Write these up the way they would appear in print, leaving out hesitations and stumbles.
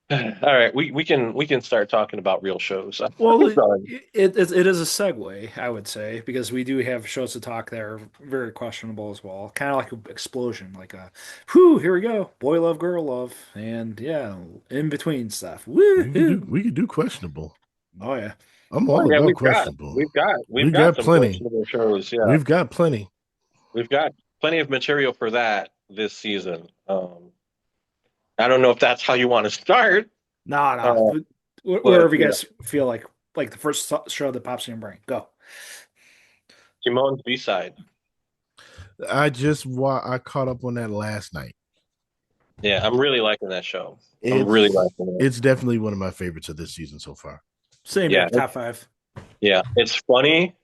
All right, we can start talking about real shows. Well, Sorry. it is a segue, I would say, because we do have shows to talk that are very questionable as well. Kind of like an explosion, like a, whew, here we go, boy love, girl love, and yeah, in between stuff. Woohoo! We could do questionable. Oh yeah. I'm Oh all yeah, about we've got questionable. we've got we've We got got some plenty. questionable shows. Yeah, We've got plenty. we've got plenty of material for that this season. I don't know if that's how you want to start, No, uh, no. but Wherever you yeah, guys feel like the first show that pops in your brain, go. Simone's B-side. I caught up on that last night. Yeah, I'm really liking that show. I'm really It's liking it. it's definitely one of my favorites of this season so far. Same Yeah, here, top five. it's funny.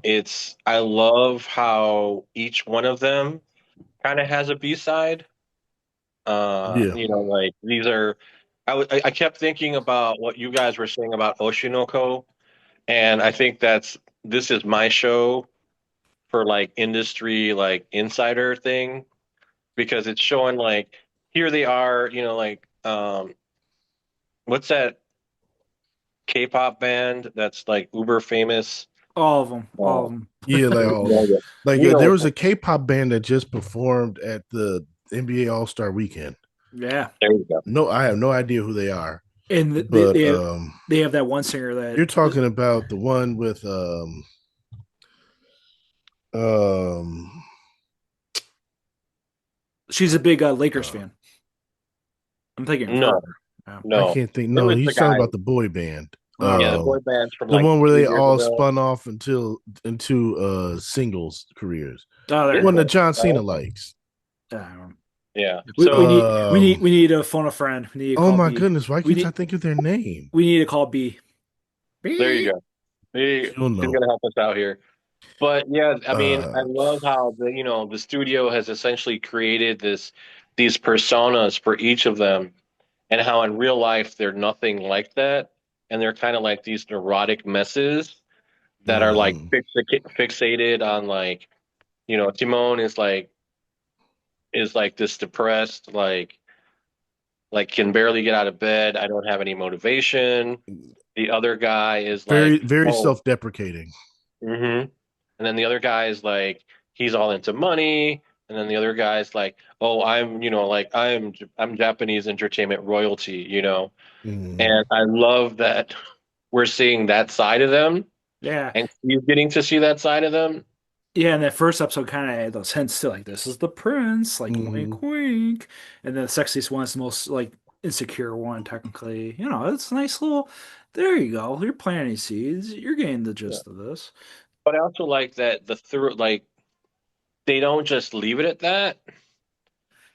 It's I love how each one of them kind of has a B-side. Yeah. Like these are. I kept thinking about what you guys were saying about Oshinoko, and I think this is my show for like industry like insider thing because it's showing like here they are, like what's that K-pop band that's like uber famous? All of them, all of Uh, them. Yeah, like you all of them. know, Like you know there what? was a K-pop band that just performed at the NBA All-Star Weekend. Yeah, There you go. No, I have no idea who they are, and but they have that one singer you're that talking about the one with um she's a big Lakers uh, fan. I'm thinking of her. No, I no. can't think. It No, was the he's talking guy. about the boy band. Yeah, the Okay. boy bands from The like one where three they years all ago. spun off into singles careers. Oh, The there you Is one that go. it? John Cena Oh, okay. likes. Um, Yeah. we So need Um we need to phone a friend. We need to oh call my B. goodness, why We can't I need think of their name? we need to call B. there you B. go. You'll He's know. gonna help us out here. But yeah, I mean, I Uh love how the studio has essentially created these personas for each of them, and how in real life they're nothing like that, and they're kind of like these neurotic messes that are like mhm. fixated on like, Timon is like this depressed, like can barely get out of bed. I don't have any motivation. The other guy is Very like, very oh, self-deprecating. mm-hmm. And then the other guy is like, he's all into money. And then the other guy's like, oh, like I'm Japanese entertainment royalty. Mhm. And I love that we're seeing that side of them, Yeah. and he's getting to see that side of them. Yeah, and that first episode kind of had those hints to like this is the prince, like Mhm. wink wink. And then the sexiest one is the most like insecure one, technically. It's a nice little there you go. You're planting seeds. You're getting the Yeah. gist of this. But I also like that like they don't just leave it at that.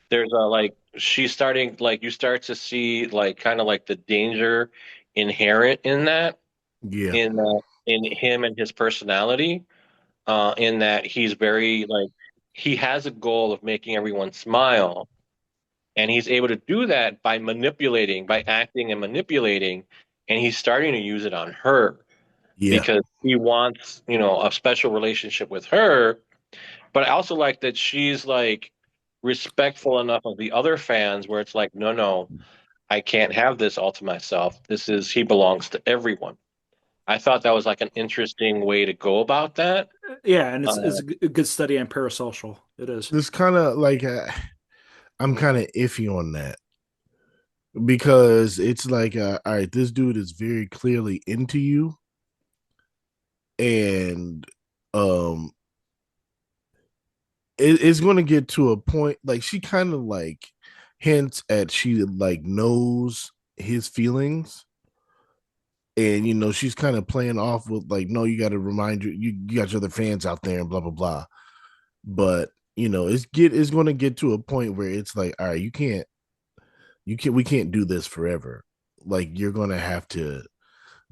There's a like she's starting like you start to see like kind of like the danger inherent in that Yeah. in him and his personality, in that he's very like he has a goal of making everyone smile, and he's able to do that by acting and manipulating, and he's starting to use it on her Yeah. because he wants, a special relationship with her. But I also like that she's like respectful enough of the other fans where it's like, no, no, I can't have this all to myself. He belongs to everyone. I thought that was like an interesting way to go about that. Yeah, and it's Uh, a good study on parasocial. It is. This kind of like I'm kind of iffy on that because it's like all right, this dude is very clearly into you and um it's going to get to a point like she kind of like hints at she like knows his feelings, and she's kind of playing off with like, no, you got to remind you got your other fans out there and blah blah blah. But it's going to get to a point where it's like, all right, you can't we can't do this forever. Like you're going to have to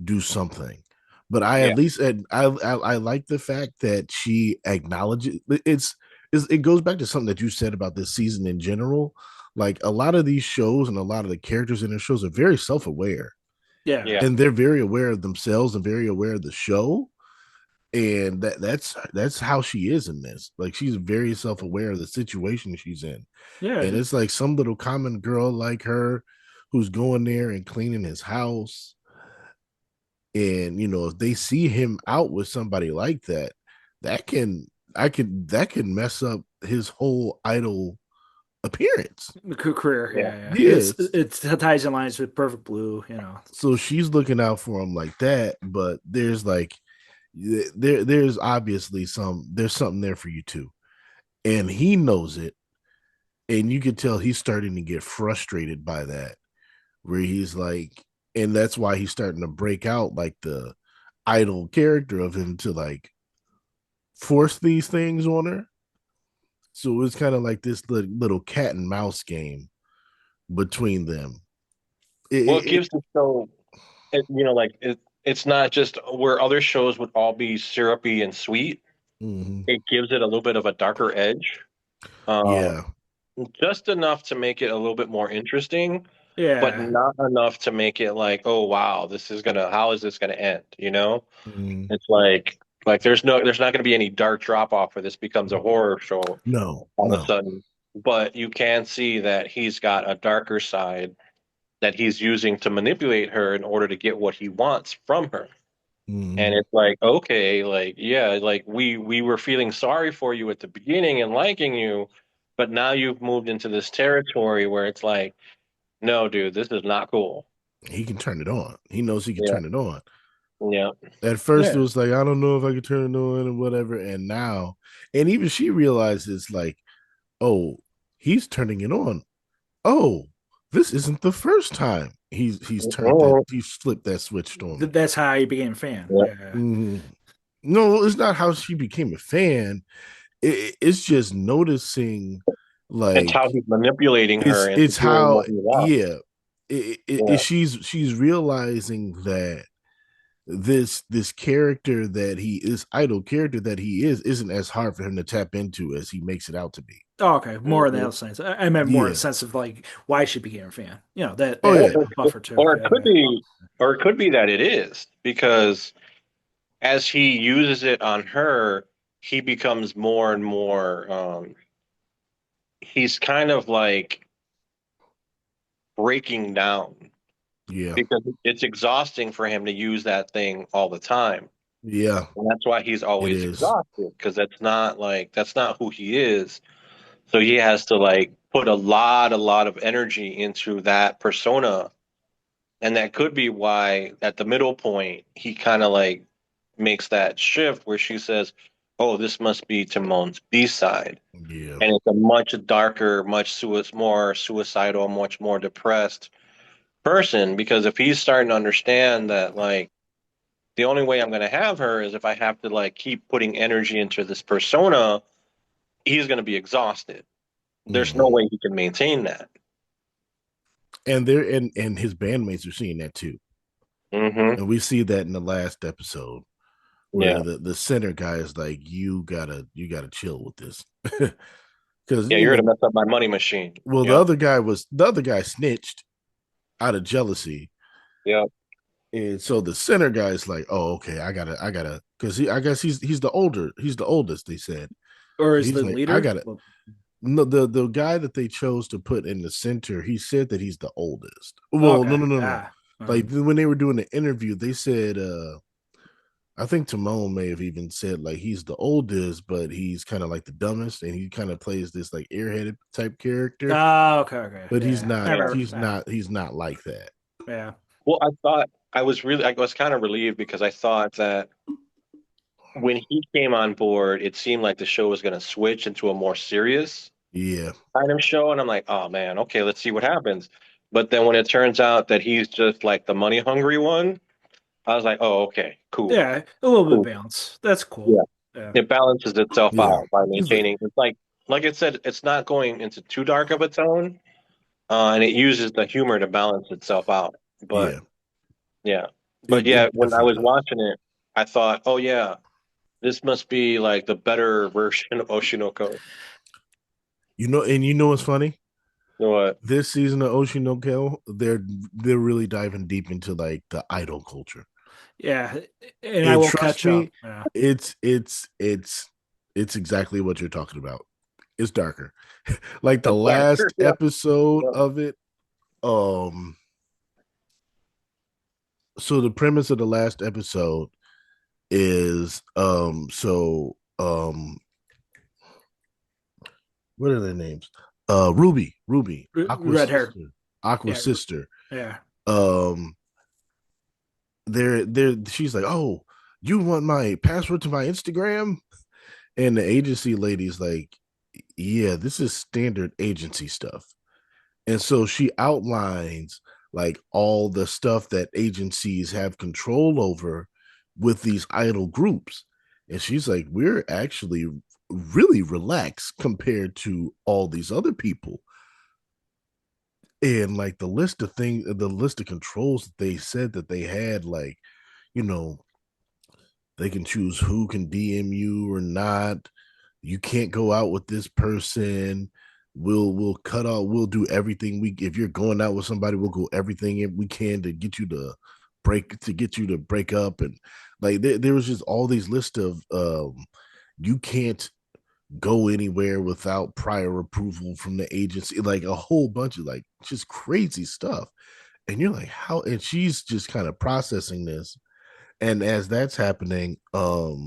do something. But I yeah, at least I like the fact that she acknowledges it goes back to something that you said about this season in general. Like a lot of these shows and a lot of the characters in the shows are very self-aware, Yeah. yeah, and they're very aware of themselves and very aware of the show. And that's how she is in this. Like she's very self-aware of the situation she's in. Yeah. And it's like some little common girl like her who's going there and cleaning his house. And if they see him out with somebody like that, that can that can mess up his whole idol appearance. Career. Yeah. Yeah, yeah. Yes. It's ties in lines with Perfect Blue. So she's looking out for him like that, but there's like there's obviously there's something there for you too. And he knows it, and you can tell he's starting to get frustrated by that, where he's like, and that's why he's starting to break out like the idol character of him to like force these things on her. So it's kind of like this little cat and mouse game between them. Well, it It, gives the show, it's not just where other shows would all be syrupy and sweet. mhm. It gives it a little bit of a darker edge, um, Yeah. just enough to make it a little bit more interesting, but Yeah. not enough to make it like, oh wow, how is this gonna end? Mhm. It's like there's not gonna be any dark drop off where this becomes a horror show No, all of a no. sudden. But you can see that he's got a darker side that he's using to manipulate her in order to get what he wants from her. And Mhm. it's like, okay, like yeah, like we were feeling sorry for you at the beginning and liking you, but now you've moved into this territory where it's like, no, dude, this is not cool. He can turn it on. He knows he can Yeah, turn it on. yeah. At first, it Yeah. was like, I don't know if I could turn it on and whatever. And now, and even she realizes, like, oh, he's turning it on. Oh, this isn't the first time Oh, he's flipped that switch on me. That's how he became a fan. yeah. Yeah. Mhm. No, it's not how she became a fan. It's just noticing, It's like, how he's manipulating her into it's doing how, what he wants. yeah, Yeah. she's realizing that this character that he is idol character that he is isn't as hard for him to tap into as he makes it out to be. Oh, okay, more in Mhm. that sense. I meant more in the Yeah. sense of like why she became a fan. Oh That Or, yeah. buffer too. or it Yeah, could be, or it could be that it is because as he uses it on her, he becomes more and more. He's kind of like breaking down Yeah. because it's exhausting for him to use that thing all the time, Yeah. and that's why he's It always is. exhausted because that's not who he is. So he has to like put a lot of energy into that persona, and that could be why at the middle point he kind of like makes that shift where she says, "Oh, this must be Timon's B side." Yeah. And it's a much darker, more suicidal, much more depressed person. Because if he's starting to understand that, like, the only way I'm going to have her is if I have to like keep putting energy into this persona, he's going to be exhausted. There's no Hmm. way he can maintain that. And they're and his bandmates are seeing that too. Hmm. And we see that in the last episode where Yeah, the center guy is like, you gotta chill with this. Because yeah, you're going to mess up my money machine. well, Yeah, the other guy snitched out of jealousy. yeah, And so the center guy is like, oh, okay, I gotta, because I guess he's the oldest, they said. or So is he's the like, I leader? gotta, no, the guy that they chose to put in the center, he said that he's the oldest. Well, no, Okay. no, no, no. Ah. Like when they were doing the interview, they said, I think Timon may have even said like he's the oldest, but he's kind of like the dumbest, and he kind of plays this like airheaded type character. Okay. Okay. But he's Yeah. I not, yeah. remember. he's not like that. Yeah. Well, I was kind of relieved because I thought that when he came on board, it seemed like the show was going to switch into a more serious Yeah, kind of show, and I'm like, oh man, okay, let's see what happens. But then when it turns out that he's just like the money hungry one, I was like, oh, okay, cool, Yeah. A little bit of cool. balance. That's cool. Yeah, Yeah. it balances itself yeah. out by He's like, maintaining. It's like I said, it's not going into too dark of a tone, and it uses the humor to balance itself out. But yeah. yeah, but It yeah, when I definitely was does. watching it, I thought, oh yeah, this must be like the better version of Oshinoko. And you know what's funny? What? This season of Oshinoko, they're really diving deep into like the idol culture. Yeah. And I And will trust catch up. me, Yeah. it's exactly what you're talking about. It's darker. Like the It's darker. last Yeah. episode Yeah. of it, um, so the premise of the last episode is what are their names? Ruby, Aqua's Red hair. sister, Aqua's Yeah, sister. yeah. Um, they're she's like, oh, you want my password to my Instagram? And the agency lady's like, yeah, this is standard agency stuff. And so she outlines like all the stuff that agencies have control over with these idol groups. And she's like, we're actually really relaxed compared to all these other people. And like the list of controls that they said that they had, like, you know, they can choose who can DM you or not. You can't go out with this person. We'll cut out. We'll do everything we. If you're going out with somebody, we'll go everything we can to get you to break up. And like there was just all these lists of you can't go anywhere without prior approval from the agency, like a whole bunch of like just crazy stuff. And you're like, how? And she's just kind of processing this. And as that's happening, oh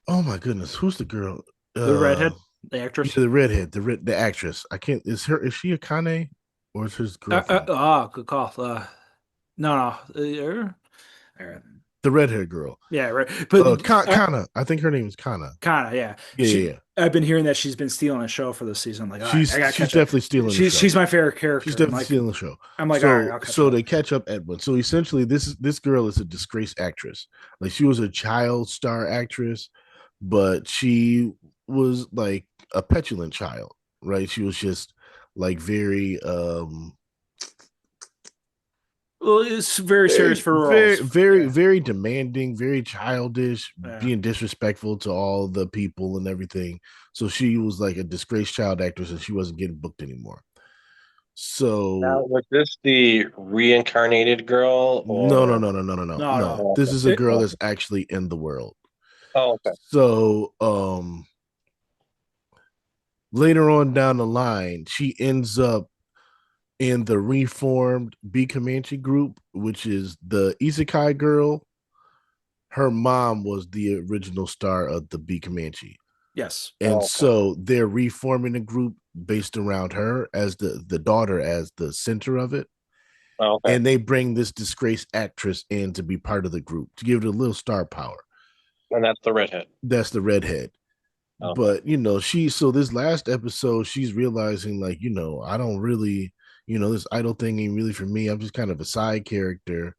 my goodness, who's the girl? The Uh redhead, the yeah, actress. the redhead, the actress. I can't is she a Kane or is his girlfriend? Good call. No, no. The red haired girl. Yeah, right. But Kana. I think her name is Kana. kind of, yeah. Yeah, yeah, yeah. I've been hearing that she's been stealing a show for this season. Like, all right, I gotta She's catch up. definitely stealing the She's show. my favorite She's character. definitely stealing the show. I'm like, all right, I'll catch So up. they catch up Edwin. So essentially this girl is a disgraced actress. Like she was a child star actress, but she was like a petulant child, right? She was just like very Well, it's very serious very for roles. Yeah, very demanding, very childish, yeah. being disrespectful to all the people and everything. So she was like a disgraced child actress and she wasn't getting booked anymore. Now, So was this the reincarnated girl no, no, or? no, no, no, no, no, No, no. no. Oh, This okay. is a It, girl Oh, that's actually in the world. oh, okay. So later on down the line, she ends up in the reformed B Comanche group, which is the Isekai girl. Her mom was the original star of the B Comanche. yes. And Oh, okay. so they're reforming a group based around her as the daughter as the center of it. Oh, okay. And they bring this disgraced actress in to be part of the group to give it a little star power. And that's the redhead. That's the redhead. Okay. But so this last episode, she's realizing like, I don't really, this idol thing ain't really for me. I'm just kind of a side character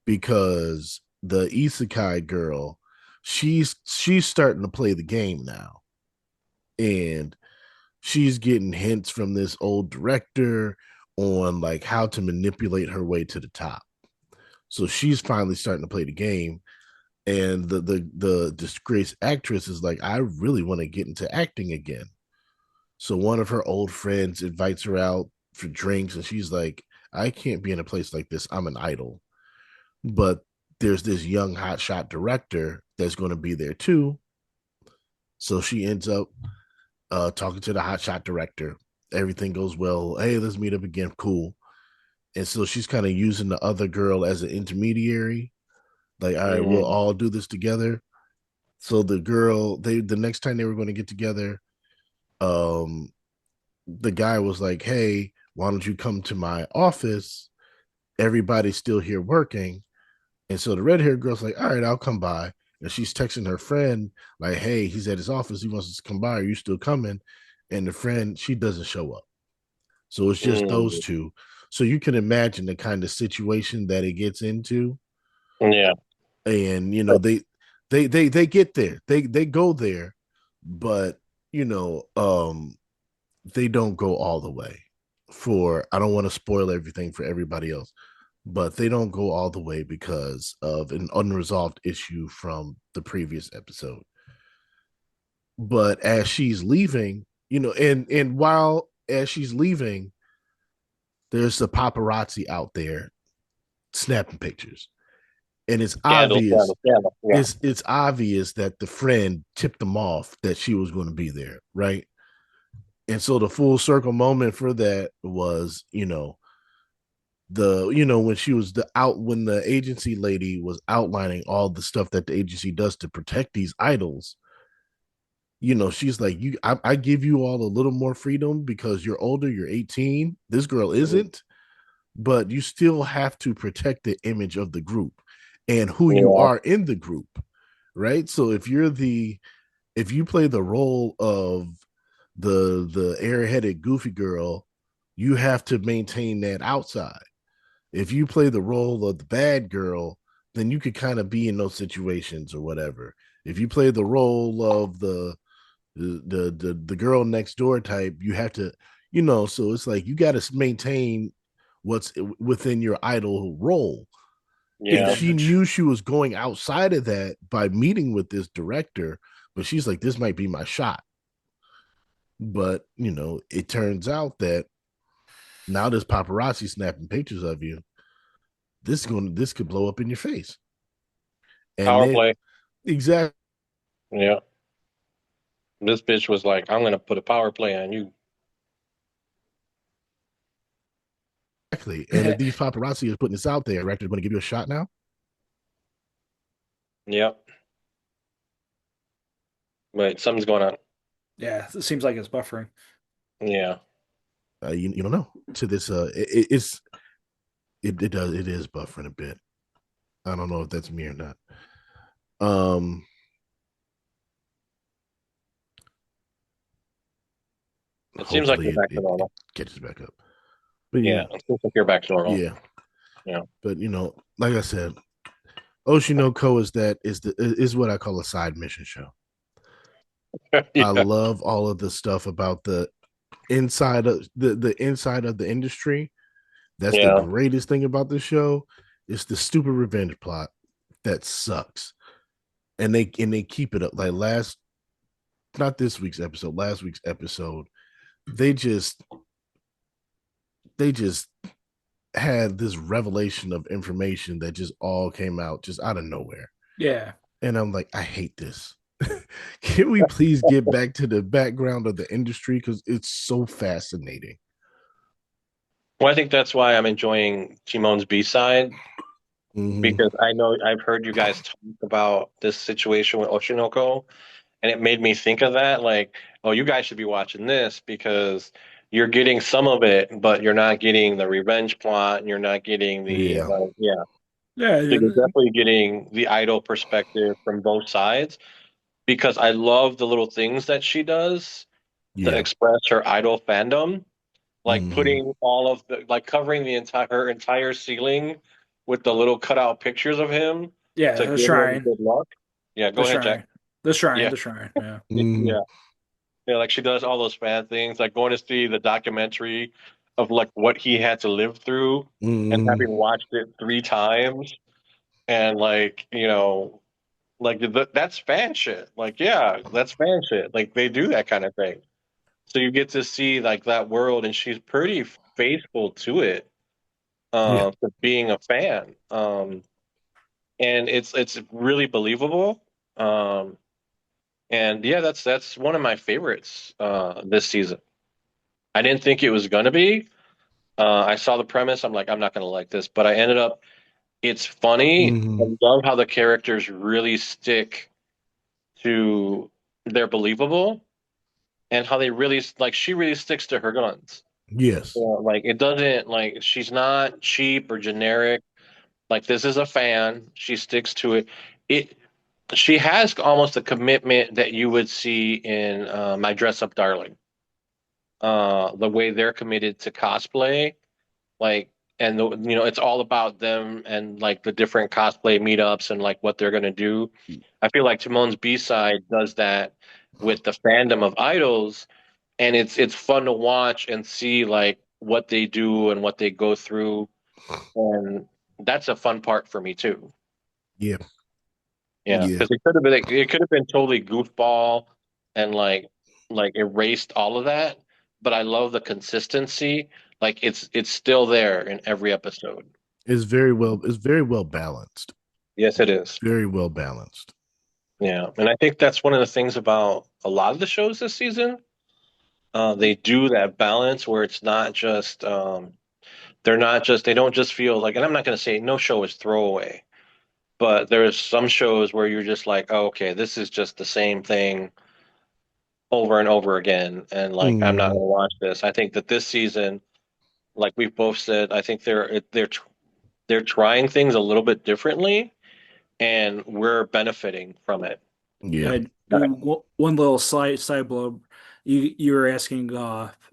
because the Isekai girl, she's starting to play the game now. And she's getting hints from this old director on like how to manipulate her way to the top. So she's finally starting to play the game. And the disgraced actress is like, I really want to get into acting again. So one of her old friends invites her out for drinks, and she's like, I can't be in a place like this. I'm an idol. But there's this young hotshot director that's going to be there too. So she ends up talking to the hotshot director. Everything goes well. Hey, let's meet up again. Cool. And so she's kind of using the other girl as an intermediary. Like, all right, we'll Mm. all do this together. So the girl, the next time they were going to get together, um, the guy was like, "Hey, why don't you come to my office? Everybody's still here working." And so the red haired girl's like, "All right, I'll come by." And she's texting her friend like, "Hey, he's at his office. He wants us to come by. Are you still coming?" And the friend, she doesn't show up. So it's just those Mm. two. So you can imagine the kind of situation that it gets into. Yeah. And they get there. They go there, but you know, they don't go all the way. For I don't want to spoil everything for everybody else, but they don't go all the way because of an unresolved issue from the previous episode. But as she's leaving, and while as she's leaving, there's the paparazzi out there snapping pictures. And it's Scandal, obvious scandal, scandal. Yeah. it's obvious that the friend tipped them off that she was going to be there, right? And so the full circle moment for that was, when she was when the agency lady was outlining all the stuff that the agency does to protect these idols, she's like, I give you all a little more freedom because you're older, you're 18, this girl isn't, but you still have to protect the image of the group and who you Yeah, are in the group, right? So if you play the role of the airheaded goofy girl, you have to maintain that outside. If you play the role of the bad girl, then you could kind of be in those situations or whatever. If you play the role of the girl next door type, you have to, so it's like you got to maintain what's within your idol role. Yeah, And yeah. the she image. knew she was going outside of that by meeting with this director, but she's like, this might be my shot. But it turns out that now there's paparazzi snapping pictures of you. This could blow up in your face. And Power then play. exactly. Yeah. This bitch was like, I'm gonna put a power play on you. And if these paparazzi is putting this out there, director's going to give you a shot now. Yep. But something's going on. Yeah, it seems like it's buffering. Yeah. You don't know to this. It is buffering a bit. I don't know if that's me or not. Um, It seems like you're Hopefully back to it normal. catches back up. But Yeah. yeah, It seems like you're back to normal. yeah. Yeah. But like I said, Oshinoko is what I call a side mission show. I Yeah. love all of the stuff about the inside of the inside of the industry. That's the Yeah. greatest thing about the show. It's the stupid revenge plot that sucks, and they keep it up. Like not this week's episode, last week's episode, they just they just had this revelation of information that just all came out just out of nowhere. Yeah. And I'm like, I hate this. Can we please get back to the background of the industry? Because it's so fascinating. Well, I think that's why I'm enjoying Timon's B-side Mm-hmm. because I know I've heard you guys talk about this situation with Oshinoko, and it made me think of that. Like, oh, you guys should be watching this because you're getting some of it, but you're not getting the revenge plot, and you're not getting the Yeah. yeah. Yeah, So you're and- definitely getting the idol perspective from both sides because I love the little things that she does to Yeah. express her idol fandom, like Mm-hmm. putting all of the like covering the entire ceiling with the little cutout pictures of him yeah, to give him good luck. Yeah, the go ahead, Jack. shrine, the shrine, Yeah, the shrine. Yeah, Mm-hmm. yeah, yeah. Like she does all those fan things, like going to see the documentary of like what he had to live through, and Mm-hmm. having watched it 3 times, and like like that's fan shit. Like yeah, that's fan shit. Like they do that kind of thing. So you get to see like that world, and she's pretty faithful to it, Yeah. for being a fan. And it's really believable. Um, and yeah, that's one of my favorites this season. I didn't think it was gonna be. I saw the premise. I'm like, I'm not gonna like this, but I ended up. It's funny. I Mm-hmm. love how the characters really stick to they're believable and how they really like she really sticks to her guns. Yes. Like it doesn't like she's not cheap or generic. Like this is a fan. She sticks to it. It she has almost a commitment that you would see in My Dress Up Darling. The way they're committed to cosplay, like, and it's all about them and like the different cosplay meetups and like what they're gonna do. I feel like Timon's B side does that with the fandom of idols, and it's fun to watch and see like what they do and what they go through, and that's a fun part for me too. Yeah. Yeah, Yeah. because it could have been totally goofball and like erased all of that, but I love the consistency. Like it's still there in every episode. It's very well balanced. Yes, it is. Very well balanced. Yeah, and I think that's one of the things about a lot of the shows this season. They do that balance where it's not just They're not just they don't just feel like, and I'm not going to say no show is throwaway, but there's some shows where you're just like, oh, okay, this is just the same thing over and over again, and like I'm not Mm, going to watch this. I think that this season, like we've both said, I think they're trying things a little bit differently, and we're benefiting from it. yeah. And one little side blow, you were asking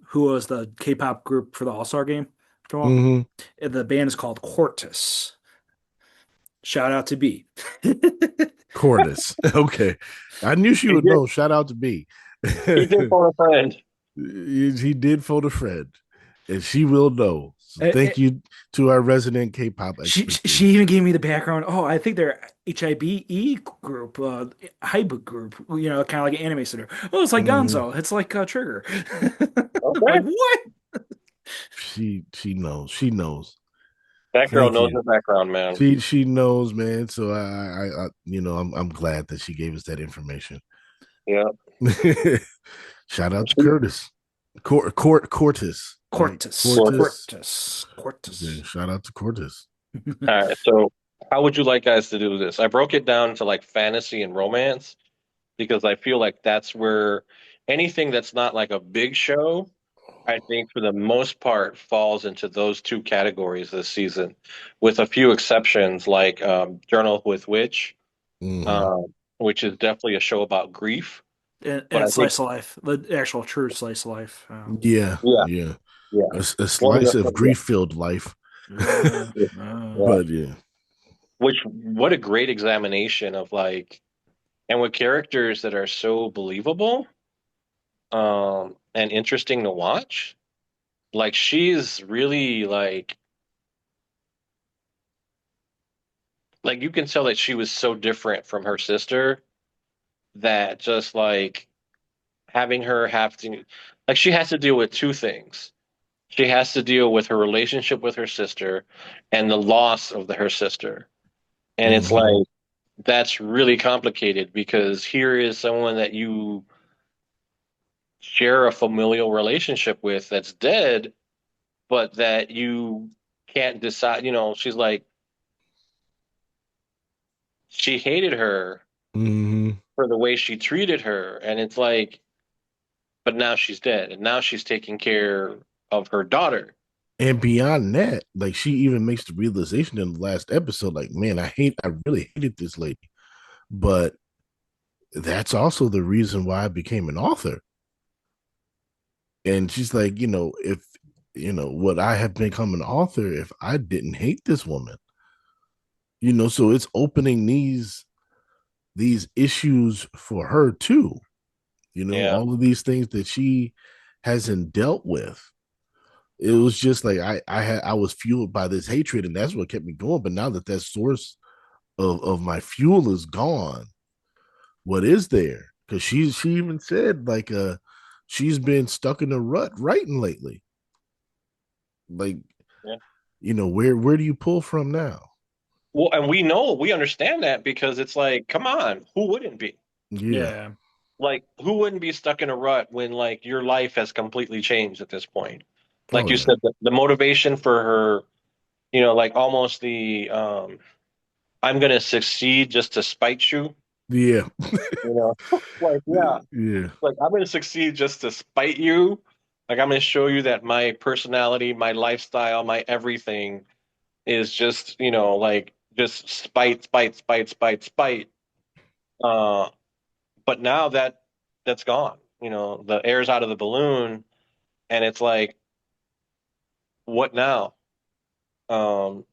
who was the K-pop group for the All-Star game, Jamal? Hmm. And the band is called Cortus. Shout out to B. Cordis. Okay. I knew she He would did. know. Shout out to B. He did phone a friend. He did phone a friend, and she will know. So Uh, uh, thank you to our resident K-pop she expertise. even gave me the background. Oh, I think they're HIBE group, Hybe group. Kind of like an anime center. Oh, it's like Mm, Gonzo. It's like Trigger. I'm like, Okay, what? she knows. She knows. that girl Thank knows you. her background, man. She knows, man. So I'm glad that she gave us that information. Yeah. Shout out to Curtis. Cortis, right? Cortus, Well, Cortis. Cortus, Okay, Cortus. shout out to Cortis. all right. So, how would you like guys to do this? I broke it down to like fantasy and romance because I feel like that's where anything that's not like a big show, I think for the most part falls into those two categories this season, with a few exceptions like Journal with Witch, Hmm. um, which is definitely a show about grief. But I And think, slice of life, the actual true slice of life. Yeah, yeah, yeah. yeah, A one of slice the, of grief filled life. Uh, yeah. But yeah. Which what a great examination of like, and with characters that are so believable, and interesting to watch. Like she's really like you can tell that she was so different from her sister that just like having her have to like she has to deal with two things. She has to deal with her relationship with her sister and the loss of her sister. And it's Hmm. like that's really complicated because here is someone that you share a familial relationship with that's dead, but that you can't decide. She's like, she hated her Hmm. for the way she treated her. And it's like, but now she's dead. And now she's taking care of her daughter. And beyond that, like she even makes the realization in the last episode, like, man, I really hated this lady. But that's also the reason why I became an author. And she's like, if would I have become an author if I didn't hate this woman? So it's opening these issues for her too. Yeah. All of these things that she hasn't dealt with. It was just like I was fueled by this hatred, and that's what kept me going. But now that that source of my fuel is gone, what is there? Because she even said like she's been stuck in a rut writing lately. Like, Yeah. where do you pull from now? Well, and we understand that because it's like, come on, who wouldn't be? Yeah, yeah. Like, who wouldn't be stuck in a rut when like your life has completely changed at this point? Like oh you yeah, said, the motivation for her, like almost I'm gonna succeed just to spite you, yeah, you know, like yeah, yeah. like I'm gonna succeed just to spite you. Like I'm gonna show you that my personality, my lifestyle, my everything is just, like just spite, spite, spite, spite, spite. Uh, but now that's gone. The air's out of the balloon, and it's like, what now? Um,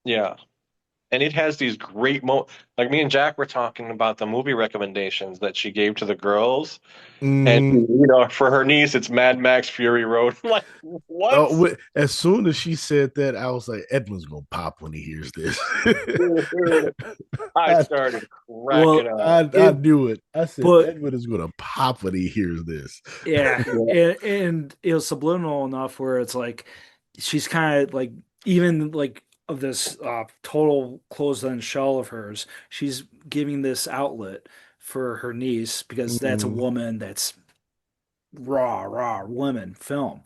yeah. And it has these great like me and Jack were talking about the movie recommendations that she gave to the girls. And Mm. for her niece, it's Mad Max Fury Road. I'm like, what? As soon as she said that, I was like, Edwin's gonna pop when he hears this. Dude, I I, started cracking Well, up. I it, knew it. I said but Edwin is gonna pop when he hears this. yeah, Yeah, and it was subliminal enough where it's like she's kind of like even like of this total closed-in shell of hers, she's giving this outlet for her niece because that's a Mm, woman that's raw woman film,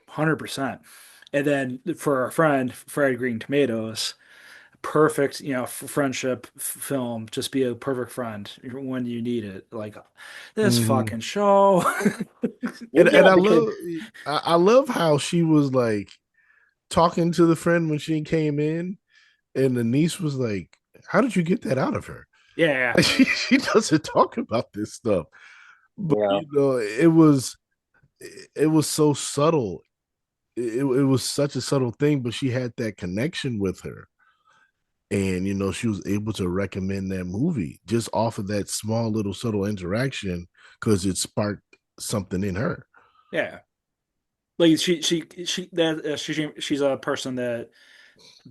100%. And then for our friend, Fried Green Tomatoes, perfect, friendship film. Just be a perfect friend when you need it. Like this Hmm. fucking show. Well, And yeah, because I love how she was like talking to the friend when she came in, and the niece was like, "How did you get that out of her?" Yeah, Like she doesn't talk about this stuff, but yeah. it was so subtle. It was such a subtle thing, but she had that connection with her, and she was able to recommend that movie just off of that small little subtle interaction because it sparked something in her. yeah. Like she's a person that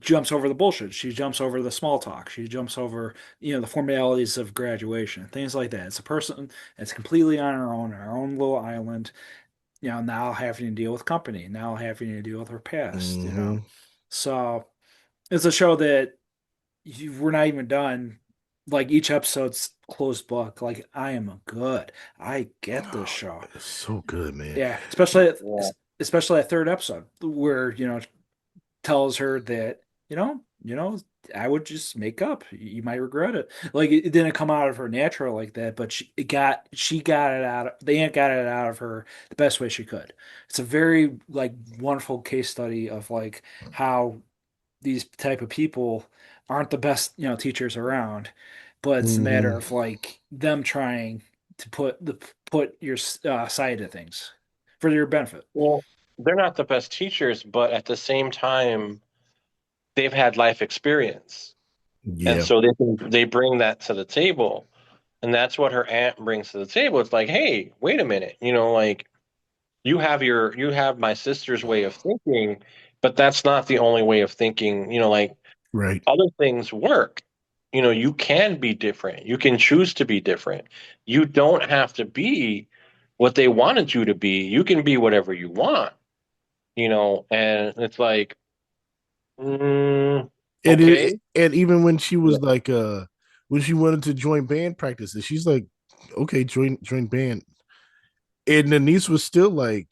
jumps over the bullshit. She jumps over the small talk. She jumps over, the formalities of graduation, things like that. It's a person that's completely on her own little island, now having to deal with company, now having to deal with her past. Mm-hmm. So it's a show that we're not even done. Like each episode's closed book. Like I am good. I get this Oh, show. it's so good, man. Yeah, Yeah. especially that third episode where tells her that I would just make up. You might regret it. Like it didn't come out of her natural like that, but she got it out. They ain't got it out of her the best way she could. It's a very like wonderful case study of like how these type of people aren't the best teachers around, but it's a matter Mm-hmm. of like them trying to put your side of things for your benefit. Well, they're not the best teachers, but at the same time, they've had life experience, and Yeah. so they bring that to the table, and that's what her aunt brings to the table. It's like, hey, wait a minute, like you have my sister's way of thinking, but that's not the only way of thinking. Like Right. other things work. You can be different. You can choose to be different. You don't have to be what they wanted you to be. You can be whatever you want. And it's like, mm, okay, And even when she yeah, was like when she wanted to join band practices, she's like, okay, join band. And the niece was still like,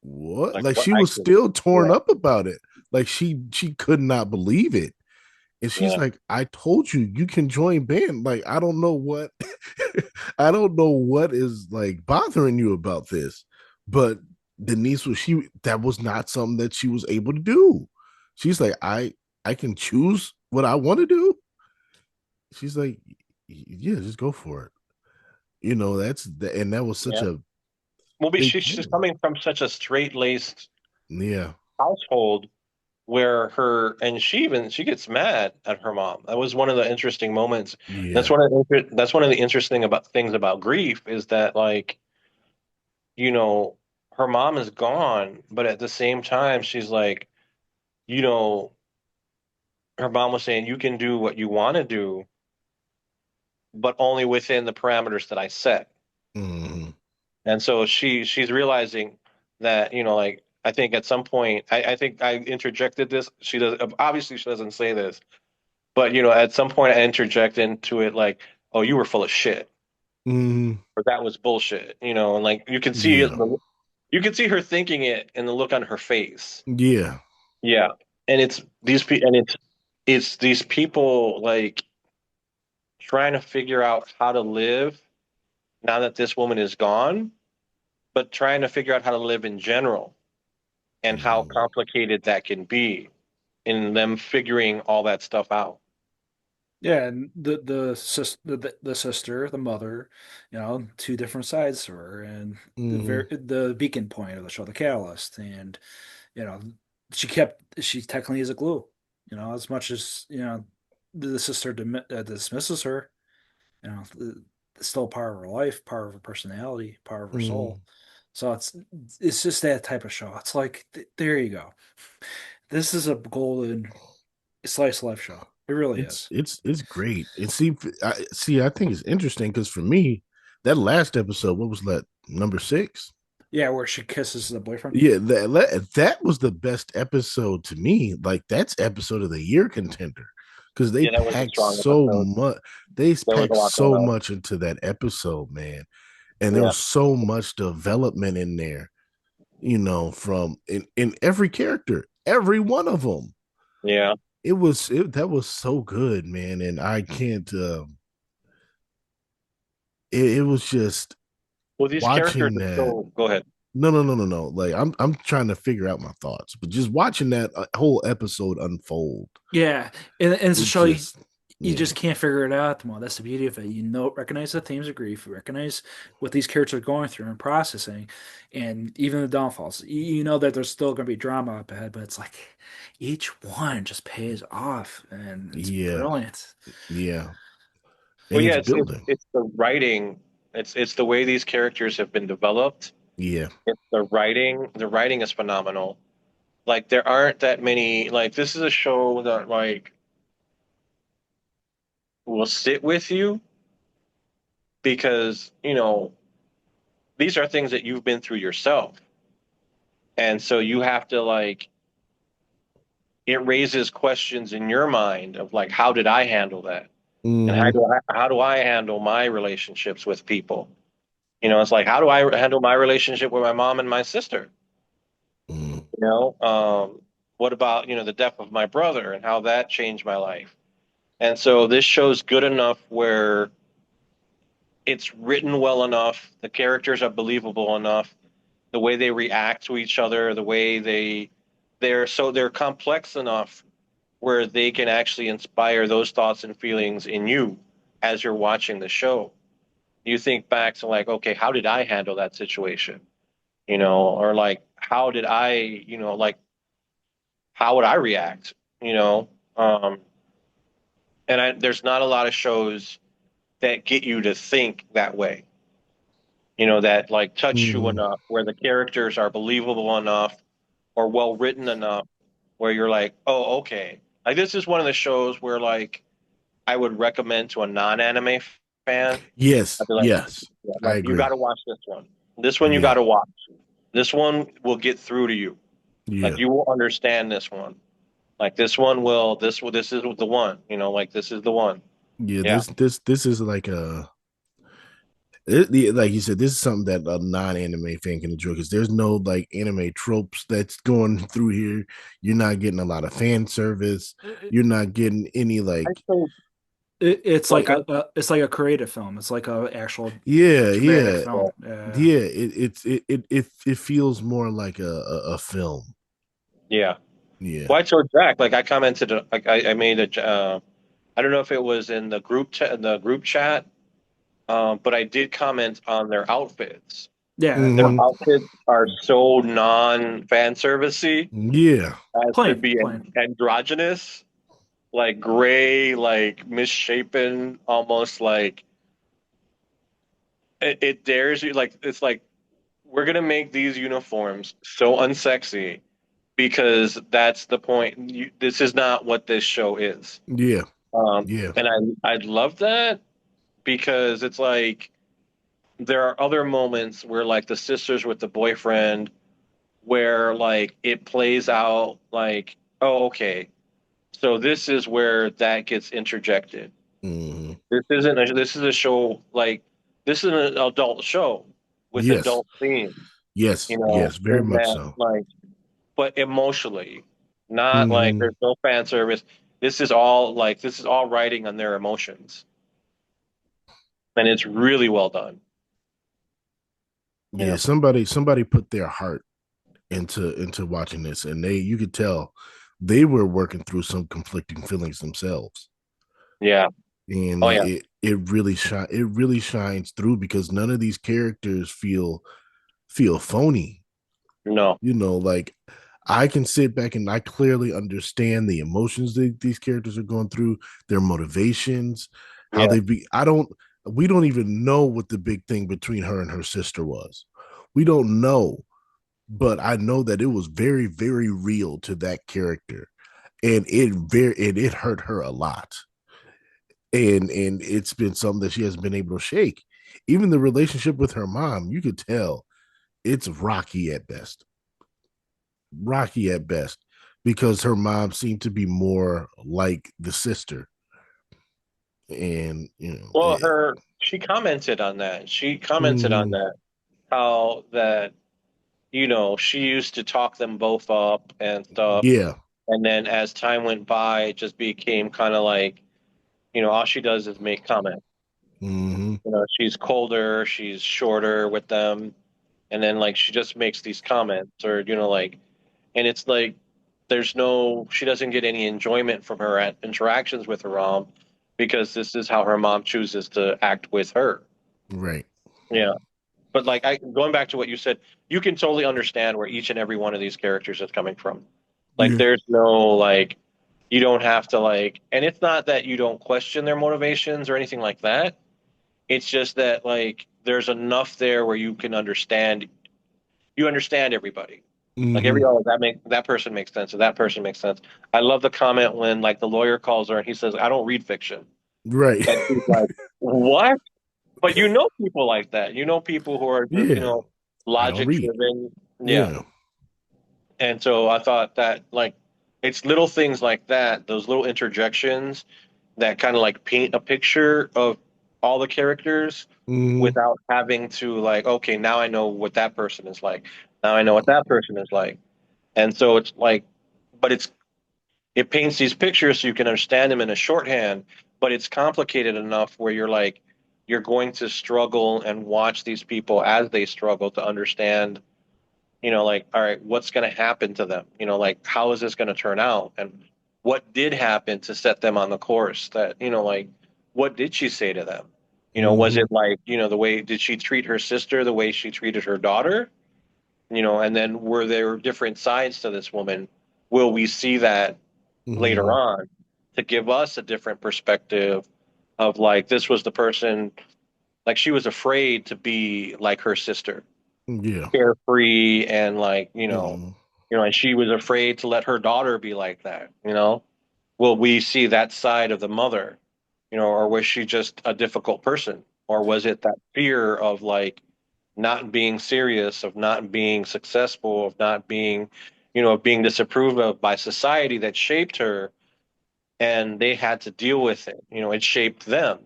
what? like Like what she I was can, still torn yeah, up about it. Like she could not believe it. And she's yeah, like, I told you you can join band. Like, I don't know what I don't know what is like bothering you about this. But Denise was she that was not something that she was able to do. She's like, I can choose what I want to do. She's like, yeah, just go for it. That's the and that was such yeah. a Well, big she's thing. coming from such a straight-laced Yeah. household where she gets mad at her mom. That was one of the interesting moments. Yeah. That's one of the interesting about things about grief is that like, you know, her mom is gone, but at the same time she's like, you know, her mom was saying you can do what you want to do, but only within the parameters that I set. Hmm. And so she's realizing that, like I think at some point I think I interjected this. She does obviously she doesn't say this. But at some point I interject into it like, "Oh, you were full of shit," Hmm. or "That was bullshit," and like Yeah. you can see her thinking it in the look on her face. Yeah. Yeah, and it's these people like trying to figure out how to live now that this woman is gone, but trying to figure out how to live in general and how Mhm. complicated that can be in them figuring all that stuff out. Yeah, and the sister, the mother, two different sides to her, and Mhm. the beacon point of the show, the catalyst, and you know, she technically is a glue, as much as the sister dismisses her, it's still part of her life, part of her personality, part of her soul. Mhm. So it's just that type of show. It's like there you go. This is a golden slice of life show. It really is. It's great. And I think it's interesting because for me, that last episode, what was that, number 6? Yeah, where she kisses the boyfriend. Yeah, that was the best episode to me. Like that's episode of the year contender because Yeah, that was a strong episode. they There was a packed lot going so on. much into that episode, man. And there Yeah. was so much development in there. from in every character, every one of them. Yeah. That was so good, man. And I can't. It was just Well, these characters watching are that. so. Go ahead. No, no, no, no, no. Like I'm trying to figure out my thoughts, but just watching that whole episode unfold, Yeah, and it's a it show just you yeah. just can't figure it out. More, that's the beauty of it. You know, recognize the themes of grief, recognize what these characters are going through and processing, and even the downfalls. You know that there's still going to be drama up ahead, but it's like each one just pays off, and it's Yeah, brilliant. yeah. Well, And yeah, it's it's building. it's the writing. It's the way these characters have been developed. Yeah. It's the writing. The writing is phenomenal. Like there aren't that many. Like this is a show that like will sit with you because these are things that you've been through yourself, and so you have to like it raises questions in your mind of like how did I handle that, and Hmm. how do I handle my relationships with people. It's like how do I handle my relationship with my mom and my sister. Hmm. You know, what about the death of my brother and how that changed my life. And so this show's good enough where it's written well enough, the characters are believable enough, the way they react to each other, the way they're complex enough where they can actually inspire those thoughts and feelings in you as you're watching the show. You think back to like, okay, how did I handle that situation? Or like, how did I, like, how would I react? You know, um, there's not a lot of shows that get you to think that way. That like touch you Hmm. enough, where the characters are believable enough or well written enough, where you're like, oh, okay. Like this is one of the shows where like I would recommend to a non-anime fan. Yes, I'd be like, yes. yeah, I like you got agree. to watch this one. This one you got Yeah, to watch. This one will get through to you. Like yeah, you will understand this one. Like this one will. This is the one. Like this is the one. yeah. Yeah. This is like like you said, this is something that a non-anime fan can enjoy because there's no like anime tropes that's going through here. You're not getting a lot of fan service. You're not getting any I like think It's like like it's like a creative film. It's like a actual yeah, dramatic yeah, film. yeah. It feels more like a film. yeah. Yeah. Well, I told Jack, like I commented, like I made I don't know if it was in the group chat, but I did comment on their outfits. Yeah, Their Hmm. outfits are so non-fan servicey Yeah. as to plain, be plain. androgynous, like gray, like misshapen, almost like it dares you. Like it's like we're gonna make these uniforms so unsexy because that's the point. This is not what this show is. Yeah. Um, Yeah. and I love that because it's like there are other moments where like the sisters with the boyfriend where like it plays out like, oh, okay, so this is where that gets interjected. Hmm. This is a show like this is an adult show with Yes. adult themes, Yes. Yes. Very in much that so. like but emotionally, not like Hmm. there's no fan service. This is all writing on their emotions, and it's really well done. You Yeah. know, Somebody put their heart into watching this, and you could tell they were working through some conflicting feelings themselves, yeah, and oh yeah, it really shines through because none of these characters feel phony. no, Like I can sit back and I clearly understand the emotions that these characters are going through, their motivations, how yeah, they be. I don't. We don't even know what the big thing between her and her sister was. We don't know, but I know that it was very, very real to that character, and it hurt her a lot, and it's been something that she hasn't been able to shake. Even the relationship with her mom, you could tell it's rocky at best, because her mom seemed to be more like the sister, and well, she commented on that. She commented on mm-hmm, that how that. she used to talk them both up and stuff. Yeah. And then as time went by, it just became kind of like, all she does is make comments. Hmm. She's colder, she's shorter with them, and then like she just makes these comments or like, and it's like she doesn't get any enjoyment from her interactions with her mom because this is how her mom chooses to act with her. Right. Yeah. But like going back to what you said, you can totally understand where each and every one of these characters is coming from. Like Yeah. there's no like you don't have to like and it's not that you don't question their motivations or anything like that. It's just that like there's enough there where you understand everybody. Like Hmm. that person makes sense, or that person makes sense. I love the comment when like the lawyer calls her and he says, "I don't read fiction," Right. and she's like, "What?" But people like that. People who are just Yeah. I don't logic read. driven. Yeah, Yeah. and so I thought that like it's little things like that, those little interjections that kind of like paint a picture of all the characters Hmm. without having to like, okay, now I know what that person is like. Now I know what that person is like. And so it's like, but it paints these pictures so you can understand them in a shorthand, but it's complicated enough where you're going to struggle and watch these people as they struggle to understand, like, all right, what's going to happen to them? Like, how is this going to turn out? And what did happen to set them on the course that, like, what did she say to them? Was Hmm. it like, the way, did she treat her sister the way she treated her daughter? And then were there different sides to this woman? Will we see that later Hmm. on to give us a different perspective of like, this was the person, like, she was afraid to be like her sister, Yeah. carefree and like Hmm. and she was afraid to let her daughter be like that. Will we see that side of the mother, or was she just a difficult person, or was it that fear of like not being serious, of not being successful, of not being of being disapproved of by society that shaped her, and they had to deal with it. It shaped them,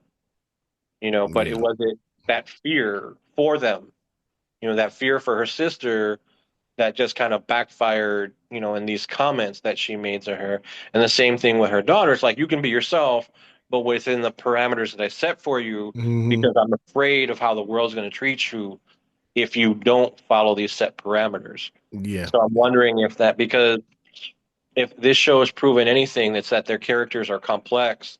but it Yeah. wasn't that fear for them, that fear for her sister that just kind of backfired, in these comments that she made to her. And the same thing with her daughter. It's like you can be yourself, but within the parameters that I set for you, Hmm. because I'm afraid of how the world's going to treat you if you don't follow these set parameters. Yeah. So I'm wondering if that, because if this show has proven anything, it's that their characters are complex.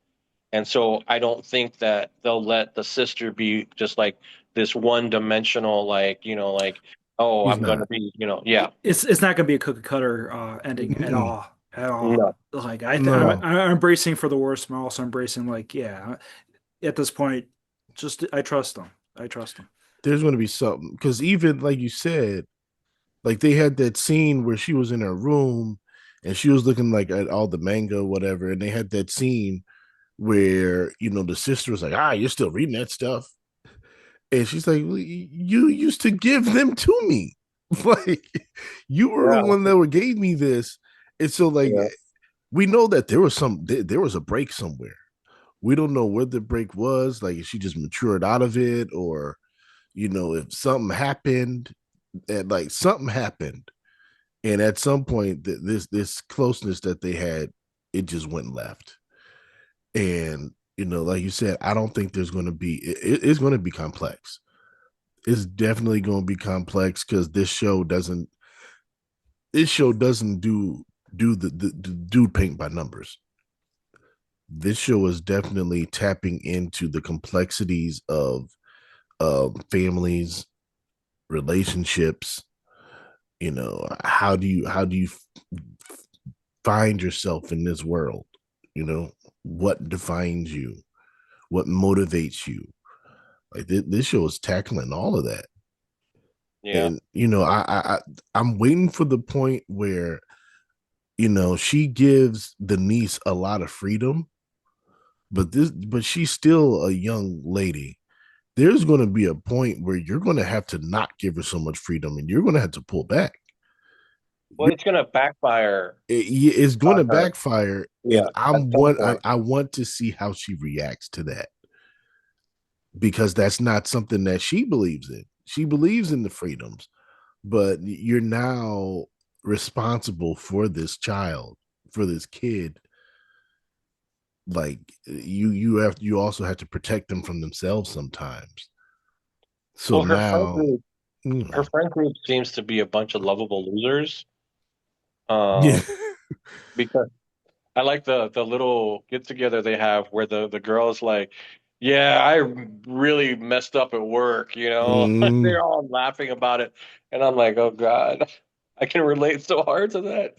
And so I don't think that they'll let the sister be just like this one dimensional, like, oh, He's I'm going to not. be, yeah. It's not going to be a cookie cutter ending at Mm-mm. all, at all. No. Like No. I'm bracing for the worst, but I'm also embracing like yeah. At this point, just I trust them. I trust them. There's going to be something because even like you said, like they had that scene where she was in her room and she was looking like at all the manga, whatever, and they had that scene where the sister was like, "Ah, you're still reading that stuff," and she's like, well, "You used to give them to me, like you were the Yeah. one that gave me this." And so, like, Yeah. we know that there was a break somewhere. We don't know where the break was. Like, if she just matured out of it, or if something happened, and like something happened, and at some point, this closeness that they had, it just went left. And like you said, I don't think there's going to be. It's going to be complex. It's definitely going to be complex because this show doesn't. This show doesn't do the dude paint by numbers. This show is definitely tapping into the complexities of families, relationships. How do you find yourself in this world? What defines you, what motivates you. Like this show is tackling all of that. Yeah. And I'm waiting for the point where she gives the niece a lot of freedom, but she's still a young lady. There's going to be a point where you're going to have to not give her so much freedom, and you're going to have to pull back. Well, it's going to backfire It's going on to her. backfire, and Yeah. At some point. I want to see how she reacts to that, because that's not something that she believes in. She believes in the freedoms, but you're now responsible for this child, for this kid. Like you also have to protect them from themselves sometimes. So Well, now, you her know, friend group seems to be a bunch of lovable losers. yeah. Um, because I like the little get together they have where the girl's like, yeah, I really messed up at work, you know. Mm, They're all laughing about it, and I'm like, oh God, I can relate so hard to that.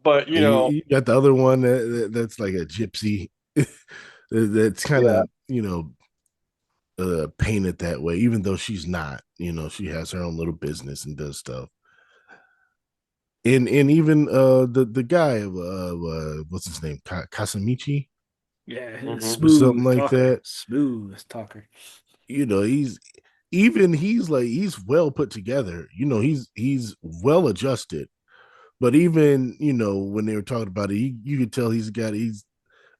But you know, you got the other one that's like a gypsy. That's kind yeah, of painted that way, even though she's not. She has her own little business and does stuff. And even the guy, what's his name, Kasamichi Yeah, hmm or something smooth like talker, that. smooth talker. He's like he's well put together. He's well adjusted. But even when they were talking about it, you could tell he's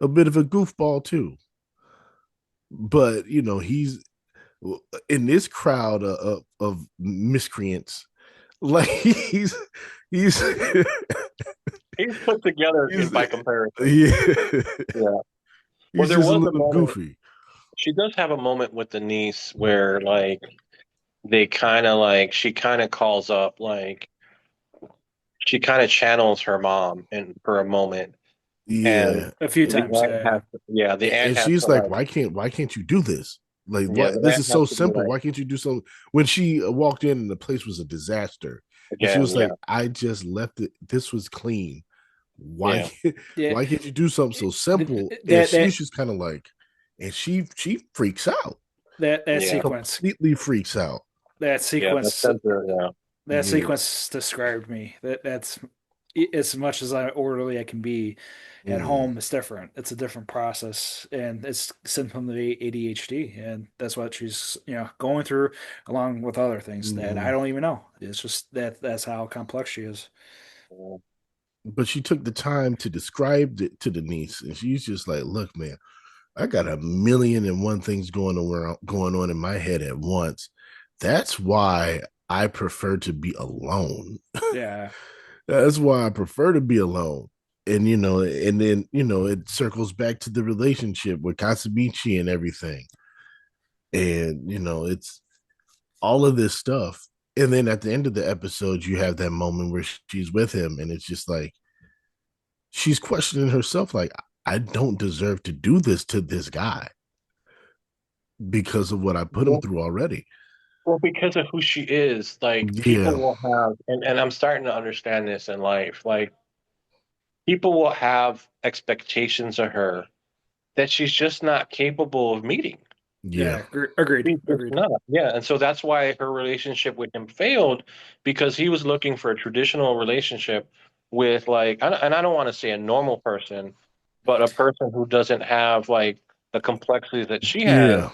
a bit of a goofball too. But he's in this crowd of miscreants. Like he's he's put together in he's by comparison. yeah, Yeah. Well, he's there just a was a little moment. goofy. She does have a moment with the niece where like they kind of like she kind of calls up like she kind of channels her mom and for a moment, and Yeah, A few the times, aunt yeah. has to, yeah, the aunt and has she's to like, like why can't you do this? Like, yeah, what? the This aunt is has so to be simple. like Why can't you do something? When she walked in and the place was a disaster, and she again, was yeah, like, I just left it. This was clean. Why yeah, can't, Yeah, why can't you do something so simple? And that that she's just kind of like, and she freaks out, that yeah, sequence, completely freaks out. that yeah. That sequence, center, yeah, that Yeah. sequence described me. That's as much as I orderly I can be at Mm, home. It's different. It's a different process, and it's symptom of ADHD, and that's what she's going through, along with other things that I mm. don't even know. It's just that's how complex she is. yeah. But she took the time to describe it to the niece, and she's just like, "Look, man, I got a million and one things going on in my head at once. That's why I prefer to be alone. Yeah, That's why I prefer to be alone." And and then it circles back to the relationship with Katsumichi and everything. And it's all of this stuff. And then at the end of the episode, you have that moment where she's with him, and it's just like she's questioning herself, like, I don't deserve to do this to this guy because of what I put him Well, through already. well, because of who she is, like people Yeah, will have, and I'm starting to understand this in life. Like people will have expectations of her that she's just not capable of meeting. yeah, yeah, agreed, He's just agreed. not. Yeah. And so that's why her relationship with him failed because he was looking for a traditional relationship with like, and I don't want to say a normal person, but a person who doesn't have like the complexities that she has. yeah.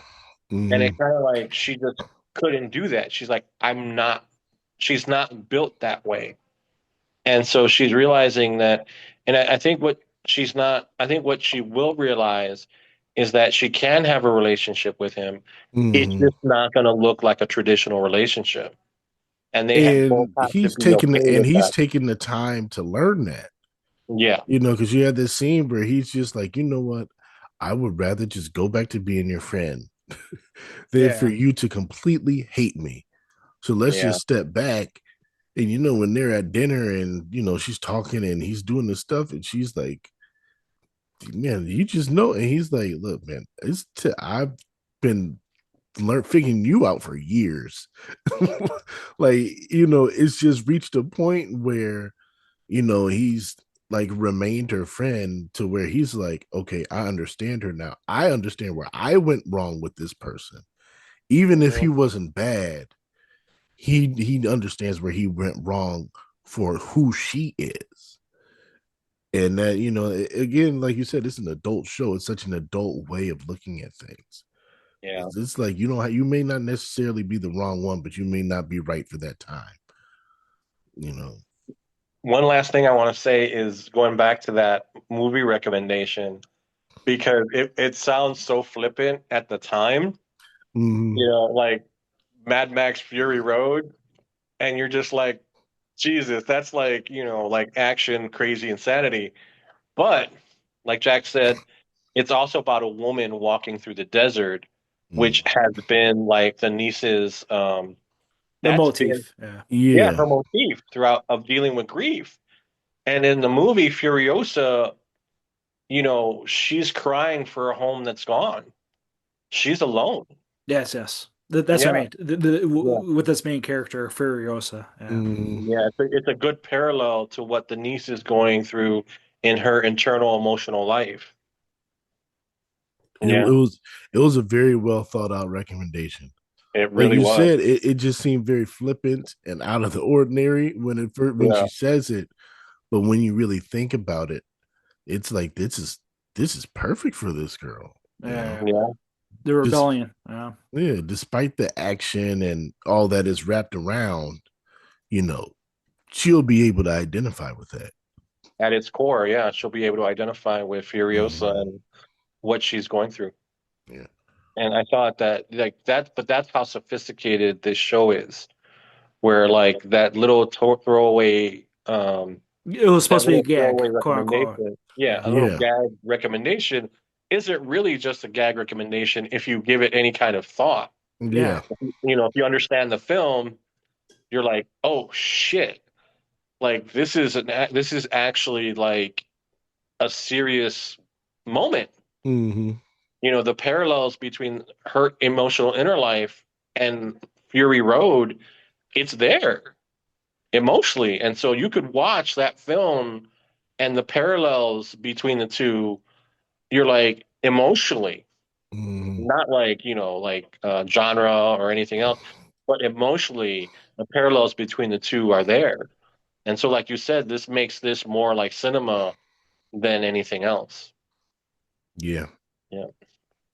And Hmm. it kind of like she just couldn't do that. She's like, she's not built that way. And so she's realizing that, and I think I think what she will realize is that she can have a relationship with him. It's Hmm. just not going to look like a traditional relationship. And both And have to be okay with he's that. taking the time to learn that. Yeah, Because you had this scene where he's just like, you know what? I would rather just go back to being your friend than for Yeah, you to completely hate me. So let's yeah, just step back. And when they're at dinner and she's talking and he's doing this stuff and she's like, man, you just know. And he's like, look, man, I've been figuring you out for years. Like, it's just reached a point where he's like remained her friend to where he's like, okay, I understand her now. I understand where I went wrong with this person. Even if mhm, he wasn't bad, he understands where he went wrong for who she is. And that, again, like you said, it's an adult show. It's such an adult way of looking at things. yeah. It's like you may not necessarily be the wrong one, but you may not be right for that time. You know. One last thing I want to say is going back to that movie recommendation because it sounds so flippant at the time. Mm-hmm. Like Mad Max Fury Road. and you're just like, Jesus, that's like, like action, crazy insanity. But like Jack said, it's also about a woman walking through the desert, Mm. which has been like the niece's The that's been motif. Yeah. yeah, Yeah. her motif throughout of dealing with grief. And in the movie Furiosa, she's crying for a home that's gone. She's alone. Yes, yes. That's what I Yeah, mean. yeah. With this main character, Furiosa. Yeah. Mm. Yeah, it's a good parallel to what the niece is going through in her internal emotional life. It Yeah, was it was a very well thought out recommendation. it Like really you was. said, it just seemed very flippant and out of the ordinary when Yeah, she says it, but when you really think about it, it's like this is perfect for this girl. You know, Yeah. yeah. The just rebellion. Yeah. yeah, despite the action and all that is wrapped around, you know, she'll be able to identify with that. At its core, yeah, she'll be able to identify with Furiosa Mm-hmm. and what she's going through. Yeah, And I thought that like that, but that's how sophisticated this show is. Where like throwaway, It was that supposed to be a little gag, throwaway quote unquote. recommendation, yeah, Yeah. a little yeah, gag recommendation, isn't really just a gag recommendation if you give it any kind of thought. Yeah. yeah. If you understand the film, you're like, oh shit, like this is actually like a serious moment. Mm-hmm. The parallels between her emotional inner life and Fury Road, it's there emotionally. And so you could watch that film and the parallels between the two, you're like emotionally, Mm-hmm. not like, genre or anything else, but emotionally, the parallels between the two are there. And so, like you said, this makes this more like cinema than anything else. Yeah. Yeah.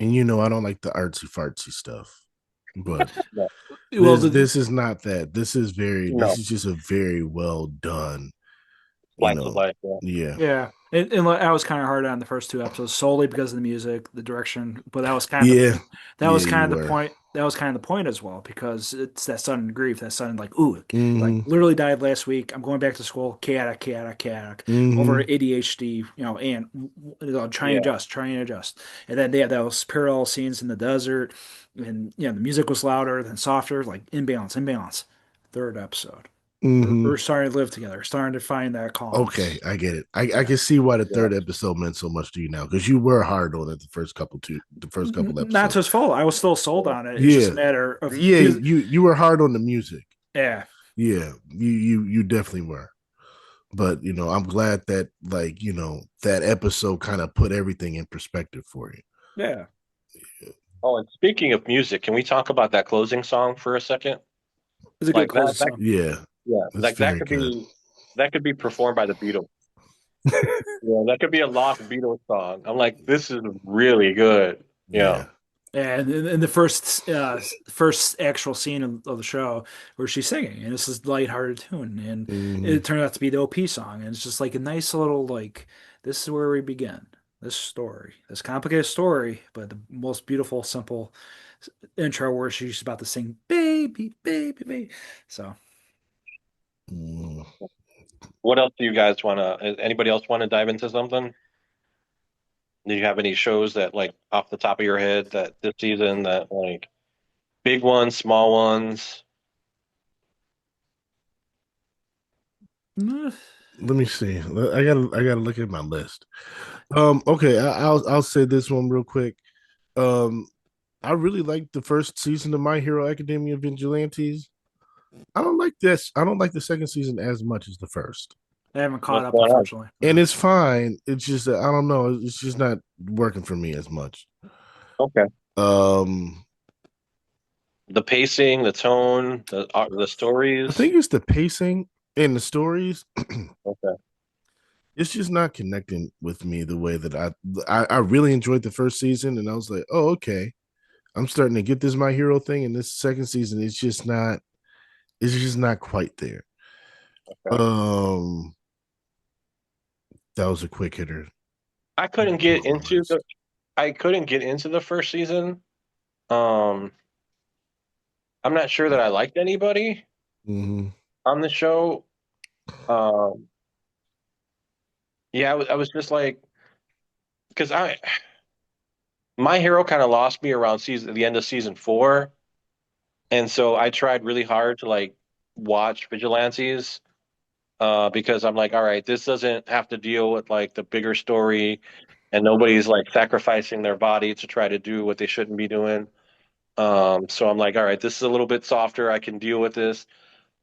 And I don't like the artsy fartsy stuff, but No, Well, this is not that. This no, is just a very well done, you slice of know. life. Yeah. Yeah. yeah. And I was kind of hard on the first two episodes solely because of the music, the direction, but that was kind of Yeah. that Yeah, was kind you of the were. point. That was kind of the point as well because it's that sudden grief, that sudden like, ooh, like Mm-hmm. literally died last week. I'm going back to school, chaotic, chaotic, chaotic, over Mm-hmm. ADHD, and trying to Yeah. adjust, trying to adjust. And then they had those parallel scenes in the desert, and the music was louder, then softer, like imbalance, imbalance. Third episode, Mm-hmm. we're starting to live together, starting to find that calm. Okay, I get it. I Yeah. can see why the Yeah. third episode meant so much to you now, because you were hard on it the first couple Not to episodes. his fault. I was still sold Yeah. on it. It's just Yeah. a matter of Yeah, he was, you were hard on the music. yeah, Yeah, you definitely were. But I'm glad that that episode kind of put everything in perspective for you. yeah. Oh, and speaking of music, can we talk about that closing song for a second? It's a good Like closing that, song. Yeah, yeah, it's like that very could good. be performed by the Beatles. Yeah, that could be a lost Beatles song. I'm like, this is really good. Yeah, Yeah. And in the first actual scene of the show where she's singing, and this is lighthearted tune, and Hmm. it turned out to be the OP song, and it's just like a nice little like this is where we begin this story, this complicated story, but the most beautiful, simple intro where she's about to sing "Baby, baby, baby." So Mm. what else do you guys want to? Anybody else want to dive into something? Do you have any shows that like off the top of your head that this season that like big ones, small ones? Let me see. I gotta look at my list. Okay, I'll say this one real quick. Um, I really like the first season of My Hero Academia Vigilantes. I don't like this. I don't like the second season as much as the first. I haven't caught What's up, going on? unfortunately. And it's fine. It's just that I don't know. It's just not working for me as much. Okay, Um, the pacing, the tone, the I stories. think it's the pacing and the stories. Okay, It's just not connecting with me the way that I really enjoyed the first season, and I was like, oh, okay, I'm starting to get this My Hero thing, and this second season, it's just not quite there. okay. Um, that was a quick hitter. I Let couldn't me pull get up my into the list. I couldn't get into the first season. Um, I'm not sure that I liked anybody. Hmm. on the show. Um, yeah, I was just like, because I my hero kind of lost me around the end of season 4, and so I tried really hard to like watch Vigilantes, because I'm like, all right, this doesn't have to deal with like the bigger story, and nobody's like sacrificing their body to try to do what they shouldn't be doing. So I'm like, all right, this is a little bit softer. I can deal with this,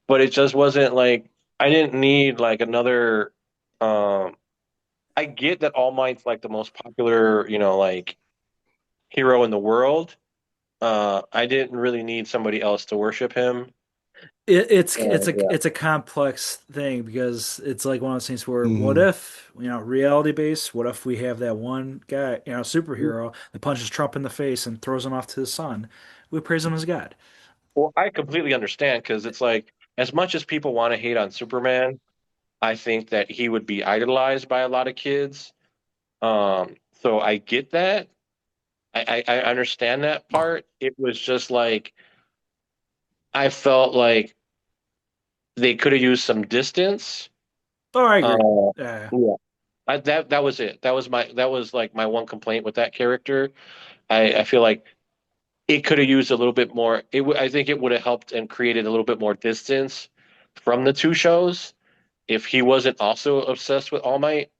but it just wasn't like I didn't need like another. Um, I get that All Might's like the most popular, like hero in the world. I didn't really need somebody else to worship him. Yeah. It's a complex thing because it's like one of those things where what Hmm. if, reality based, what if we have that one guy, superhero that punches Trump in the face and throws him off to the sun? We praise him as God. Well, I completely understand because it's like as much as people want to hate on Superman, I think that he would be idolized by a lot of kids. So I get that. I understand that part. It was just like I felt like they could have used some distance. Oh, I agree. Uh, Yeah. yeah, that was it. That was like my one complaint with that character. I feel like it could have used a little bit more. I think it would have helped and created a little bit more distance from the two shows if he wasn't also obsessed with All Might.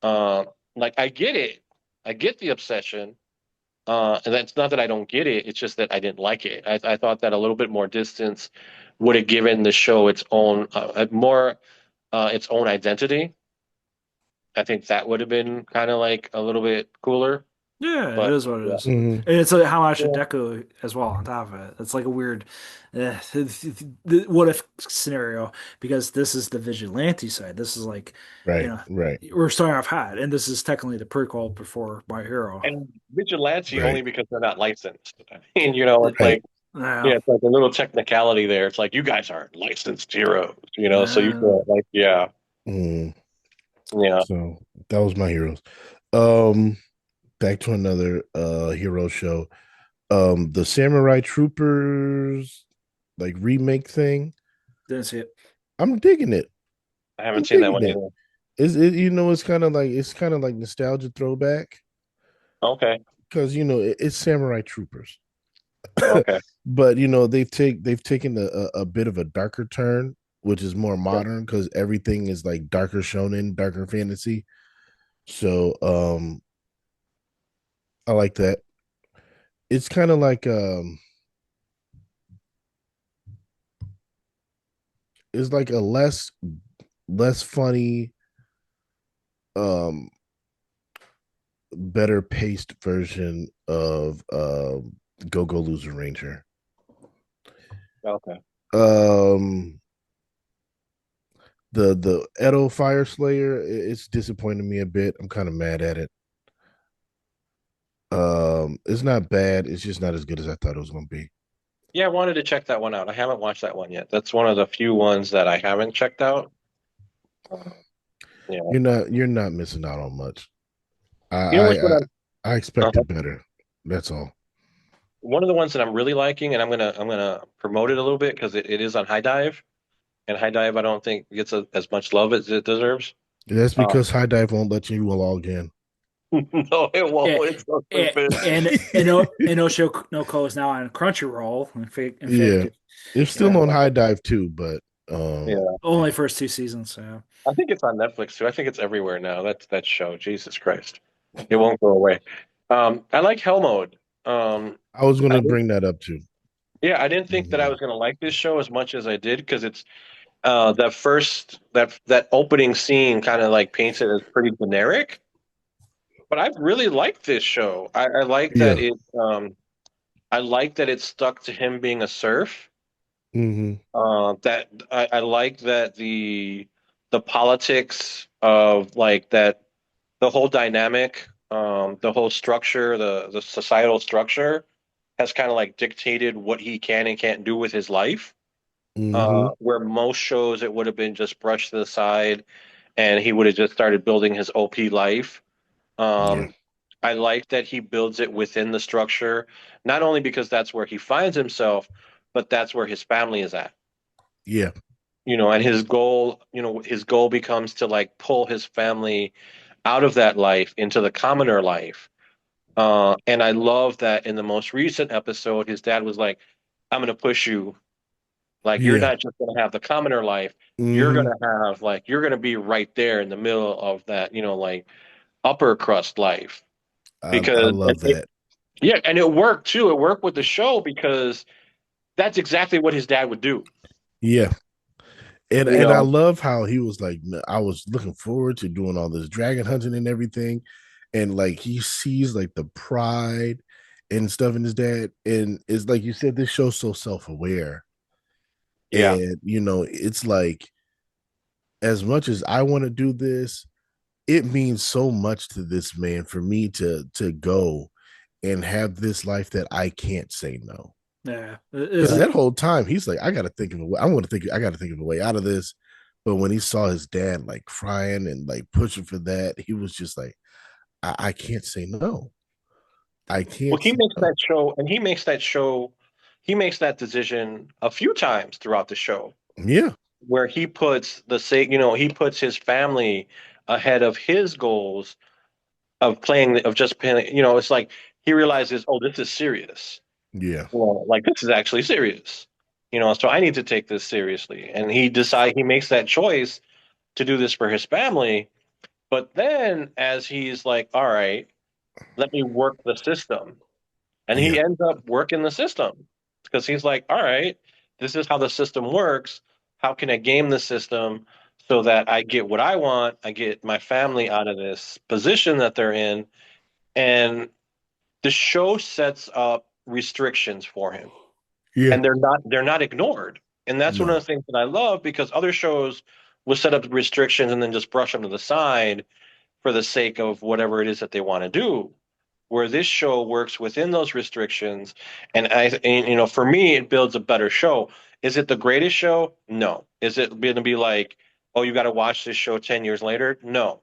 Uh, like I get it, I get the obsession. And that's not that I don't get it. It's just that I didn't like it. I thought that a little bit more distance would have given the show its own more its own identity. I think that would have been kind of like a little bit cooler. Yeah, it But is what it yeah, is. Hmm. And it's a homage to yeah. Deku as well on top of it. It's like a weird what if scenario because this is the vigilante side. This is like, you Right, know, right, we're starting off hot, and this is technically the prequel before My Hero. And vigilante right, only because they're not licensed. I mean, it's It, right. like uh, yeah, it's like a little technicality there. It's like you guys aren't licensed heroes, so you uh, feel like yeah, Mm. yeah. So that was my heroes. Um, Back to another hero show. The Samurai Troopers like remake thing. didn't see it. I'm digging it. I I'm haven't seen that digging one it. either. Is it it's kind of like nostalgia throwback Okay, because it's Samurai Troopers. okay. But they've taken a bit of a darker turn, which is more modern because everything is like darker shonen, darker fantasy. So I like that. It's kind of like it's like a less funny, um better paced version of Go Go Loser Ranger. Okay. Um the Edo Fire Slayer, it's disappointed me a bit. I'm kind of mad at it. It's not bad, it's just not as good as I thought it was gonna be. Yeah, I wanted to check that one out. I haven't watched that one yet. That's one of the few ones that I haven't checked out. Uh, yeah. You're not missing out on much. I You know which I one I, I'm I uh expected better. That's all. one of the ones that I'm really liking, and I'm gonna promote it a little bit because it is on High Dive, and High Dive I don't think gets as much love as it deserves. That's Uh, because High Dive won't let you log in. no, it won't. Yeah, It's so and stupid. Oshinoko is now on Crunchyroll. In fact, Yeah, it's still yeah, on High Dive too, but Yeah, only first 2 seasons. So I think it's on Netflix too. I think it's everywhere now. That show. Jesus Christ, it won't go away. I like Hell Mode. Um, I was I gonna didn't, bring that up too. yeah, I didn't think that I Mhm. was gonna like this show as much as I did because it's that first that opening scene kind of like paints it as pretty generic. But I've really liked this show. I like that Yeah. I like that it stuck to him being a serf. Hmm. That I like that the politics of like that the whole dynamic, the whole structure, the societal structure has kind of like dictated what he can and can't do with his life. Hmm. Where most shows it would have been just brushed to the side and he would have just started building his OP life. Yeah. Um, I like that he builds it within the structure, not only because that's where he finds himself, but that's where his family is at. Yeah. And his goal becomes to like pull his family out of that life into the commoner life. And I love that in the most recent episode, his dad was like, I'm going to push you. Like, you're Yeah. not just going to have the commoner life. You're going Hmm. to have, like, you're going to be right there in the middle of that, like upper crust life. I Because, love that. yeah, and it worked too. It worked with the show because that's exactly what his dad would do. Yeah. And You and I know, love how he was like, I was looking forward to doing all this dragon hunting and everything. And like he sees like the pride and stuff in his dad. And it's like you said, this show's so self-aware. yeah. And it's like as much as I want to do this, it means so much to this man for me to go and have this life that I can't say no. Yeah. Because that whole time he's like, I gotta think of a way. I gotta think of a way out of this. But when he saw his dad like crying and like pushing for that, he was just like, I can't say no. I Well, can't he say makes no. that show, and he makes that decision a few times throughout the show, Yeah, where he puts he puts his family ahead of his goals of just playing. It's like he realizes, oh, this is serious. yeah, Like this is actually serious. So I need to take this seriously, and he makes that choice to do this for his family. But then, as he's like, all right, let me work the system. And he yeah, ends up working the system because he's like, all right, this is how the system works. How can I game the system so that I get what I want? I get my family out of this position that they're in. And the show sets up restrictions for him. yeah. And they're not ignored. And that's one of No, the things that I love because other shows will set up restrictions and then just brush them to the side for the sake of whatever it is that they want to do. Where this show works within those restrictions, for me, it builds a better show. Is it the greatest show? No. Is it going to be like, oh, you got to watch this show 10 years later? No.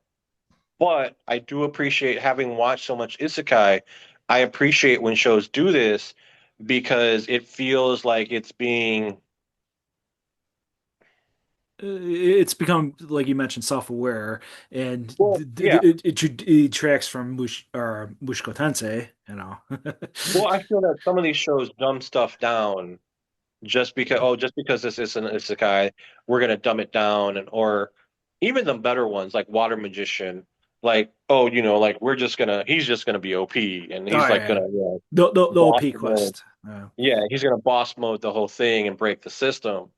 But I do appreciate having watched so much isekai. I appreciate when shows do this because it feels like it's being It's become, like you mentioned, self-aware, and well, yeah. it tracks from Mushko Tensei, you know. Well, I feel that some of these shows dumb stuff down just because this is an isekai, we're gonna dumb it down, or even the better ones like Water Magician, like oh, like he's just gonna be OP, and Oh he's like yeah, gonna the boss OP mode. quest. Yeah, he's gonna boss mode the whole thing and break the system.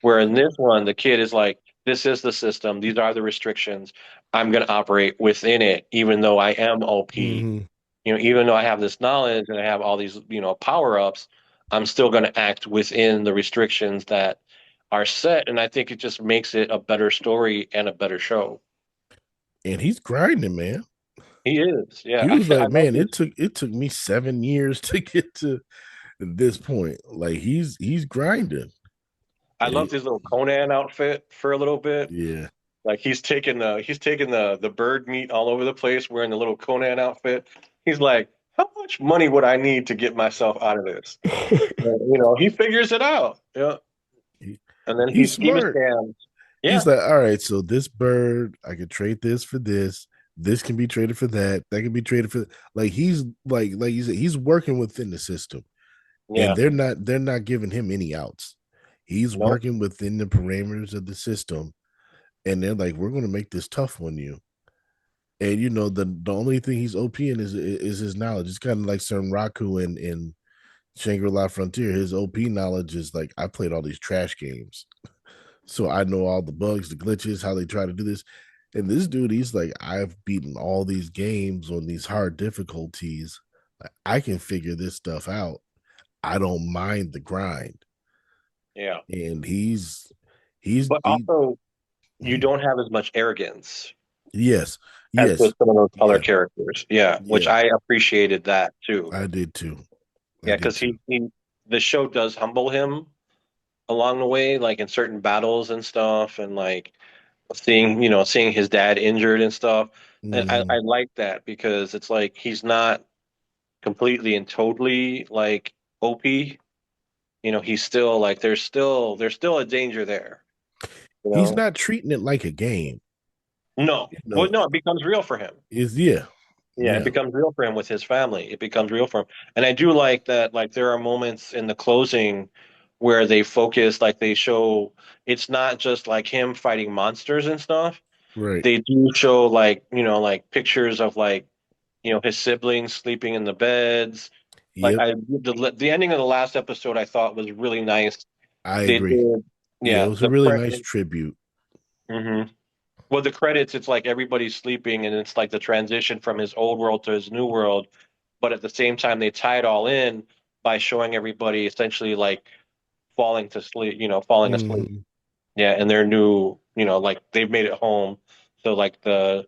Where in this one, the kid is like, this is the system, these are the restrictions. I'm gonna operate within it, even though I am OP. hmm, Even though I have this knowledge and I have all these, power ups, I'm still going to act within the restrictions that are set. And I think it just makes it a better story and a better show. and he's grinding, man. He is. Yeah. He was I like, love man, this. it took me 7 years to get to this point. Like he's grinding. I And love his little Conan outfit for a little bit. yeah. Like he's taking the bird meat all over the place wearing the little Conan outfit. He's like, how much money would I need to get myself out of this? And, he figures it out. Yeah. He- And then he he's scheme smart. scams. He's Yeah. like, all right, so this bird, I could trade this for this. This can be traded for that. That can be traded for like he's like you said, he's working within the system. And Yeah. they're not giving him any outs. He's No. working within the parameters of the system. And they're like, we're gonna make this tough on you. And the only thing he's OP in is his knowledge. It's kind of like Raku in Shangri-La Frontier. His OP knowledge is like I played all these trash games. So I know all the bugs, the glitches, how they try to do this. And this dude, he's like, I've beaten all these games on these hard difficulties. I can figure this stuff out. I don't mind the grind. Yeah. And he's But he also, you don't have as much arrogance yes, as yes, with some of those other yeah, characters. Yeah, which yeah. I appreciated that too. I did too. I Yeah, did because too. the show does humble him along the way, like in certain battles and stuff, and like seeing his dad injured and stuff. And I Mhm. like that because it's like he's not completely and totally like OP. he's still like there's still a danger there, you He's know. not treating it like a game. No, You well, know, no, it becomes real for him. is yeah, Yeah, it yeah, becomes real for him with his family. It becomes real for him. And I do like that, like there are moments in the closing where they focus, like they show it's not just like him fighting monsters and stuff. right. They do show like, like pictures of like, his siblings sleeping in the beds. Like Yep, the ending of the last episode I thought was really nice. I They agree. did, Yeah, it yeah, was a really nice tribute. hmm well, the credits, it's like everybody's sleeping and it's like the transition from his old world to his new world. But at the same time, they tie it all in by showing everybody essentially like falling to sleep, falling asleep. Mhm. Yeah, and their new, like they've made it home. So like the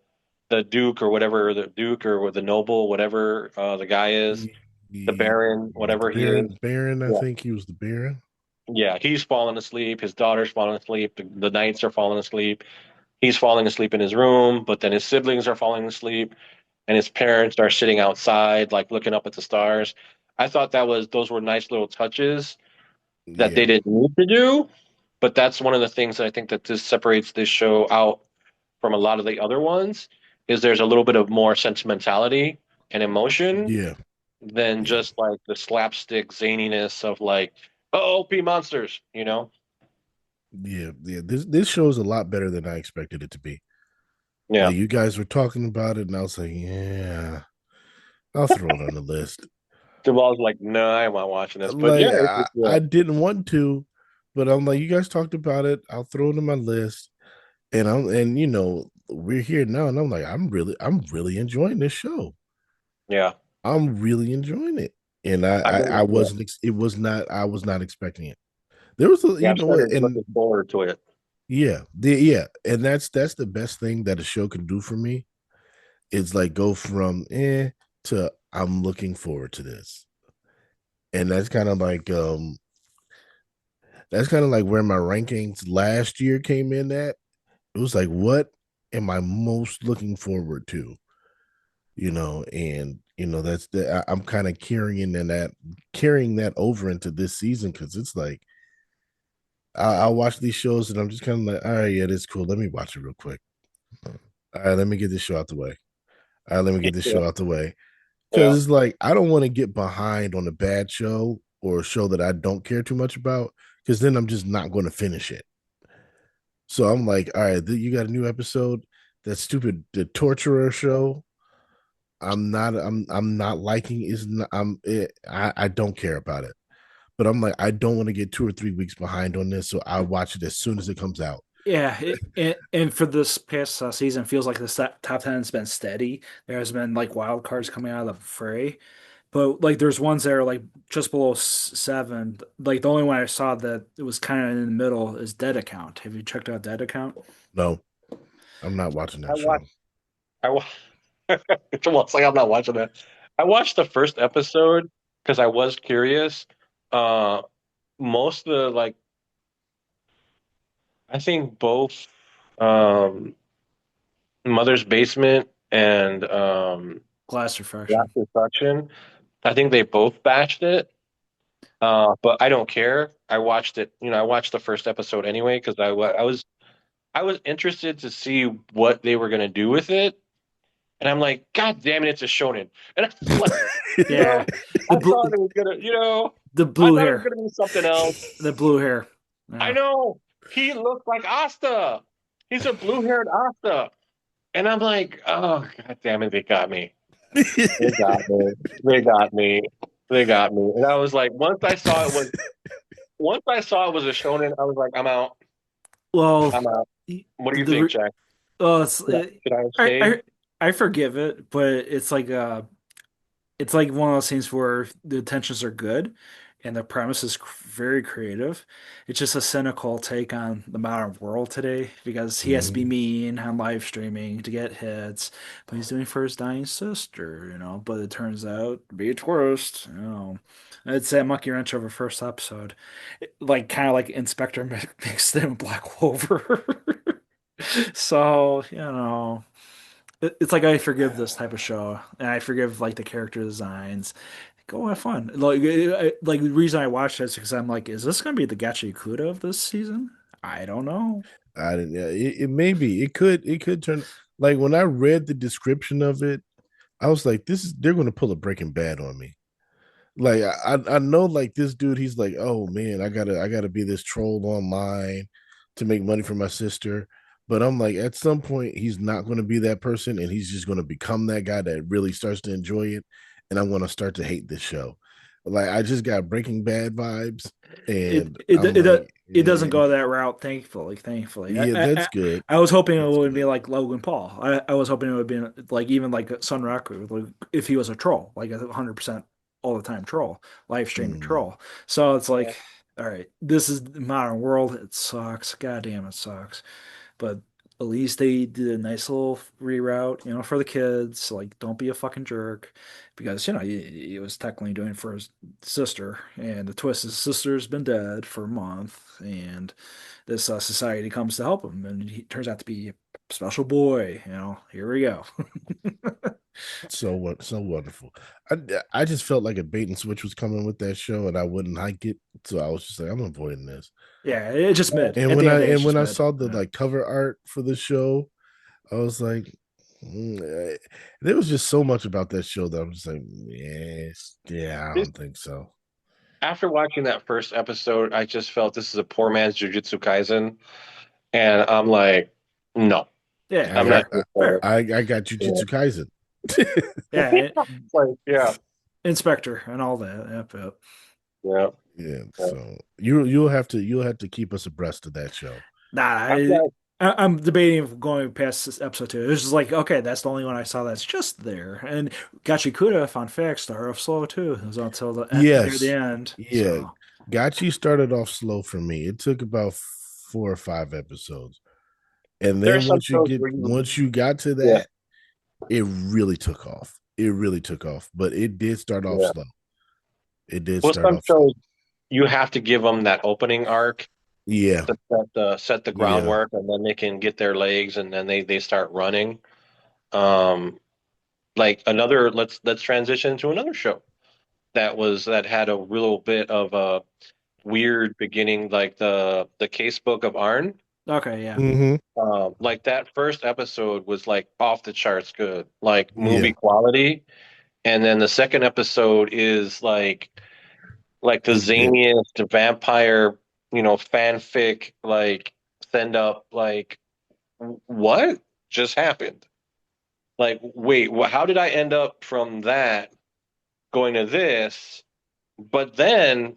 Duke or whatever, the Duke or the noble, whatever the guy is, the The, Baron, the whatever he is. Baron, I Yeah. think he was the Baron. Yeah, he's falling asleep. His daughter's falling asleep. The knights are falling asleep. He's falling asleep in his room, but then his siblings are falling asleep, and his parents are sitting outside, like looking up at the stars. I thought those were nice little touches that Yeah, they didn't need to do, but that's one of the things that I think that this separates this show out from a lot of the other ones is there's a little bit of more sentimentality and emotion yeah, than yeah, just like the slapstick zaniness of like, oh, OP monsters, you know? yeah. This show is a lot better than I expected it to be. Yeah. Like you guys were talking about it, and I was like, yeah, I'll throw it on the list. Jamal's like, no, I'm not watching this, but yeah, Like yeah, I didn't want to, but I'm like, you guys talked about it. I'll throw it on my list, and we're here now, and I'm like, I'm really enjoying this show. yeah. I'm really enjoying it, and I've been, I yeah, wasn't. It was not. I was not expecting it. There was a, yeah, you I've know what, started and looking forward to it. yeah, and that's the best thing that a show can do for me. It's like go from to I'm looking forward to this, and that's kind of like where my rankings last year came in at. It was like, what am I most looking forward to? And that's I'm kind of carrying that over into this season because it's like I'll watch these shows and I'm just kind of like, all right, yeah, that's cool. Let me watch it real quick. All right, let me get this show out the way. All right, let me get this Yeah, show out the way. yeah. Because it's like I don't want to get behind on a bad show or a show that I don't care too much about, because then I'm just not going to finish it. So I'm like, all right, you got a new episode. That stupid the torturer show. I'm not liking is not, I don't care about it. But I'm like, I don't want to get 2 or 3 weeks behind on this, so I'll watch it as soon as it comes out. Yeah, and for this past season, feels like the top 10 has been steady. There has been like wild cards coming out of the fray, but like there's ones that are like just below seven. Like the only one I saw that it was kind of in the middle is Dead Account. Have you checked out Dead Account? No, I'm not watching I that show. watched, I wa It's almost like I'm not watching that. I watched the first episode because I was curious. Uh, most of the like, I think both um, Mother's Basement and Glass Last reflection. Destruction, I think they both bashed it. But I don't care. I watched it. I watched the first episode anyway because I was interested to see what they were gonna do with it, and I'm like, God damn it, it's a shonen, and I'm like, you know, Yeah, the I blue, thought it was gonna, the I blue thought it was hair, gonna be something else. the blue hair. I Yeah. know he looked like Asta. He's a blue-haired Asta, and I'm like, oh God damn it, they got me. They got me. They got me. They got me. And I was like, once I saw it was a shonen, I was like, I'm out. Well, I'm out. What do you think, the Jack? it's, Should I have I stayed? I I forgive it, but it's like one of those things where the intentions are good and the premise is very creative. It's just a cynical take on the modern world today because he has to be Mhm. mean on live streaming to get hits, but he's doing it for his dying sister, But it turns out to be a twist. It's that monkey wrench over first episode, like kind of like Inspector mixed in with Black Clover. So, it's like I forgive this type of show, and I forgive like the character designs. Go have fun. Like the reason I watched this is because I'm like, is this gonna be the Gachi Kuda of this season? I don't know. I didn't. Yeah, it may be. It could turn like when I read the description of it, I was like, this is they're going to pull a Breaking Bad on me. Like I know like this dude, he's like, oh man, I gotta be this troll online to make money for my sister. But I'm like, at some point, he's not going to be that person, and he's just going to become that guy that really starts to enjoy it, and I'm going to start to hate this show. Like I just got Breaking Bad vibes, It and it I'm it like, it doesn't go that route, thankfully. Thankfully, yeah, that's good. I was hoping it That's would be good. like Logan Paul. I was hoping it would be like even like Sunraku, like if he was a troll, like 100% all the time troll, live streaming Mm. troll. So it's like, all right, this is the modern world. It sucks. God damn, it sucks. But at least they did a nice little reroute, for the kids. Like, don't be a fucking jerk, because he was technically doing it for his sister, and the twist is his sister's been dead for a month, and this society comes to help him, and he turns out to be a special boy. Here we go. So wonderful. I I just felt like a bait and switch was coming with that show, and I wouldn't like it. So I was just like, I'm avoiding this. Yeah, it's just mid. And At the when end of I the day, it's and when just I mid. saw the Yeah. like cover art for the show, I was like, there was just so much about that show that I'm just like, yes, yeah, I This, don't think so. after watching that first episode, I just felt this is a poor man's Jujutsu Kaisen, and I'm like, no, Yeah, I'm I not fair, here for fair. it. I got Yeah. Jujutsu Kaisen. Yeah, Like, yeah, Inspector and all that. Yep, yep. yeah, Yeah, yeah. so you'll have to keep us abreast of that show. Nah, I've I, got I'm debating going past this episode two. It's just like, okay, that's the only one I saw that's just there. And Gachikuda, fun fact, started off slow too. It was until near the Yes, end. yeah, So Gachi started off slow for me. It took about 4 or 5 episodes, and there are then some once you shows get where you, once you got to yeah, that, it really took off. It really took off, but it did start off yeah. slow. It did Well, start some off slow. shows you have to give them that opening arc Yeah, to set the yeah. groundwork, and then they can get their legs, and then they start running. Um, like another, let's transition to another show that had a little bit of a weird beginning, like the Casebook of Arn. okay, yeah, Hmm. Like that first episode was like off the charts good, like movie Yeah. quality, and then the second episode is like the It did. zaniest vampire, fanfic, like send up, like what just happened? Like, wait, how did I end up from that going to this? But then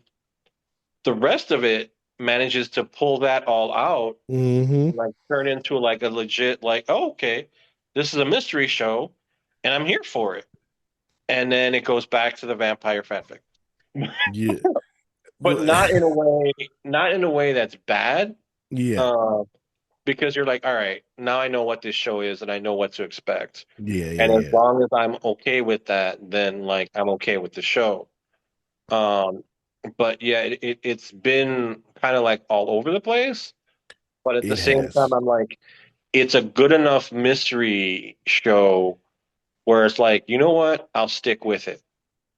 the rest of it manages to pull that all out, Hmm. like turn into like a legit, like, oh, okay, this is a mystery show, and I'm here for it. And then it goes back to the vampire fanfic, Yeah. but Well, not in a way that's bad. yeah. Uh, because you're like, all right, now I know what this show is and I know what to expect. Yeah. And as Yeah. long as I'm okay with that, then like I'm okay with the show. Um, but yeah, it's been kind of like all over the place. But at the It same time, has. I'm like, it's a good enough mystery show where it's like, you know what? I'll stick with it.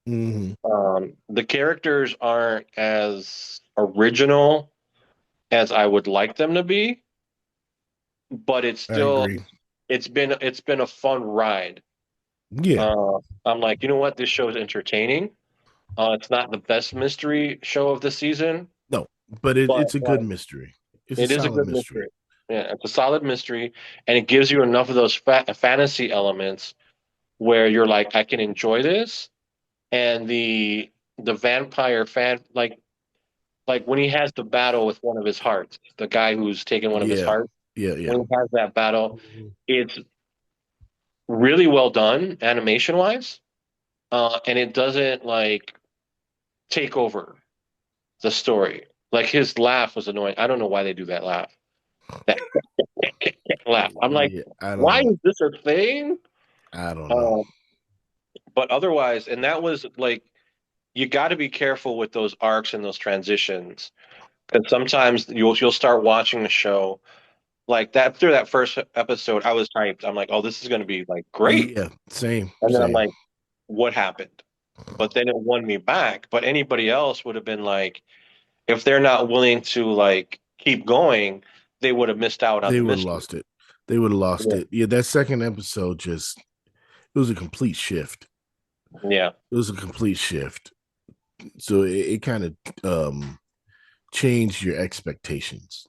Hmm. The characters aren't as original as I would like them to be, but it's I still agree. it's been a fun ride. Yeah. I'm like, you know what? This show is entertaining. It's not the best mystery show of the season, No, but it, but it's a good like mystery. It's a it is a solid good mystery. mystery. Yeah, it's a solid mystery, and it gives you enough of those fantasy elements where you're like, I can enjoy this, and the vampire fan like when he has the battle with one of his hearts, the guy who's taken one of his Yeah. hearts, Yeah. Yeah. when he has that battle, Mhm. it's really well done animation wise, and it doesn't like take over the story. Like his laugh was annoying. I don't know why they do that laugh. That laugh. I'm like, Yeah. I why don't. is this a thing? I don't know. Um, but otherwise, and that was like, you got to be careful with those arcs and those transitions because sometimes you'll start watching the show like that through that first episode, I was hyped. I'm like, oh, this is going to be like great. Yeah, same, And then I'm same. like, what happened? But then it won me back. But anybody else would have been like, if they're not willing to like keep going, they would have missed out on They the would have mystery. lost it. They would have lost Yeah. it. Yeah, that second episode just it was a complete shift. Yeah, It was a complete shift. So it kind of changed your expectations.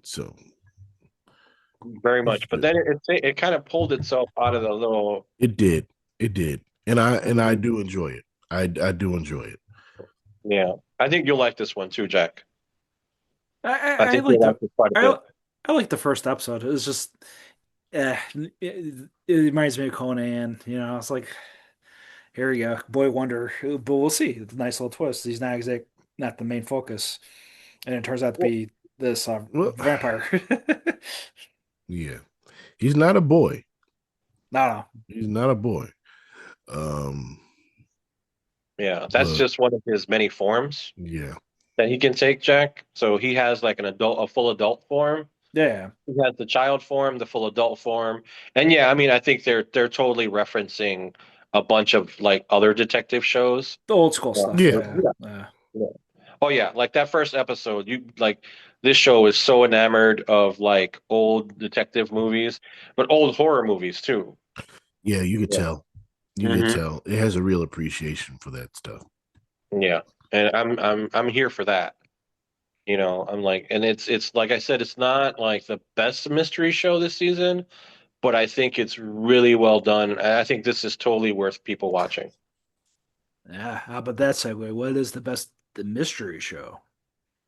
So very it's much. But good. then it kind of pulled itself out of the little. It did. It did. And I do enjoy it. I do enjoy it. Yeah, I think you'll like this one too, Jack. I, I I, I think like you'll like the this quite a I bit. I like the first episode. It was just it reminds me of Conan. You know, it's like here we go, Boy Wonder. But we'll see. It's a nice little twist. He's not the main focus, and it turns out to Well, be this Well, vampire. yeah. He's not a boy. No, no. He's not a boy. Um, yeah, that's but just one of his many forms yeah. that he can take, Jack. So he has like a full adult form. Yeah, He has the child form, the full adult form, and yeah, I mean, I think they're totally referencing a bunch of like other detective shows. the old school stuff. Yeah. Yeah, Yeah, yeah, yeah. Oh yeah, like that first episode, you like this show is so enamored of like old detective movies, but old horror movies too. Yeah, you could Yeah. tell. You could Hmm. tell. It has a real appreciation for that stuff. Yeah. And I'm here for that. I'm like, and it's like I said, it's not like the best mystery show this season, but I think it's really well done. And I think this is totally worth people watching. yeah. How about that segue? What is the mystery show?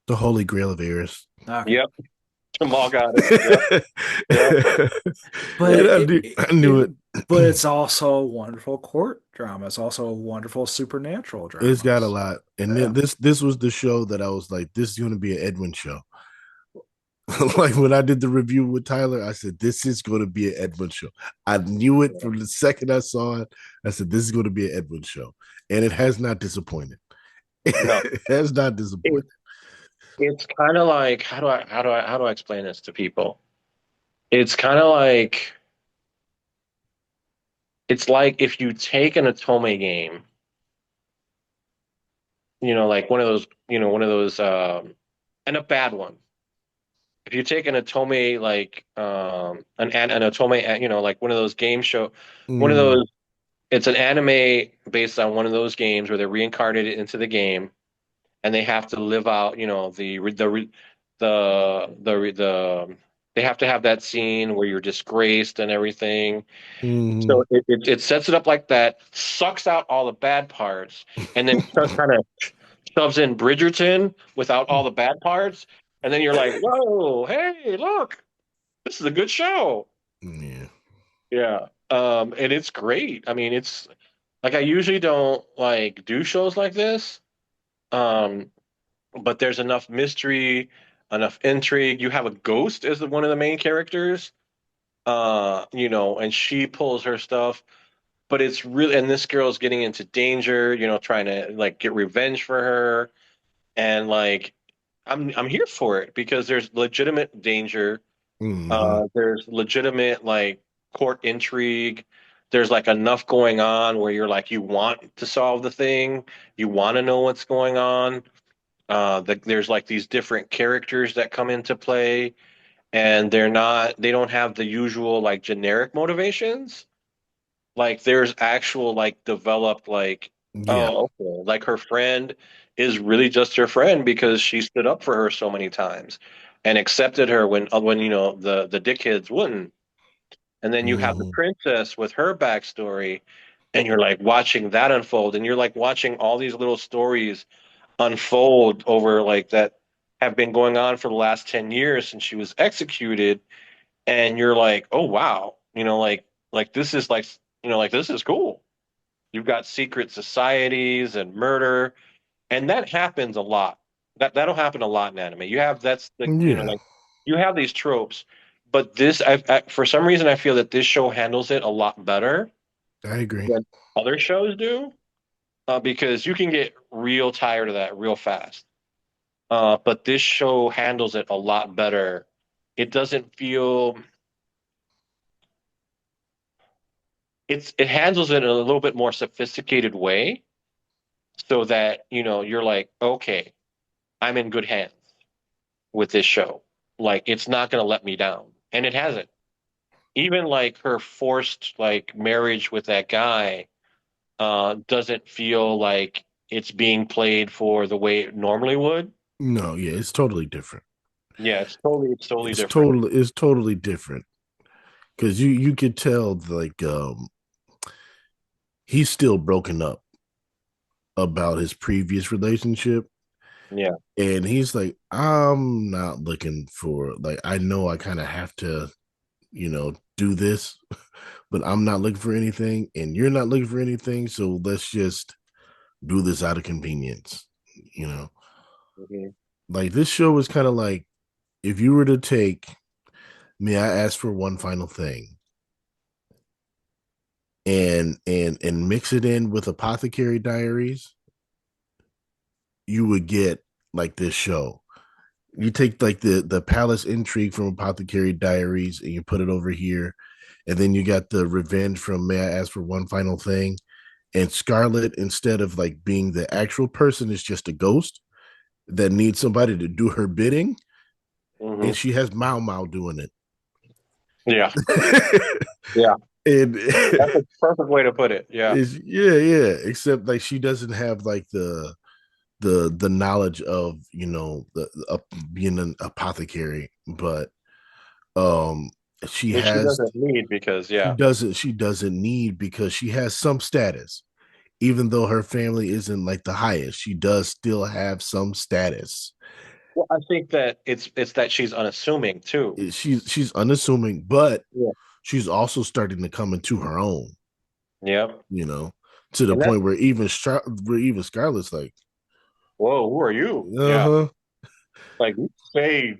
The Holy Grail of Eris. Okay, Yep. Jamal got it. Yep. Yep. but Yep. I knew it. but it's also a wonderful court drama. It's also a wonderful supernatural It's got a dramas. lot. And then Yeah. this was the show that I was like, this is gonna be an Edwin show. Like when I did the review with Tyler, I said, this is gonna be an Edwin show. I knew it from the second I saw it. I said, this is gonna be an Edwin show. And it has not disappointed. No. It has not It, disappointed. it's kind of like how do I explain this to people? It's kind of like it's like if you take an Otome game, like one of those and a bad one. If you take an Otome like an Otome, like one of those game show, one of Mm, those, it's an anime based on one of those games where they're reincarnated into the game and they have to live out, the they have to have that scene where you're disgraced and everything. mm, So it sets it up like that, sucks out all the bad parts, and then kind of shoves in Bridgerton without all the bad parts, and then you're like, whoa, hey, look, this is a good show. yeah. Yeah. And it's great. I mean, it's like I usually don't like do shows like this. Um, but there's enough mystery, enough intrigue. You have a ghost as one of the main characters, and she pulls her stuff, but it's really, and this girl's getting into danger, trying to like get revenge for her. And like, I'm here for it because there's legitimate danger. Hmm. There's legitimate like court intrigue. There's like enough going on where you're like, you want to solve the thing, you want to know what's going on. There's like these different characters that come into play, and they don't have the usual like generic motivations. Like there's actual like developed like, Yeah. oh, okay, like her friend is really just her friend because she stood up for her so many times and accepted her when the dickheads wouldn't. And then you have the Hmm. princess with her backstory, and you're like watching that unfold, and you're like watching all these little stories unfold over like that have been going on for the last 10 years since she was executed, and you're like, oh wow, like this is like this is cool. You've got secret societies and murder, and that happens a lot. That'll happen a lot in anime. You have that's the Yeah. like you have these tropes, but for some reason I feel that this show handles it a lot better I agree. than other shows do, because you can get real tired of that real fast. But this show handles it a lot better it doesn't feel it handles it in a little bit more sophisticated way so that, you're like, okay, I'm in good hands with this show. Like it's not going to let me down. And it hasn't. Even like her forced like marriage with that guy doesn't feel like it's being played for the way it normally would. No, yeah, it's totally different. Yeah, it's totally It's different. totally different because you could tell like he's still broken up about his previous relationship, Yeah. and he's like, I'm not looking for like I know I kind of have to do this, but I'm not looking for anything, and you're not looking for anything, so let's just do this out of convenience, you know. Mhm. Like this show is kind of like if you were to take may I ask for one final thing and mix it in with Apothecary Diaries, you would get like this show. You take like the palace intrigue from Apothecary Diaries and you put it over here, and then you got the revenge from May I Ask for One Final Thing. And Scarlet, instead of like being the actual person, is just a ghost that needs somebody to do her bidding, and Mhm. she has Mao Mao doing Yeah. it. Yeah. And That's a perfect way to put it. Yeah. is yeah, except like she doesn't have like the knowledge of the being an apothecary, but um she Which she has doesn't need because yeah. she doesn't need because she has some status. Even though her family isn't like the highest, she does still have some status. Well, I think that it's that she's unassuming too. She's unassuming, but Yeah. she's also starting to come into her own, Yeah. you know, to the And that's point where even Scarlett's like, whoa, who are you? Yeah. uh-huh. Like you say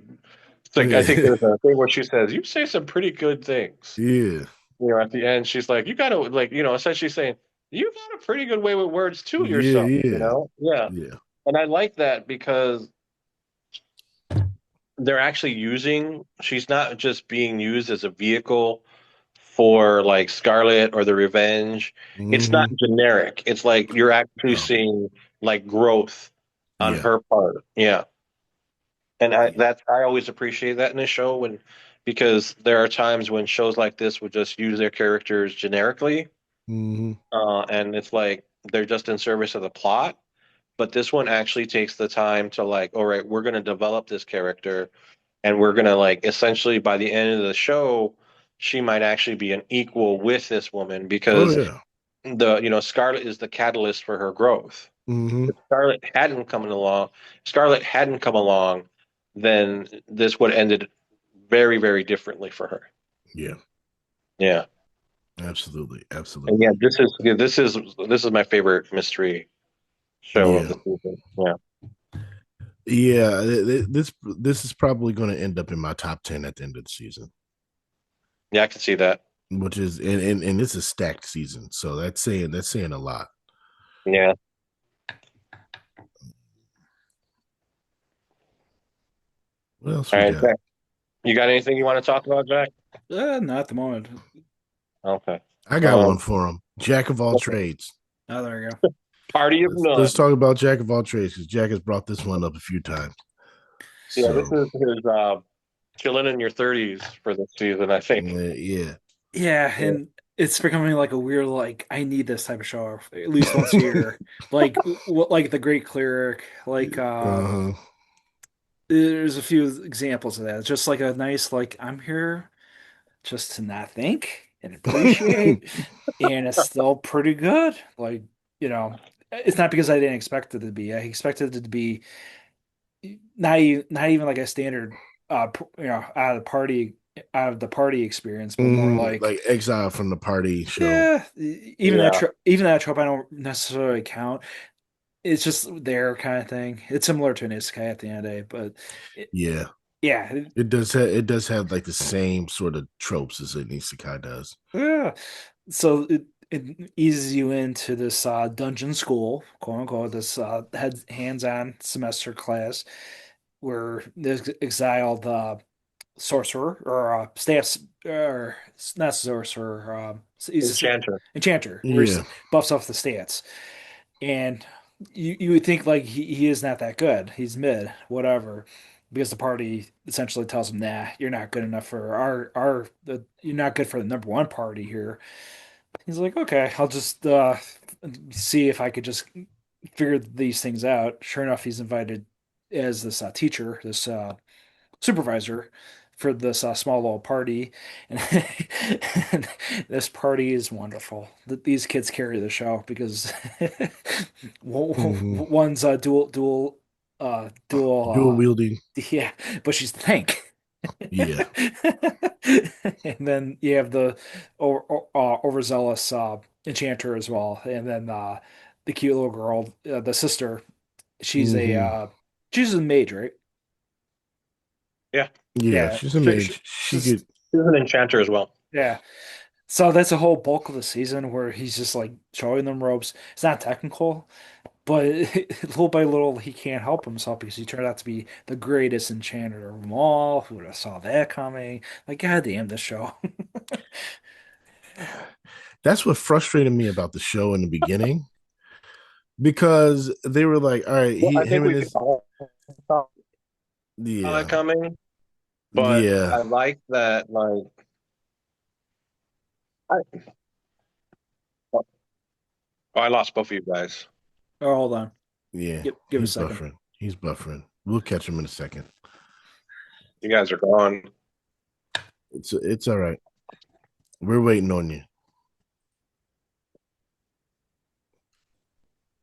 it's like I think Yeah. there's a thing where she says, you say some pretty good things. Yeah. At the end she's like, you gotta like, essentially saying, you got a pretty good way with words too Yeah, yourself, yeah, Yeah. yeah. And I like that because they're actually using she's not just being used as a vehicle for like Scarlet or the Revenge. It's not Hmm. generic. It's like you're actually No. seeing like growth on Yeah. her part. Yeah. And Yeah. I always appreciate that in a show when because there are times when shows like this would just use their characters generically, Hmm. and it's like they're just in service of the plot. But this one actually takes the time to like, all right, we're going to develop this character, and we're going to like essentially by the end of the show, she might actually be an equal with this woman Oh because yeah. Scarlet is the catalyst for her growth. Hmm. If Scarlet hadn't come along, then this would have ended very, very differently for her. Yeah. Yeah. Absolutely. And yeah, Absolutely. this is my favorite mystery show of Yeah. the season. Yeah. Yeah. This is probably going to end up in my top 10 at the end of the season, Yeah, I can see that. which is and it's a stacked season, so that's saying a lot. Yeah. What else All we right, got? Jack. You got anything you want to talk about, Jack? Not at the moment. Okay. I got Um, one for him. Jack of all trades. Oh, there you go. Party of Let's None. talk about Jack of all trades because Jack has brought this one up a few times. Yeah, this So is his chilling in your 30s for this season, I think. yeah. Yeah, Yeah. and it's becoming like a weird like I need this type of show at least once a year. Like what like the Great Cleric, like Uh-huh. there's a few examples of that. It's just like a nice like I'm here just to not think and appreciate, and it's still pretty good. Like, it's not because I didn't expect it to be. I expected it to be not even like a standard out of the party experience, but more like Like exile from the party show. yeah, even that Yeah. even that trope I don't necessarily count. It's just their kind of thing. It's similar to an isekai at the end of the day, but it, Yeah. yeah, It does have like the same sort of tropes as an isekai does. yeah. So it eases you into this dungeon school, quote unquote, this hands-on semester class where there's exiled sorcerer or staff or not sorcerer. He's a Enchanter. enchanter where he Yeah. buffs off the stats. And you would think like he is not that good. He's mid, whatever, because the party essentially tells him, "Nah, you're not good enough for you're not good for the number one party here." He's like, "Okay, I'll just see if I could just figure these things out." Sure enough, he's invited as this teacher, this supervisor for this small little party, and, and this party is wonderful. These kids carry the show because Hmm. one's dual Dual wielding. yeah, but she's the tank. Yeah. And then you have the overzealous enchanter as well, and then the cute little girl, the sister. She's a Hmm. uh, she's a mage, right? Yeah. Yeah. Yeah, She's a mage. She she's could. He's an enchanter as well. yeah. So that's a whole bulk of the season where he's just like showing them ropes. It's not technical, but little by little he can't help himself because he turned out to be the greatest enchanter of them all. Who would have saw that coming? Like, God damn this show. That's what frustrated me about the show in the beginning because they were like, all right, Well, I him think and we could his, all saw that yeah, coming, but yeah, I like that. Like, I, oh, I lost both of you guys. Oh, hold on. yeah. Give it a He's second. buffering. He's buffering. We'll catch him in a second. You guys are gone. It's all right. We're waiting on you.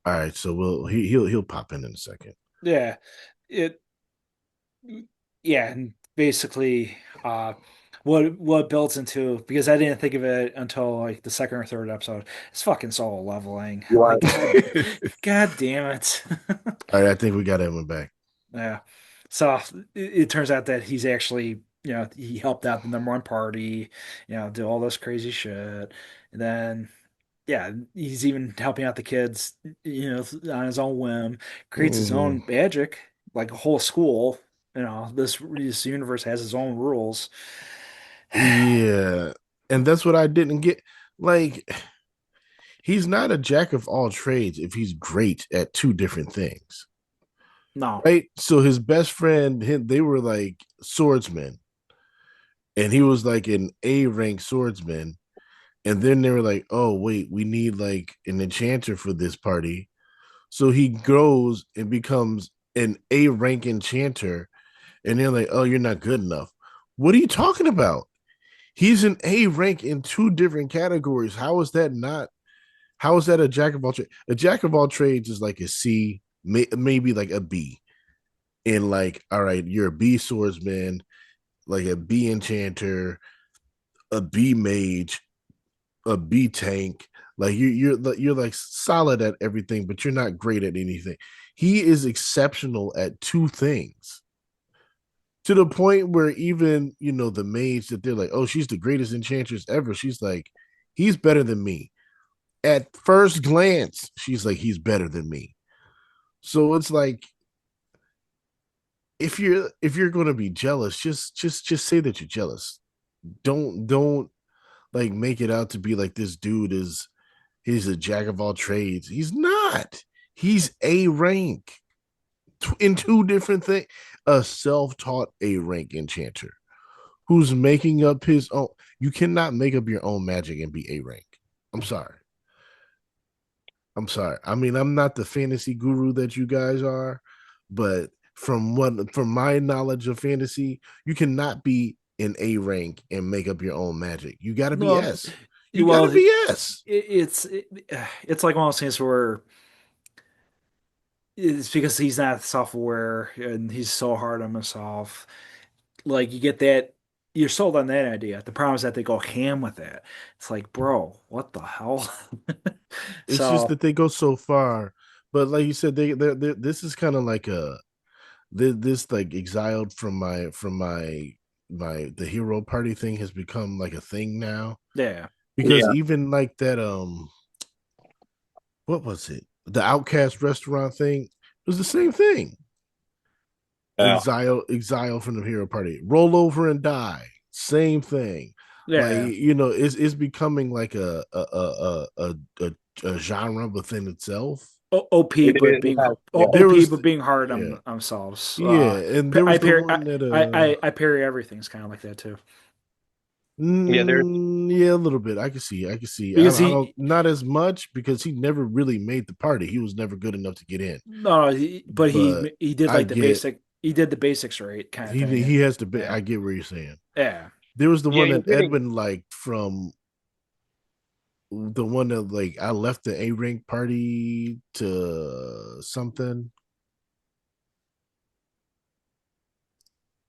All right, so he'll pop in a second. Yeah. It yeah, and basically what it builds into because I didn't think of it until like the second or third episode. It's fucking solo leveling. You Like want? God damn it. All right, I think we got Edwin back. Yeah. So it turns out that he's actually, he helped out the number one party, do all this crazy shit. And then, yeah, he's even helping out the kids, on his own whim, creates his Hmm. own magic, like a whole school. This universe has its own rules. Yeah, and that's what I didn't get. Like, he's not a jack of all trades if he's great at two different things, No. right? So his best friend, they were like swordsmen, and he was like an A rank swordsman. And then they were like, "Oh wait, we need like an enchanter for this party." So he grows and becomes an A rank enchanter, and they're like, "Oh, you're not good enough." What are you talking about? He's an A rank in two different categories. How is that not? How is that a jack of all trades? A jack of all trades is like a C, maybe like a B. And like, all right, you're a B swordsman, like a B enchanter, a B mage, a B tank. Like you're like solid at everything, but you're not great at anything. He is exceptional at two things to the point where even the mage that they're like, oh, she's the greatest enchantress ever. She's like, he's better than me. At first glance, she's like, he's better than me. So it's like if you're gonna be jealous, just say that you're jealous. Don't like make it out to be like this dude is he's a jack of all trades. He's not. He's A rank in two different things. A self-taught A rank enchanter who's making up his own. You cannot make up your own magic and be A rank. I'm sorry. I'm sorry. I mean, I'm not the fantasy guru that you guys are, but from my knowledge of fantasy, you cannot be in A rank and make up your own magic. You got to be Well, S. You got well, to be S. it's like one of those things where it's because he's not self-aware and he's so hard on himself. Like you get that, you're sold on that idea. The problem is that they go ham with it. It's like, bro, what the hell? It's just So that they go so far, but like you said, they this is kind of like this like exiled from my the hero party thing has become like a thing now yeah, because Yeah. even like that what was it, the outcast restaurant thing, it was the same thing. Yeah. exile from the hero party, roll over and die, same thing. Like Yeah. it's becoming like a genre within itself. OP, but It being has, yeah. There OP, was but being hard yeah, on themselves. yeah, and there I was the parry, one that I parry everything's kind of like that too. Yeah, there's yeah, a little bit. I can see. Because I don't not as much because he never really made the party. He was never good enough to get in. no, but But he did I like the get basic. He did the basics right, kind of thing. he has to be. Yeah, I get what you're saying. yeah, There was the yeah, one you're that getting. Edwin liked from the one that like I left the A rank party to something.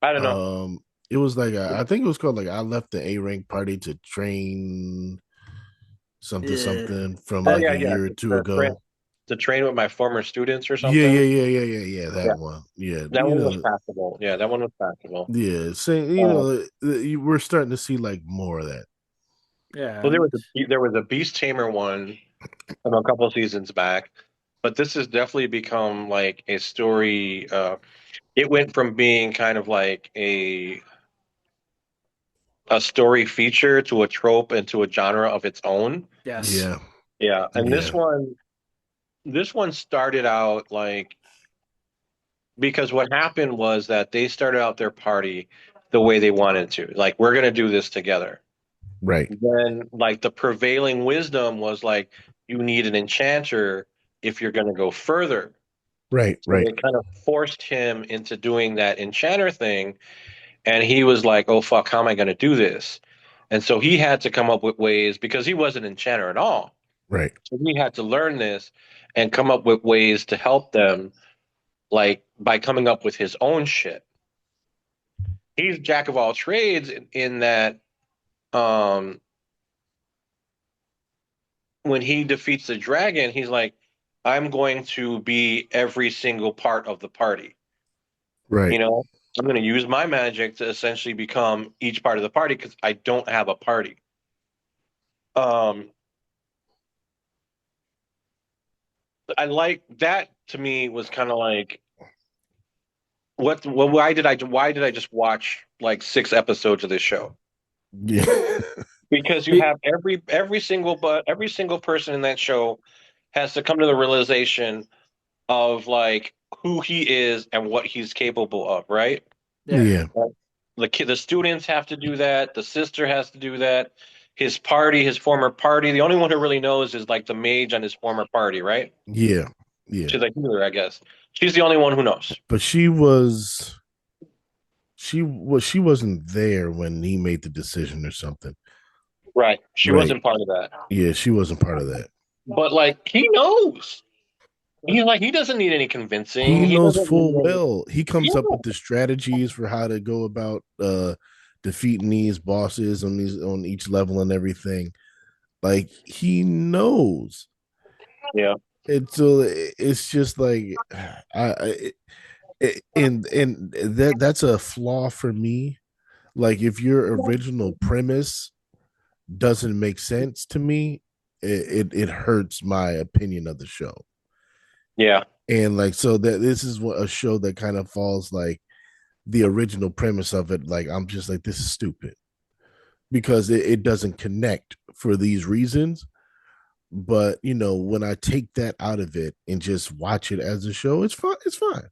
I don't know. Um, it was like I think it was called like I left the A rank party to train something yeah, something from Oh like yeah, a yeah. year or two ago. To train with my former students or Yeah, something. yeah, yeah, yeah, yeah, yeah. Yeah, That one. Yeah, that one was passable. Yeah, that one was passable. yeah. Same. Um, We're starting to see like more of that. yeah, well, there was a Beast Tamer one a couple of seasons back, but this has definitely become like a story. It went from being kind of like a story feature to a trope and to a genre of its own. yes, Yeah, Yeah, and yeah. this one started out like because what happened was that they started out their party the way they wanted to. Like, we're going to do this together. Right, Then, like, the prevailing wisdom was like, you need an enchanter if you're going to go further. right, So right, they kind of forced him into doing that enchanter thing. And he was like, oh, fuck, how am I going to do this? And so he had to come up with ways because he wasn't an enchanter at all. right. So he had to learn this and come up with ways to help them, like by coming up with his own shit. He's jack of all trades in that um when he defeats the dragon, he's like, I'm going to be every single part of the party. Right. You know, I'm going to use my magic to essentially become each part of the party because I don't have a party. Um, I like that to me was kind of like why did I just watch like 6 episodes of this show? Yeah. Because you Be- have every single person in that show has to come to the realization of like who he is and what he's capable of, right? yeah, Yeah. Like, the students have to do that. The sister has to do that. His party, his former party. The only one who really knows is like the mage on his former party, right? Yeah. Yeah. She's a healer, I guess. She's the only one who knows. But she wasn't there when he made the decision or something. Right. She Right. wasn't part of that. Yeah, she wasn't part of that. But like he knows. He doesn't need any convincing. He He knows doesn't full need any. well. He comes up Yeah. with the strategies for how to go about defeating these bosses on each level and everything. Like he knows. Yeah. And so it's just like and that's a flaw for me. Like if your original premise doesn't make sense to me, it hurts my opinion of the show. Yeah. And like so that this is what a show that kind of falls like the original premise of it. Like I'm just like this is stupid because it doesn't connect for these reasons. But when I take that out of it and just watch it as a show, it's fine. It's fine.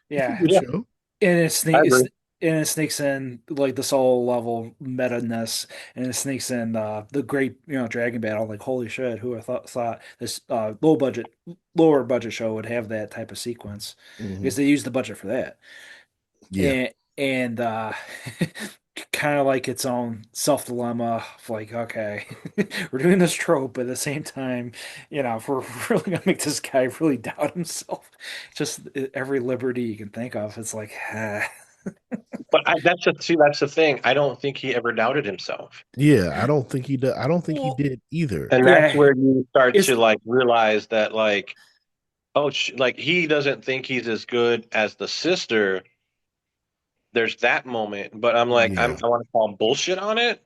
It's a yeah. good Yeah. show. And I agree. it sneaks in like the soul level meta ness, and it sneaks in the great dragon battle. Like holy shit, who I thought this lower budget show would have that type of sequence Mm-hmm. because they used the budget for that. Yeah, And kind of like its own self dilemma of like, okay, we're doing this trope, but at the same time, if we're really gonna make this guy really doubt himself, just every liberty you can think of, it's like, But that's the thing. I don't think he ever doubted himself. yeah. I don't think he did. I don't think he well, did either. And that's yeah, where you start it's to like realize that like like he doesn't think he's as good as the sister. There's that moment, but I'm like Yeah, I want to call bullshit on it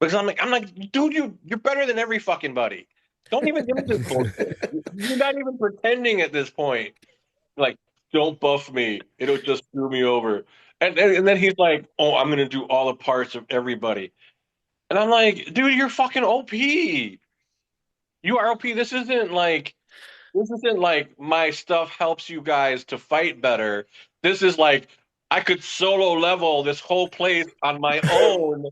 because I'm like dude, you're better than every fucking buddy. Don't even give me this bullshit. You're not even pretending at this point. Like don't buff me. It'll just screw me over. And then he's like, oh, I'm gonna do all the parts of everybody. And I'm like, dude, you're fucking OP. You are OP. This isn't like my stuff helps you guys to fight better. This is like I could solo level this whole place on my own.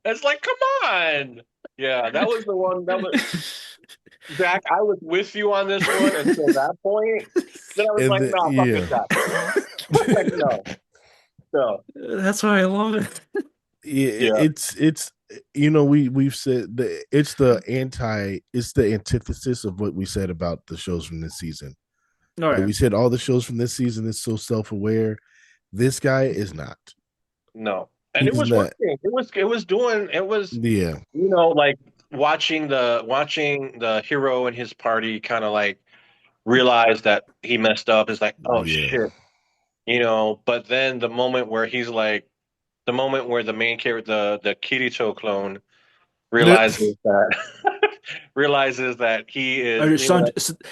It's like, come on. Yeah, that was the one that was Zach, I was with you on this one until that point. Then I was And like, then, no, fuck this yeah. guy. Like, no, no. That's why I love it. Yeah, Yeah. it's we've said it's the antithesis of what we said about the shows from this season. Oh Like yeah. we said, all the shows from this season is so self-aware. This guy is not. No. And it He's was not. working. It was Yeah. like watching the hero and his party kind of like realize that he messed up is like, oh Yeah. shit. But then the moment where the main character, the Kirito clone, realizes that realizes that he is, Or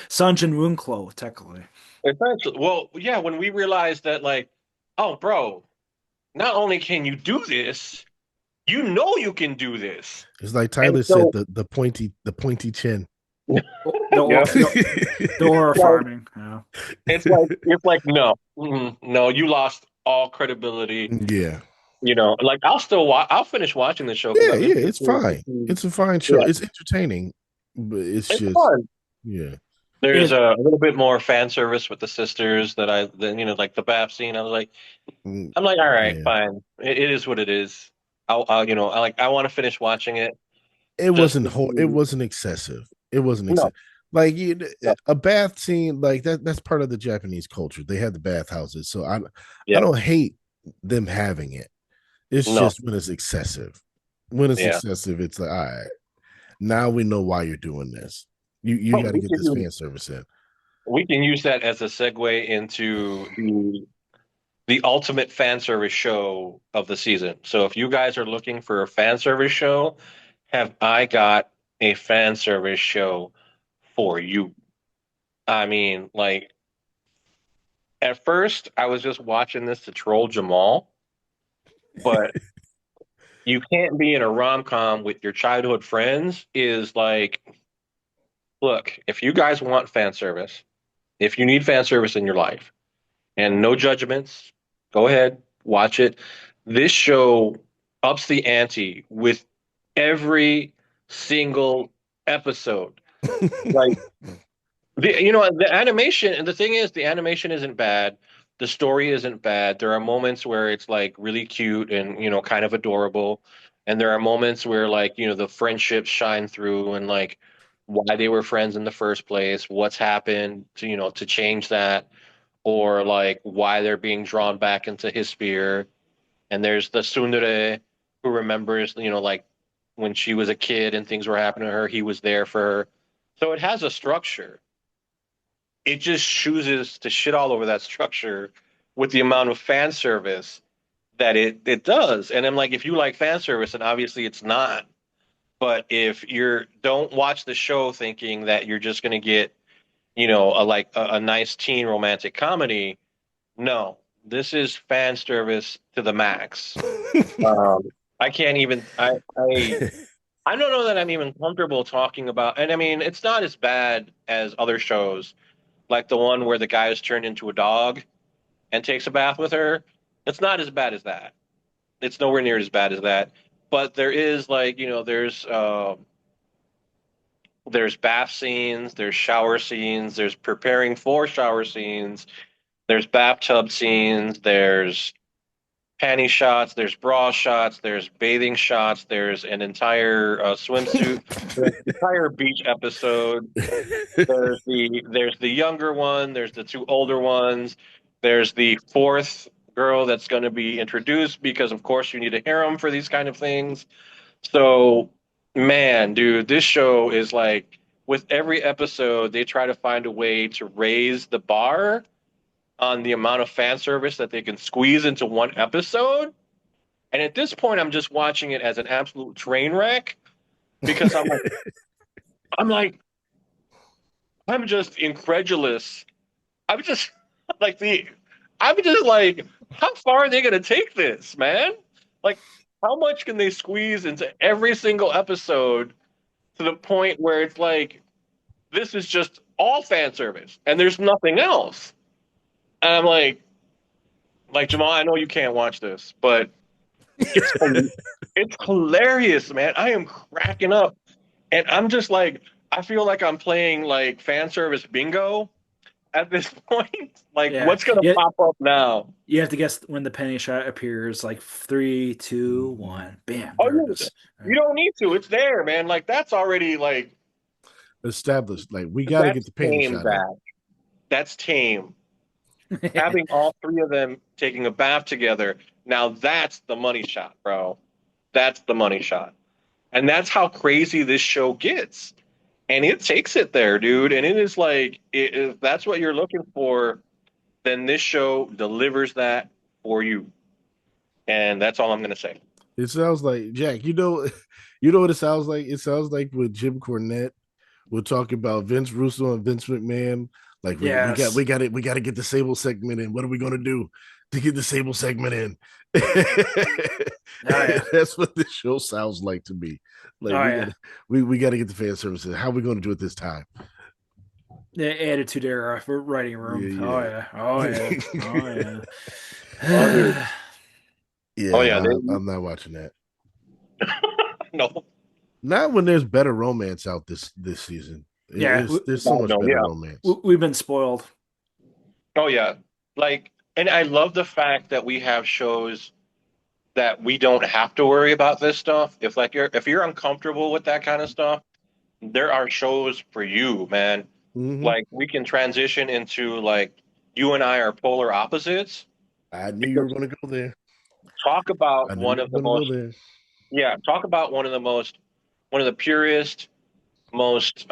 Sanjin Wunklo, technically. essentially, well, yeah, when we realized that, like, oh, bro, not only can you do this, you can do this. It's like And Tyler said, so, the pointy chin. yeah, The aura like, farming. Yeah. it's like no, no, you lost all credibility. Yeah. Like I'll finish watching the show because Yeah, I'm yeah, it's interested to fine. see. It's a fine show. Yeah, It's entertaining, but it's it's just, fun. yeah. There's And a little bit more fan service with the sisters then like the bath scene. Mm, I'm like, all right, yeah. fine. It is what it is. I want to finish watching it It just wasn't to it see. wasn't excessive. It wasn't No, excessive. Like no, a bath scene like that's part of the Japanese culture. They have the bathhouses. So I yeah, don't hate them having it. It's no, just when it's excessive. When it's yeah. excessive, it's like, all right, now we know why you're doing this. You But got to get this fan service in. we can use that as a segue into the ultimate fan service show of the season. So if you guys are looking for a fan service show, have I got a fan service show for you? I mean, like at first I was just watching this to troll Jamal, but you can't be in a rom-com with your childhood friends is like, look, if you guys want fan service, if you need fan service in your life, and no judgments, go ahead, watch it. This show ups the ante with every single episode. Like the animation, and the thing is, the animation isn't bad. The story isn't bad. There are moments where it's like really cute and kind of adorable, and there are moments where like the friendships shine through and like why they were friends in the first place, what's happened to to change that, or like why they're being drawn back into his sphere. And there's the tsundere who remembers like when she was a kid and things were happening to her, he was there for her. So it has a structure. It just chooses to shit all over that structure with the amount of fan service that it does. And I'm like, if you like fan service, and obviously it's not. But if you're don't watch the show thinking that you're just going to get, a nice teen romantic comedy. No, this is fan service to the max. Um, I can't even. I don't know that I'm even comfortable talking about. And I mean, it's not as bad as other shows, like the one where the guy is turned into a dog and takes a bath with her. It's not as bad as that. It's nowhere near as bad as that. But there is like there's bath scenes, there's shower scenes, there's preparing for shower scenes, there's bathtub scenes, there's panty shots, there's bra shots, there's bathing shots, there's an entire swimsuit, there's an entire beach episode. There's the younger one, there's the two older ones, there's the fourth girl that's going to be introduced because of course you need a harem for these kind of things. So, man, dude, this show is like with every episode they try to find a way to raise the bar on the amount of fan service that they can squeeze into one episode. And at this point, I'm just watching it as an absolute train wreck because I'm like, I'm just incredulous. I'm just, Like I'm just like, how far are they gonna take this, man? Like, how much can they squeeze into every single episode to the point where it's like this is just all fan service and there's nothing else? And I'm like Jamal, I know you can't watch this, but it's it's hilarious, man. I am cracking up, and I'm just like, I feel like I'm playing like fan service bingo at this point. Like, Yeah, what's gonna yeah. pop up now? You have to guess when the penny shot appears. Like three, two, one, bam! Oh, There it is. you don't need to. It's there, man. Like that's already like Established. Like we got to get that's the panty tame. shot in. That's tame. Having all three of them taking a bath together. Now that's the money shot, bro. That's the money shot. And that's how crazy this show gets. And it takes it there, dude. And it is like, if that's what you're looking for, then this show delivers that for you. And that's all I'm going to say. It sounds like Jack. You know what it sounds like. It sounds like with Jim Cornette, we're talking about Vince Russo and Vince McMahon. Like Yes. we got to get the Sable segment in. What are we gonna do to get the Sable segment in? Oh yeah. That's what this show sounds like to me. Like Oh yeah. we got to get the fan services. How are we going to do it this time? The Attitude Era for writing room. Oh Yeah, yeah. Oh yeah. Oh Oh, dude. yeah. Oh, yeah. yeah. I'm not watching that. No. Not when there's better romance out this season. Yeah. There's so No, much no, better yeah. romance. We've been spoiled. Oh, yeah. Like, and I love the fact that we have shows that we don't have to worry about this stuff. If you're uncomfortable with that kind of stuff, there are shows for you, man. Hmm. Like we can transition into like you and I are polar opposites I knew you were because going to go there. talk about I knew one you of were the going to go most there. yeah, talk about one of the purest, most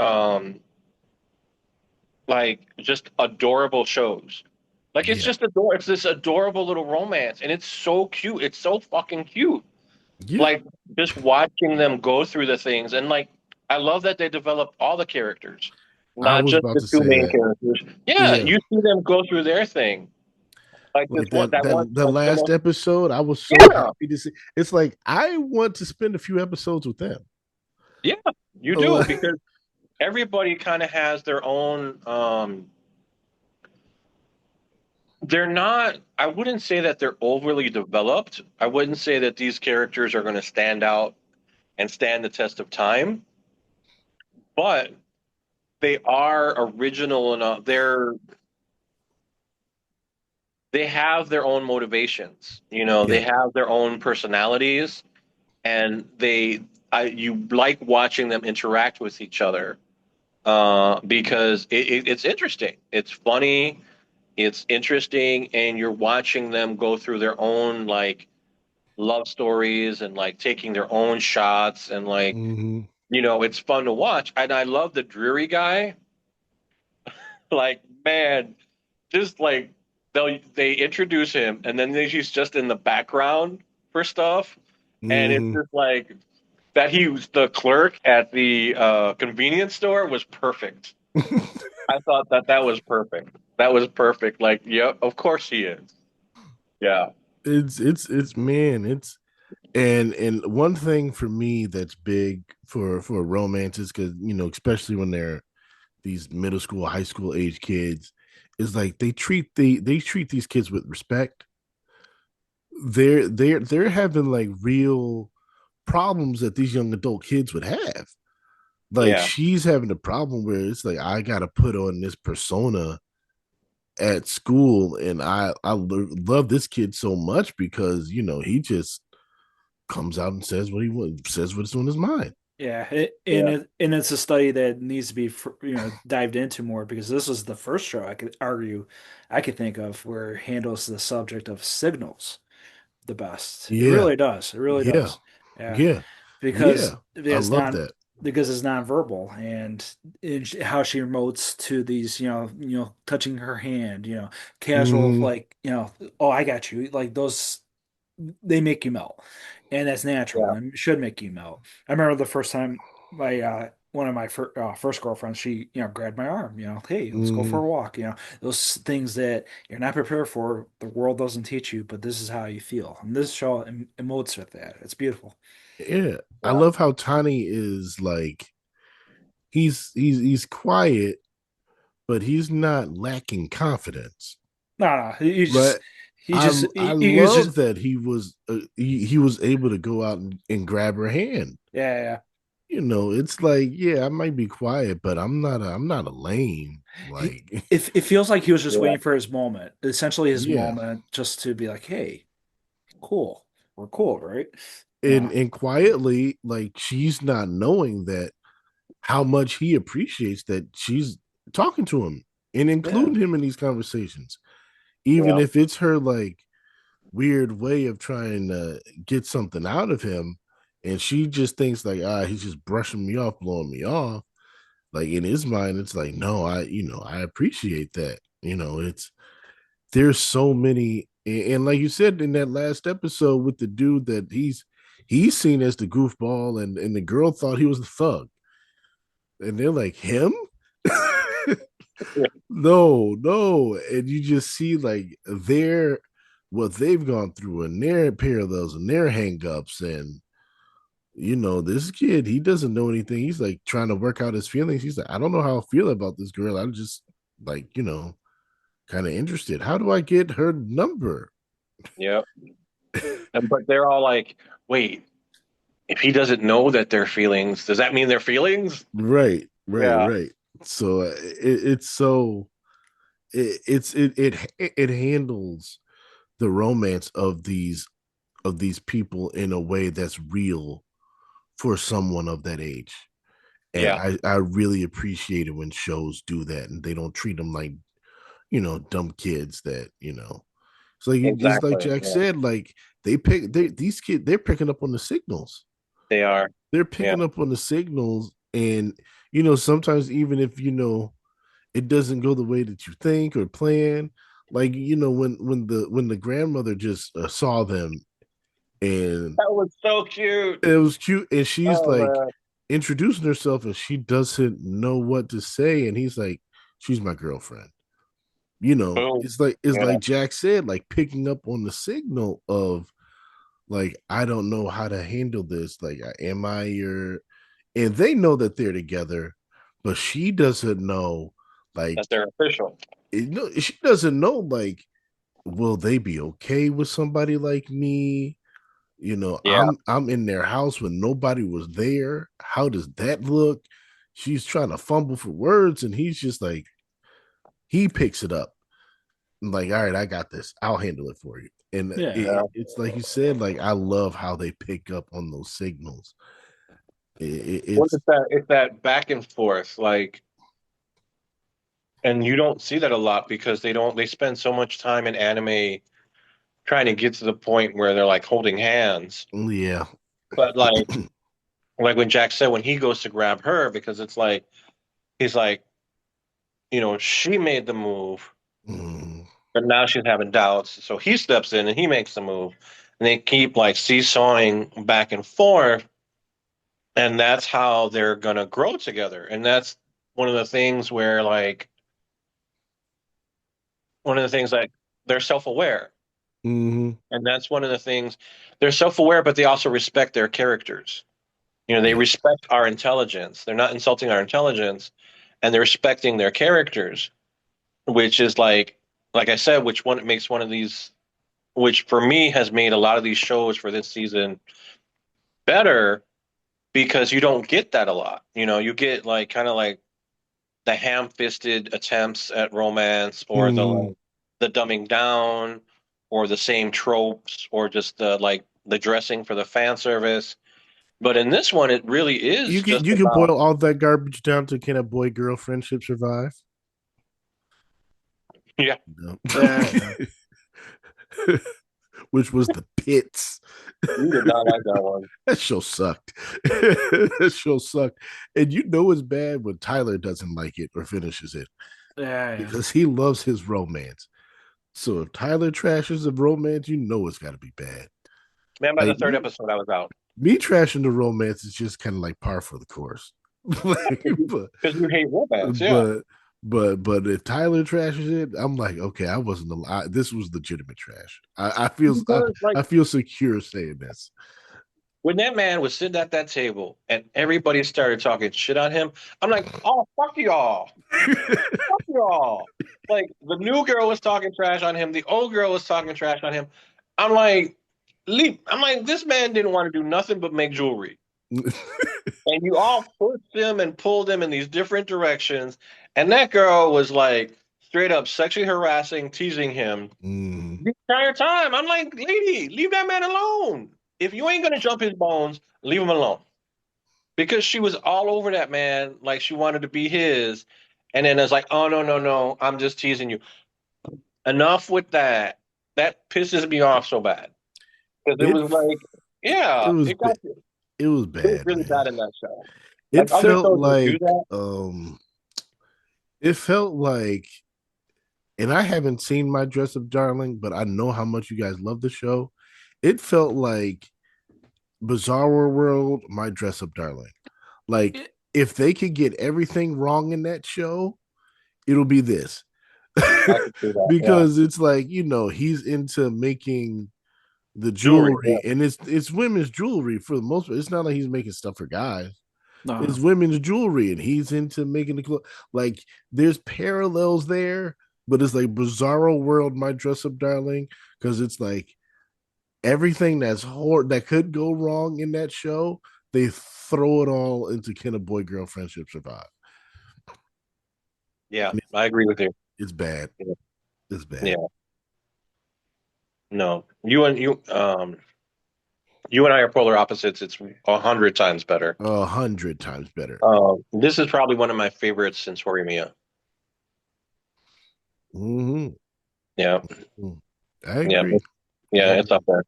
like just adorable shows. Like it's Yeah, just it's this adorable little romance and it's so cute. It's so fucking cute. yeah. Like just watching them go through the things and like I love that they develop all the characters, I not was just about the to two say main that. characters. Yeah, Yeah, you see them go through their thing. Like this like one, that one, the like the last most, episode, I was so yeah, happy to see. It's like I want to spend a few episodes with them. yeah, you do because everybody kind of has their own. They're not. I wouldn't say that they're overly developed. I wouldn't say that these characters are going to stand out and stand the test of time, but they are original enough. They have their own motivations. You know, they Yeah. have their own personalities, and you like watching them interact with each other because it's interesting. It's funny. It's interesting, and you're watching them go through their own like love stories and like taking their own shots and like Hmm. it's fun to watch. And I love the dreary guy. Like man, just like they introduce him and then he's just in the background for stuff, and it's Hmm. just like that he was the clerk at the convenience store was perfect. I thought that was perfect. That was perfect. Like, yep, of course he is. Yeah. It's man, it's and one thing for me that's big for romances, because especially when they're these middle school, high school age kids, is like they treat these kids with respect. They're having like real problems that these young adult kids would have. Like Yeah. she's having a problem where it's like I gotta put on this persona at school, and love this kid so much because he just comes out and says what he wants, says what's on his mind. Yeah, Yeah. and it's a study that needs to be dived into more because this is the first show I could think of where it handles the subject of signals the best. It Yeah, really does. It really yeah, does. Yeah, yeah, because yeah. I it's love not that. because it's nonverbal and how she emotes to these touching her hand, casual Hmm. like oh I got you like those they make you melt, and that's natural Yeah. and should make you melt. I remember the first time my one of my first girlfriends, she, grabbed my arm, hey, let's go for Mm, a walk. Those things that you're not prepared for, the world doesn't teach you, but this is how you feel. And this show emotes with that. It's beautiful. yeah, I Yeah. love how Tani is like he's quiet, but he's not lacking confidence. No, no, he Right? just, he just, I he was just, love that he was able to go out and grab her hand. yeah, yeah. It's like, yeah, I might be quiet, but I'm not a lame. He, Like, it feels like he was just Yeah. waiting for his moment, essentially his yeah. moment, just to be like, hey, cool, we're cool, right? And Yeah, quietly, like she's not knowing that how much he appreciates that she's talking to him and yeah, including him in these conversations. Even Yeah. if it's her like weird way of trying to get something out of him, and she just thinks like, he's just brushing me off, blowing me off. Like in his mind, it's like, no, I appreciate that. There's so many, and like you said in that last episode with the dude that he's seen as the goofball, and the girl thought he was the thug, and they're like him. No, no, and you just see like their what they've gone through and their parallels and their hangups, and this kid, he doesn't know anything. He's like trying to work out his feelings. He's like, I don't know how I feel about this girl. I'm just like, kind of interested. How do I get her number? Yeah. And but they're all like, wait, if he doesn't know that they're feelings, does that mean they're feelings? Right, right, Yeah. right. So it's so it handles the romance of these people in a way that's real for someone of that age. And Yeah. I really appreciate it when shows do that and they don't treat them like, dumb kids that, it's like it's like Exactly. Jack Yeah. said, like these kids, they're picking up on the signals. They are. They're Yeah. picking up on the signals, and sometimes even if it doesn't go the way that you think or plan, like when the grandmother just saw them, and That was so cute. it was cute, and she's Oh like man. introducing herself and she doesn't know what to say, and he's like, she's my girlfriend. Boom. It's like Yeah. Jack said, like picking up on the signal of like, I don't know how to handle this, like, am I your, and they know that they're together, but she doesn't know, like, That's their official. she doesn't know, like, will they be okay with somebody like me? Yeah. I'm in their house when nobody was there. How does that look? She's trying to fumble for words, and he's just like, he picks it up. I'm like, all right, I got this. I'll handle it for you. And yeah. Yeah. it's like you said, like I love how they pick up on those signals. What It's is that? It's that back and forth, like, and you don't see that a lot because they spend so much time in anime trying to get to the point where they're like holding hands. yeah. But like when Jack said when he goes to grab her because it's like he's like, she made the move, Mm, but now she's having doubts. So he steps in and he makes the move. And they keep like seesawing back and forth, and that's how they're gonna grow together. And that's one of the things where like one of the things like they're self-aware. mm, And that's one of the things they're self-aware, but they also respect their characters. They yeah. respect our intelligence. They're not insulting our intelligence, and they're respecting their characters, which is like I said, which one makes one of these, which for me has made a lot of these shows for this season better because you don't get that a lot. You get like kind of like the ham-fisted attempts at romance or the Mm. like, the dumbing down or the same tropes or just the like the dressing for the fan service. But in this one, it really is You can just you can about boil all that garbage down to, can a boy girl friendship survive? yeah. No. Yeah, Which was the pits. You did not like that one. That show sucked. That show sucked. And it's bad when Tyler doesn't like it or finishes it yeah, yeah. because he loves his romance. So if Tyler trashes the romance, it's got to be bad. Man, by the Like third episode, I was out. me trashing the romance is just kind of like par for the course. Like, Because you hate romance, yeah. but but if Tyler trashes it, I'm like, okay, I wasn't alive. This was legitimate trash. Because like I feel secure saying this. when that man was sitting at that table and everybody started talking shit on him, I'm like, oh fuck y'all. Fuck y'all. Like the new girl was talking trash on him, the old girl was talking trash on him. I'm like, leap. I'm like, this man didn't want to do nothing but make jewelry. And you all pushed him and pulled him in these different directions. And that girl was like straight up sexually harassing, teasing him Mm. the entire time. I'm like, lady, leave that man alone. If you ain't gonna jump his bones, leave him alone. Because she was all over that man, like she wanted to be his. And then it's like, oh no, no, no, I'm just teasing you. Enough with that. That pisses me off so bad. Because it It was like, it yeah, was it got it was it was bad, really man. bad in that show. It Like other felt shows will do like that. it felt like, and I haven't seen My Dress Up Darling, but I know how much you guys love the show. It felt like Bizarre World, My Dress Up Darling. Like It, if they could get everything wrong in that show, it'll be this. I could see that. Yeah. Because it's like, he's into making the Jewelry. jewelry, Yeah. and it's women's jewelry for the most part. It's not like he's making stuff for guys. no, It's women's jewelry, and he's into making the clothes. Like there's parallels there, but it's like Bizarro World, My Dress Up Darling, because it's like everything that could go wrong in that show, they throw it all into Can a Boy Girl Friendship Survive? Yeah. And I agree with you. it's bad. Yeah. It's bad. Yeah. No. You and I are polar opposites. It's 100 times better. 100 times better. This is probably one of my favorites since Horimiya. Hmm. Yeah. I Yeah. agree. I Yeah, it's agree. up there.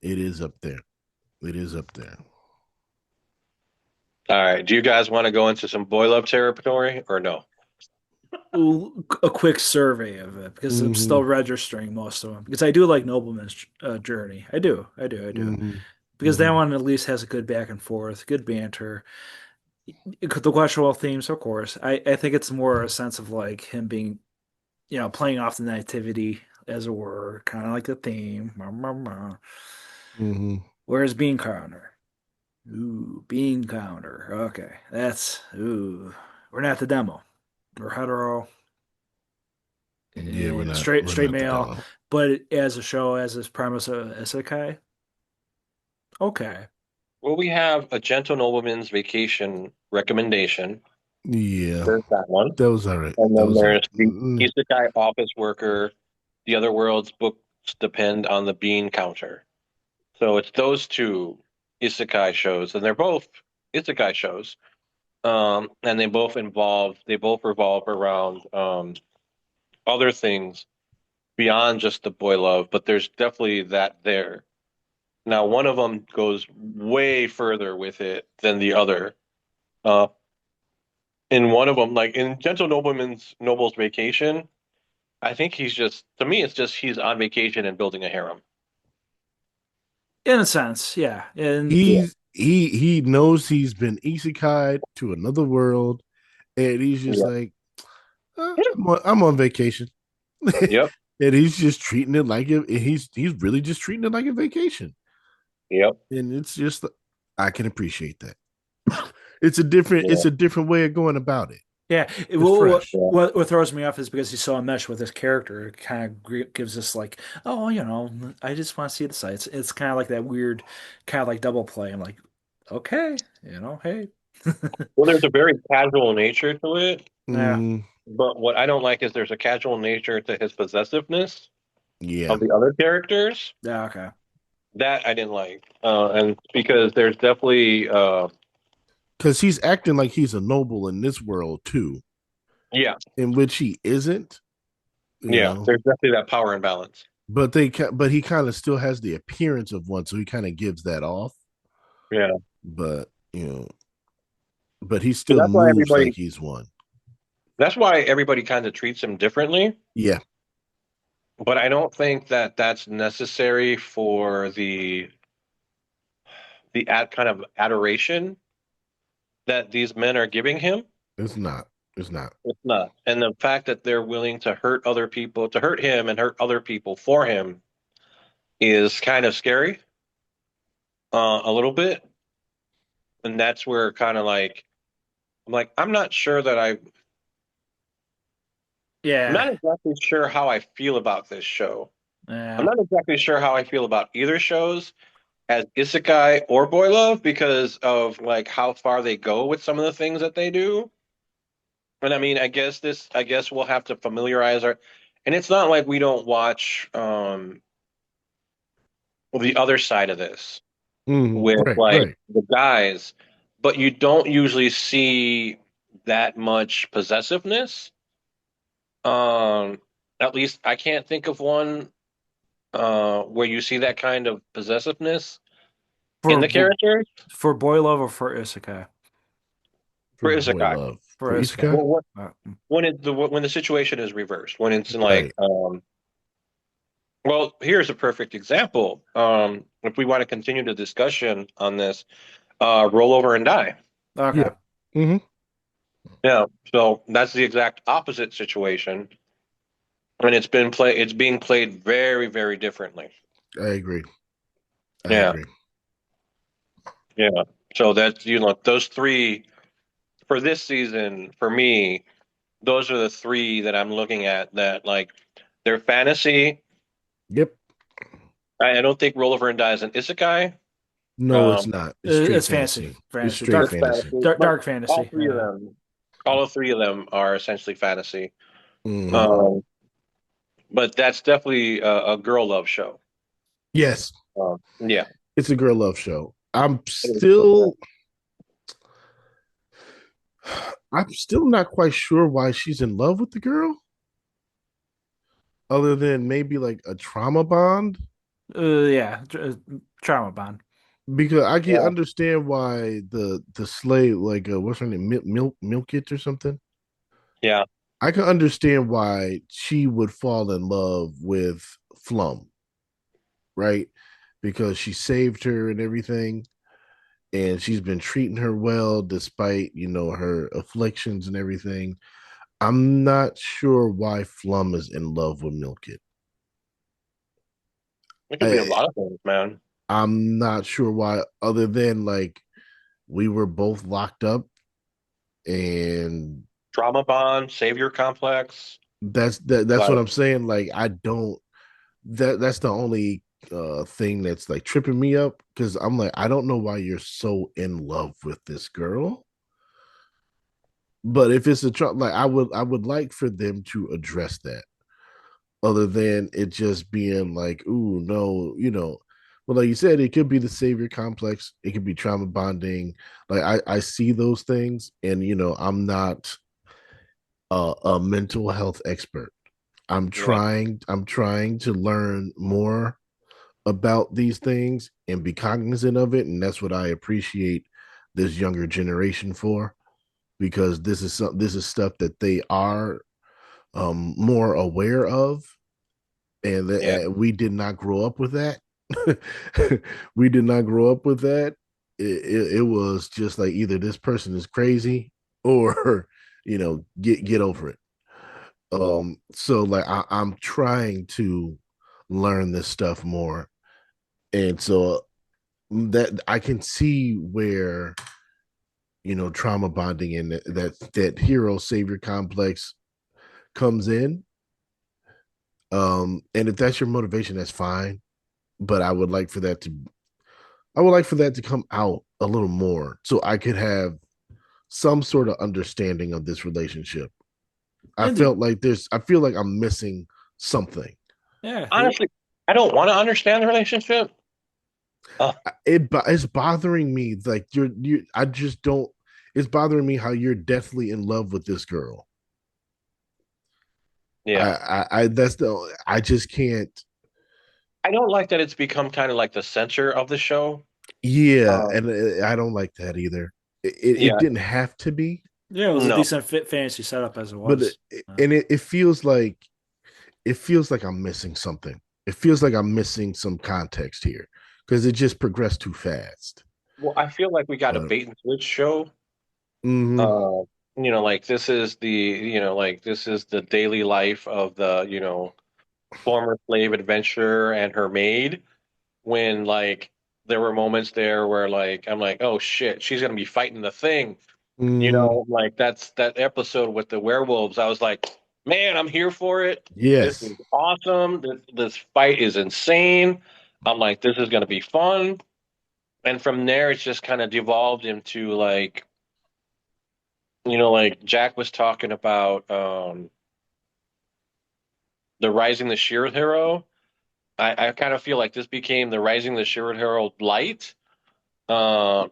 It is up there. It is up there. All right. Do you guys want to go into some boy love territory or no? a quick survey of it because I'm Hmm. still registering most of them because I do like Nobleman's Journey. I do. Hmm. Because that Hmm. one at least has a good back and forth, good banter. The questionable themes, of course. I think it's more a sense of like him being, playing off the nativity, as it were, kind of like the theme. Hmm. Whereas Bean Counter. Ooh, Bean Counter. Okay. We're not the demo. We're hetero, Yeah, we're straight not the male, demo. but as a show, as its premise, isekai. Okay. Well, we have a gentle nobleman's vacation recommendation. Yeah, There's that one. that was all right. And That then was all there's right. the isekai office worker. The other world's books depend on the bean counter. So it's those two isekai shows, and they're both isekai shows. And they both revolve around other things beyond just the boy love, but there's definitely that there. Now, one of them goes way further with it than the other. Uh, in one of them, like in Gentle Noble's Vacation, I think he's just, to me, it's just he's on vacation and building a harem. In a sense, yeah. And Yeah. He knows he's been isekai to another world, and he's just Yeah. like, I'm on vacation, Yep. and he's just treating it like he's really just treating it like a vacation, Yep. and it's just I can appreciate that. It's Yeah. a different way of going about it. yeah, It's fresh. Yeah. what throws me off is because he's so enmeshed with his character, it kind of gives us like, oh, I just want to see the sights. It's kind of like that weird, kind of like double play. I'm like, okay, hey. Well, there's a very casual nature to it, Yeah, Hmm. but what I don't like is there's a casual nature to his possessiveness Yeah, of the other characters. yeah, okay. That I didn't like, and because there's definitely, because he's acting like he's a noble in this world too, yeah, in which he isn't. You yeah, know, there's definitely that power imbalance. but he kind of still has the appearance of one, so he kind of gives that off. Yeah, But but he so still moves like he's one. that's why everybody kind of treats him differently. Yeah. But I don't think that that's necessary for the kind of adoration. that these men are giving him. It's not. It's not. It's not. And the fact that they're willing to hurt other people, to hurt him and hurt other people for him is kind of scary, a little bit. And that's where kind of like, I'm like, I'm Yeah. not exactly sure how I feel about this show. I'm Yeah. not exactly sure how I feel about either shows as Isekai or Boy Love because of like how far they go with some of the things that they do. And I mean, I guess we'll have to familiarize our, and it's not like we don't watch the other side of this with Right. like Right. the guys, but you don't usually see that much possessiveness. Um, at least I can't think of one where you see that kind of possessiveness in For the characters for boy love or for isekai? For for boy Isekai. love. For For isekai. Isekai. Well, Uh, when the situation is reversed, when it's in like Right. well, here's a perfect example. If we want to continue the discussion on this, roll over and die. Yeah. okay. hmm Yeah, so that's the exact opposite situation, and it's being played very, very differently. I agree. I Yeah, agree. yeah. So that's those three for this season for me. Those are the three that I'm looking at that like they're fantasy. Yep. I don't think roll over and die is an isekai. No, it's Um, not. It's straight It's fantasy. fantasy. It's Fantasy. straight it's Dark fantasy. fantasy, dark, but dark fantasy. Yeah. all three of them are essentially fantasy. hmm Um, but that's definitely a girl love show. Yes, Yeah. it's a girl love show. It is. I'm still not quite sure why she's in love with the girl, other than maybe like a trauma bond. Yeah. Trauma bond. Because I can Yeah. understand why the slave, like what's her name, milk it or something. Yeah. I can understand why she would fall in love with Flum, right? Because she saved her and everything, and she's been treating her well despite her afflictions and everything. I'm not sure why Flum is in love with Milkit. It could be a I lot of things, man. I'm not sure why, other than like we were both locked up, and Trauma bond, savior complex. that's Like, what I'm saying. Like I don't that's the only thing that's like tripping me up, because I'm like, I don't know why you're so in love with this girl. But if it's like I would like for them to address that, other than it just being like, ooh, no, well, like you said, it could be the savior complex, it could be trauma bonding. Like I see those things, and I'm not a mental health expert. yeah, I'm trying to learn more about these things and be cognizant of it, and that's what I appreciate this younger generation for, because this is stuff that they are more aware of, and yeah, we did not grow up with that. We did not grow up with that. It was just like, either this person is crazy, or get over it. yeah. So like I'm trying to learn this stuff more, and so that I can see where trauma bonding and that hero savior complex comes in. And if that's your motivation, that's fine, but I would like for that to come out a little more, so I could have some sort of understanding of this relationship. And the I feel like I'm missing something. yeah. Honestly, I don't want to understand the relationship. Uh, It's bothering me, like you I just don't. It's bothering me how you're deathly in love with this girl. yeah. I that's the I just can't. I don't like that it's become kind of like the center of the show. Yeah, Um, and I don't like that either. It yeah, didn't have to be, Yeah, it was a no, decent fit fantasy setup as it but was. it feels like I'm missing something. It feels like I'm missing some context here, because it just progressed too fast. well, I feel like we got a But bait and switch show. Hmm. Uh, like this is this is the daily life of the, former slave adventurer and her maid. When like there were moments there where like I'm like, oh shit, she's gonna be fighting the thing. Hmm. Like that's that episode with the werewolves. I was like, man, I'm here for it. This Yes. is awesome. This fight is insane. I'm like, this is gonna be fun. And from there, it's just kind of devolved into like, like Jack was talking about the Rising the Shield Hero. I kind of feel like this became the Rising the Shield Hero light. Uh,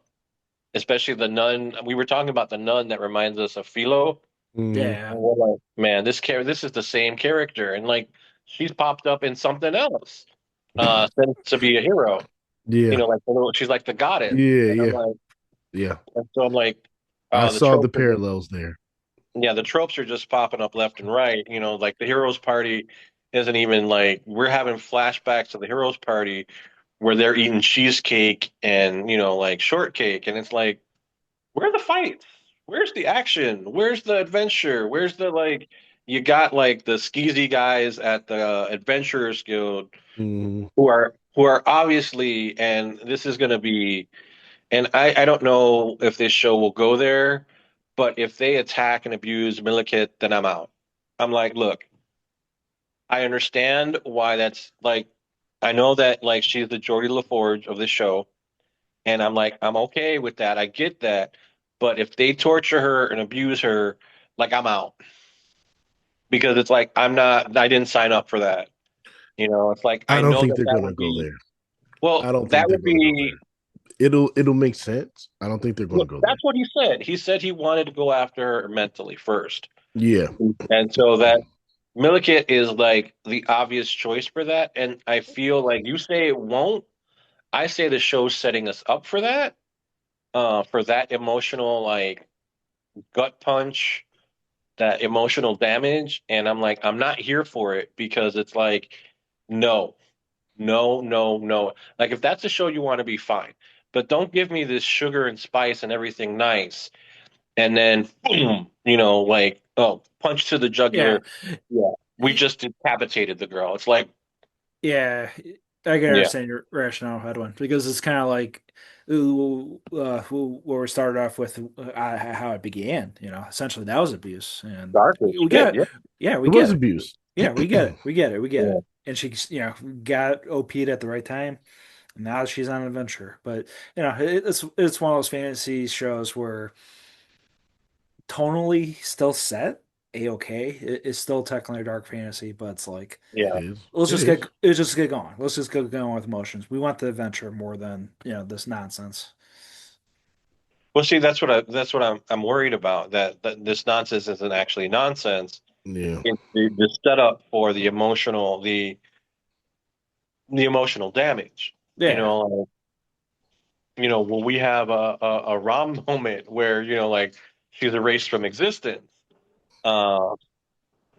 Especially the nun. We were talking about the nun that reminds us of Philo. Hmm. Yeah, And we're like, man, this is the same character, and like she's popped up in something else since to be a hero. Yeah. Like she's like the goddess, Yeah. and I'm Yeah. like, Yeah. and so I'm like, I the saw the tropes are just, parallels there. yeah, the tropes are just popping up left and right. Like the heroes party isn't even like we're having flashbacks to the heroes party where they're eating cheesecake and like shortcake, and it's like where are the fights? Where's the action? Where's the adventure? Where's the like? You got like the skeezy guys at the Adventurers Guild Hmm. who are obviously, and this is going to be, and I don't know if this show will go there, but if they attack and abuse Milikit, then I'm out. I'm like, look, I understand why that's like, I know that like she's the Geordie LaForge of this show, and I'm like, I'm okay with that. I get that. But if they torture her and abuse her, like I'm out. Because it's like I didn't sign up for that. It's like I I don't know think that they're that gonna would go be there. I well, don't think that they're would gonna go be there. It'll make sense. I don't think they're gonna look, go there. that's what he said. He said he wanted to go after her mentally first. Yeah. And so that Milikit is like the obvious choice for that. And I feel like you say it won't. I say the show's setting us up for that emotional like gut punch, that emotional damage. And I'm like, I'm not here for it because it's like, no, no, no, no. Like, if that's a show you want to be, fine. But don't give me this sugar and spice and everything nice. And then, boom, like, oh, punch to the yeah, jugular. Yeah. We just decapitated the girl. It's like, yeah. I can yeah, understand your rationale, Edwin, because it's kind of like where we started off with how it began. Essentially that was abuse, and dark as we shit. get it. Yeah. Yeah, we It get was it. abuse. Yeah, we get it. We get it. We get Yeah. it. And she, got OP'd at the right time. And now she's on an adventure. But it's one of those fantasy shows where tonally still set a-okay. It's still technically a dark fantasy, but it's like It Yeah. is. let's It just is. get going. Let's just get going with emotions. We want the adventure more than this nonsense. Well, see, that's what I'm worried about. That this nonsense isn't actually nonsense. Yeah. It's the setup for the emotional damage. Yeah, When we have a Rom moment where like she's erased from existence, uh,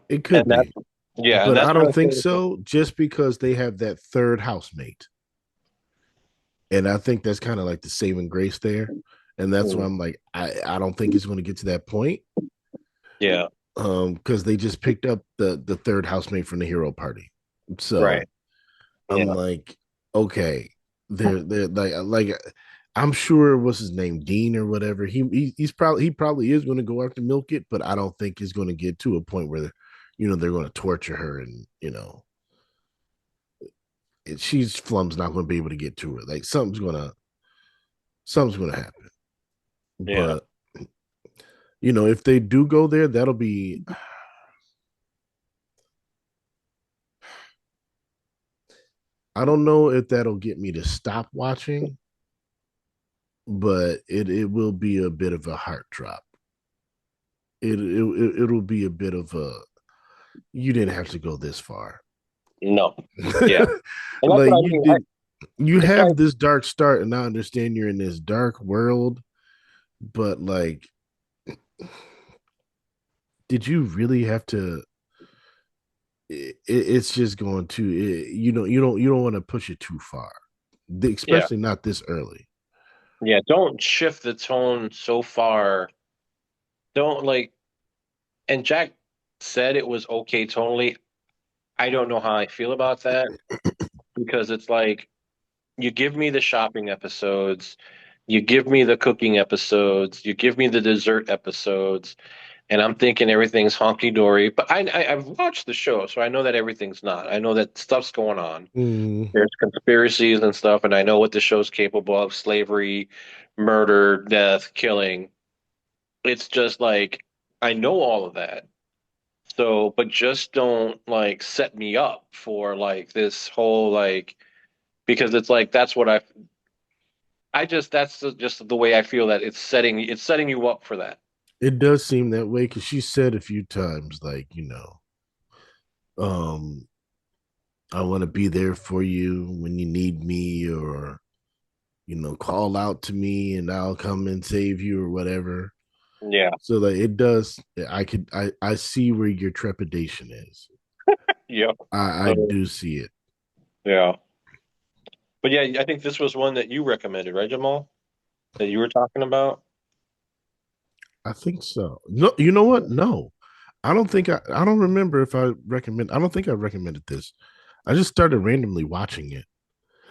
It and could be. But that's I what don't I think think. so, just because they have that third housemate. And I think that's kind of like the saving grace there. And that's why Mm, I'm like, I don't think it's going to get to that point. yeah, Because they just picked up the third housemate from the hero party. So right, I'm yeah, like, okay, they're like I'm sure what's his name, Dean or whatever. He probably is going to go after Milk It, but I don't think he's going to get to a point where they're going to torture her and she's Flum's not going to be able to get to her. Like something's gonna happen. yeah. But if they do go there, that'll be. I don't know if that'll get me to stop watching, but it will be a bit of a heart drop. It'll be a bit of a. You didn't have to go this far. No, yeah, and that's Like what I you mean. did. You It's have like, this dark start, and I understand you're in this dark world, but like, did you really have to? It's just going to you don't want to push it too far, yeah, especially not this early. yeah. Don't shift the tone so far. don't like, and Jack said it was okay tonally. I don't know how I feel about that because it's like you give me the shopping episodes, you give me the cooking episodes, you give me the dessert episodes, and I'm thinking everything's honky dory. But I've watched the show, so I know that everything's not. I know that stuff's going on. Mm, There's conspiracies and stuff, and I know what the show's capable of: slavery, murder, death, killing. It's just like I know all of that. So, but just don't like set me up for like this whole like because it's like that's what I just just the way I feel that it's setting you up for that. it does seem that way because she said a few times, like, um, I want to be there for you when you need me, or call out to me and I'll come and save you or whatever. Yeah, So like it does. I see where your trepidation is. yeah. I So do see it. yeah, but yeah, I think this was one that you recommended, right, Jamal? That you were talking about. I think so. No, you know what? No, I don't think I don't remember if I recommend. I don't think I recommended this. I just started randomly watching it.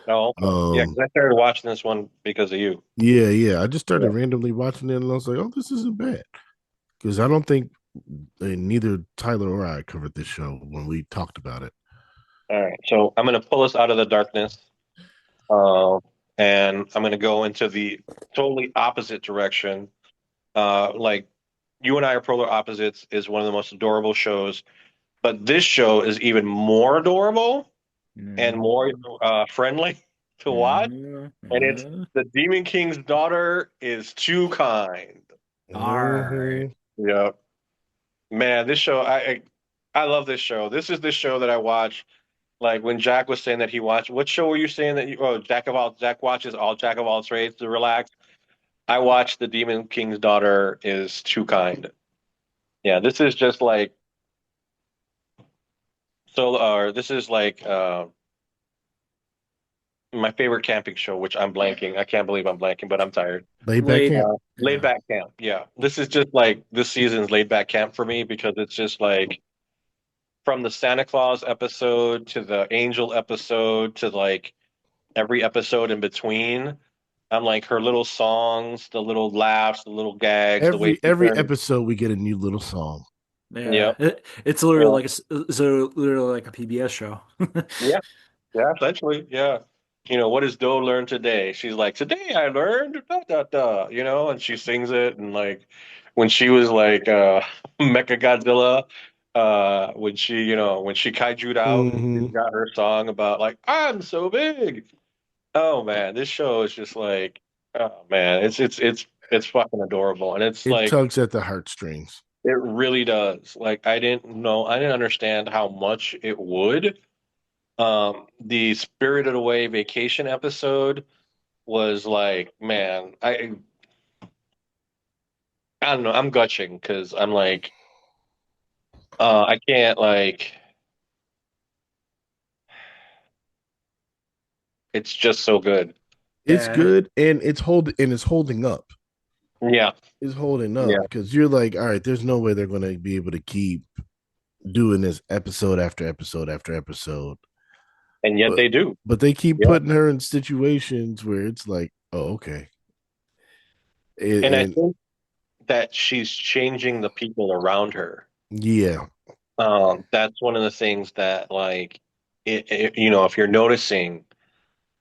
Oh, okay. Yeah, Um, because I started watching this one because of you. yeah, yeah. I just Yeah. started randomly watching it, and I was like, "Oh, this isn't bad." Because I don't think neither Tyler or I covered this show when we talked about it. All right. So I'm gonna pull us out of the darkness, uh, and I'm gonna go into the totally opposite direction. Like you and I are polar opposites is one of the most adorable shows, but this show is even more adorable and more Mm, friendly to watch. mm, And it's mm. the Demon King's daughter is too kind. All right. Mm-hmm. Yeah, man, this show I love this show. This is the show that I watch. Like when Jack was saying that he watched. What show were you saying that you? Oh, Jack watches all Jack of all trades to relax. I watched the Demon King's daughter is too kind. Yeah, this is just like so. This is like my favorite camping show, which I'm blanking. I can't believe I'm blanking, but I'm tired. Laid back Late. camp. Laid Yeah. back camp. Yeah. This is just like this season's laid back camp for me because it's just like from the Santa Claus episode to the Angel episode to like every episode in between. I'm like her little songs, the little laughs, the little gags, the way she Every turns. episode we get a new little song. Yeah. Yep. It's literally Yeah. like so literally like a PBS show. Yeah. Yeah. Essentially. Yeah. What does Doe learn today? She's like, today I learned da da da, and she sings it and like when she was like Mecha Godzilla, when she kaiju'd out and she's Mm-hmm. got her song about like I'm so big. Oh man, this show is just like oh man, it's fucking adorable. And it's It like tugs at the heartstrings. it really does. Like I didn't understand how much it would. The Spirited Away vacation episode was like, man, I don't know, I'm gutching because I'm like, I can't like, it's just so good. It's Yeah. good and it's holding up. Yeah, It's holding up yeah, because you're like, all right, there's no way they're gonna be able to keep doing this episode after episode after episode. and yet But they do. but they keep Yeah, putting her in situations where it's like, oh, okay. and I And think that she's changing the people around her. yeah, That's one of the things that like, if you're noticing,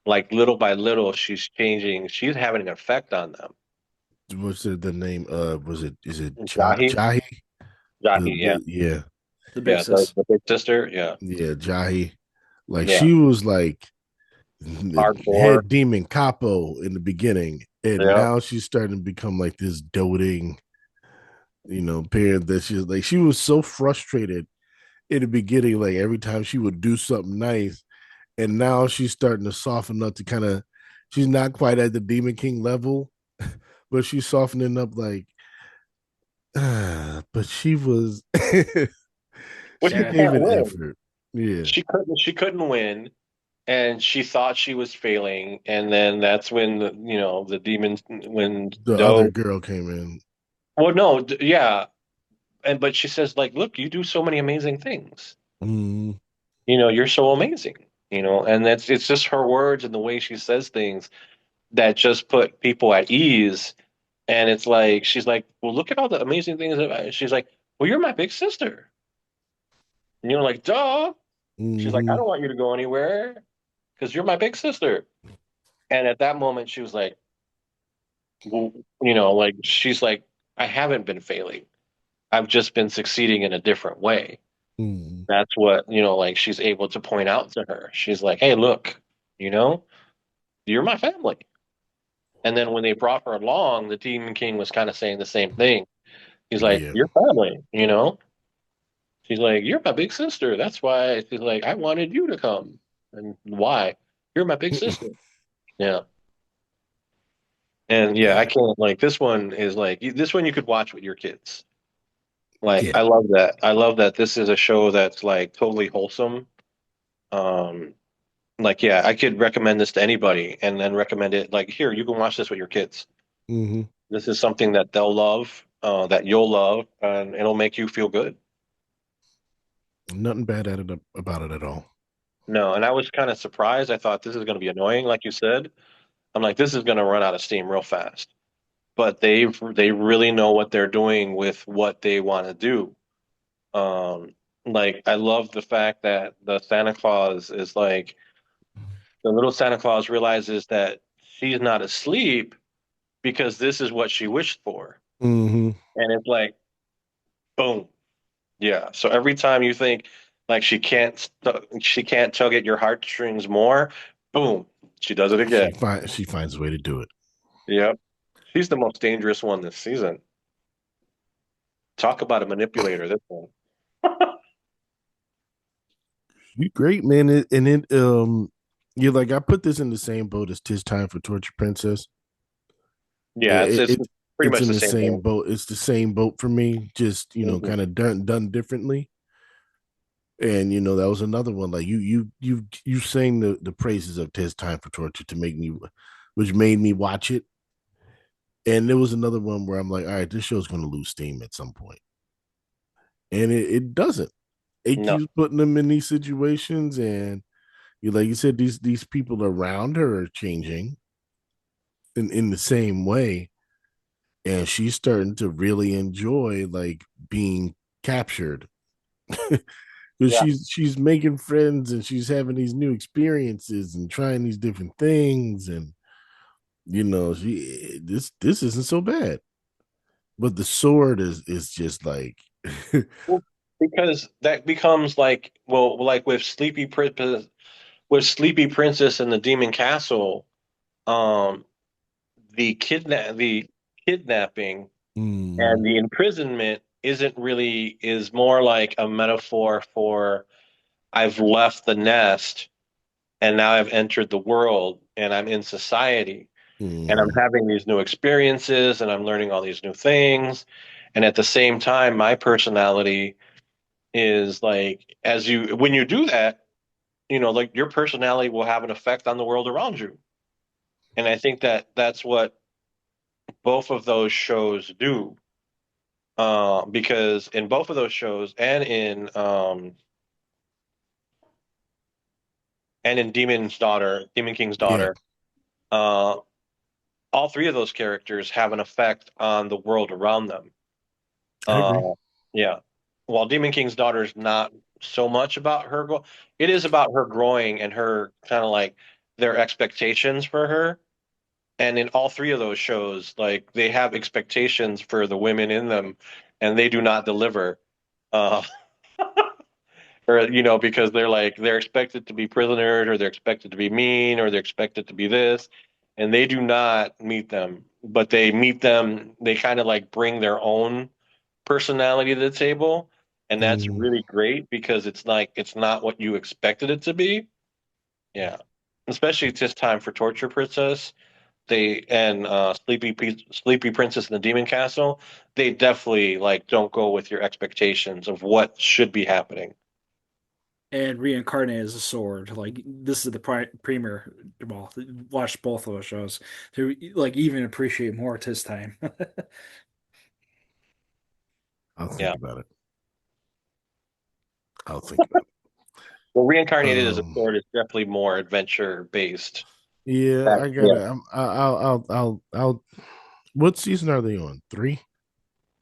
like little by little, she's changing. She's having an effect on them. what's the name? Was it is it Jahi, Jahi? Jahi, yeah, Yeah, The big yeah, the, sis. the big sister, yeah, yeah, Jahi. Like yeah, she was like hardcore, head demon capo in the beginning, and yeah. now she's starting to become like this doting, parent that she's like she was so frustrated in the beginning, like every time she would do something nice, and now she's starting to soften up to kind of she's not quite at the Demon King level, but she's softening up like but she was Well, she she Yeah. gave can't an win. effort. Yeah. She couldn't win, and she thought she was failing, and then that's when the demons when The other Doe girl came in. Well, no, yeah, and but she says like, look, you do so many amazing things. Mm, You're so amazing. And it's just her words and the way she says things that just put people at ease. And it's like she's like, well, look at all the amazing things. She's like, well, you're my big sister. And you're like, duh. She's like, I hmm don't want you to go anywhere because you're my big sister. And at that moment, she was like, well, like she's like, I haven't been failing. I've just been succeeding in a different way. mm, That's what, like she's able to point out to her. She's like, hey, look, you know, you're my family. And then when they brought her along, the Demon King was kind of saying the same thing. He's like, yeah. you're family. She's like, you're my big sister. That's why she's like, I wanted you to come. And why? You're my big sister. Yeah. And yeah, I Yeah. can't like this one is like this one you could watch with your kids. Like Yeah. I love that. I love that this is a show that's like totally wholesome. Um like yeah, I could recommend this to anybody and then recommend it like here, you can watch this with your kids. hmm This is something that they'll love, that you'll love, and it'll make you feel good. Nothing bad at it about it at all. No, and I was kind of surprised. I thought this is going to be annoying, like you said. I'm like, this is going to run out of steam real fast. But they really know what they're doing with what they want to do. Like I love the fact that the Santa Claus is like the little Santa Claus realizes that she's not asleep because this is what she wished for. hmm And it's like, boom. Yeah. So every time you think like she can't tug at your heartstrings more, boom, she does it again. She finds a way to do it. Yep. She's the most dangerous one this season. Talk about a manipulator, this one. You great, man. Yeah, like I put this in the same boat as Tis Time for Torture Princess. Yeah, It, it's it pretty it's much in the the same same thing. boat. It's the same boat for me, just Hmm. kind of done differently. And that was another one. Like you sang the praises of Tis Time for Torture to make me, which made me watch it. And there was another one where I'm like, all right, this show's going to lose steam at some point, and it doesn't. It No, keeps putting them in these situations, and like you said, these people around her are changing in the same way, and she's starting to really enjoy like being captured because yeah. she's making friends and she's having these new experiences and trying these different things, and she this isn't so bad, but the sword is just like Well, because that becomes like, well, like with Sleepy Princess and the Demon Castle, um, the kidnapping and mm, the imprisonment isn't really is more like a metaphor for I've left the nest and now I've entered the world and I'm in society and I'm mm, having these new experiences and I'm learning all these new things. And at the same time, my personality is like, when you do that, like your personality will have an effect on the world around you. And I think that that's what both of those shows do. Because in both of those shows and in Demon King's yeah, Daughter, uh, all three of those characters have an effect on the world around them. I agree. Uh, yeah. While Demon King's Daughter is not so much about her it is about her growing and her kind of like their expectations for her. And in all three of those shows, like they have expectations for the women in them, and they do not deliver. Uh, or because they're expected to be prisoners, or they're expected to be mean, or they're expected to be this, and they do not meet them. But they meet them. They kind of like bring their own personality to the table, and that's Mm, really great because it's like it's not what you expected it to be. Yeah, especially it's just time for Torture Princess. They and Sleepy Princess and the Demon Castle. They definitely like don't go with your expectations of what should be happening. And reincarnate as a sword. Like this is the premier. Well, watch both of those shows to like even appreciate more at this time. I'll Yeah. think about it. I'll think about Well, it. Reincarnated as a sword is definitely more adventure based. Yeah, I Yeah. gotta. I'll. What season are they on? Three.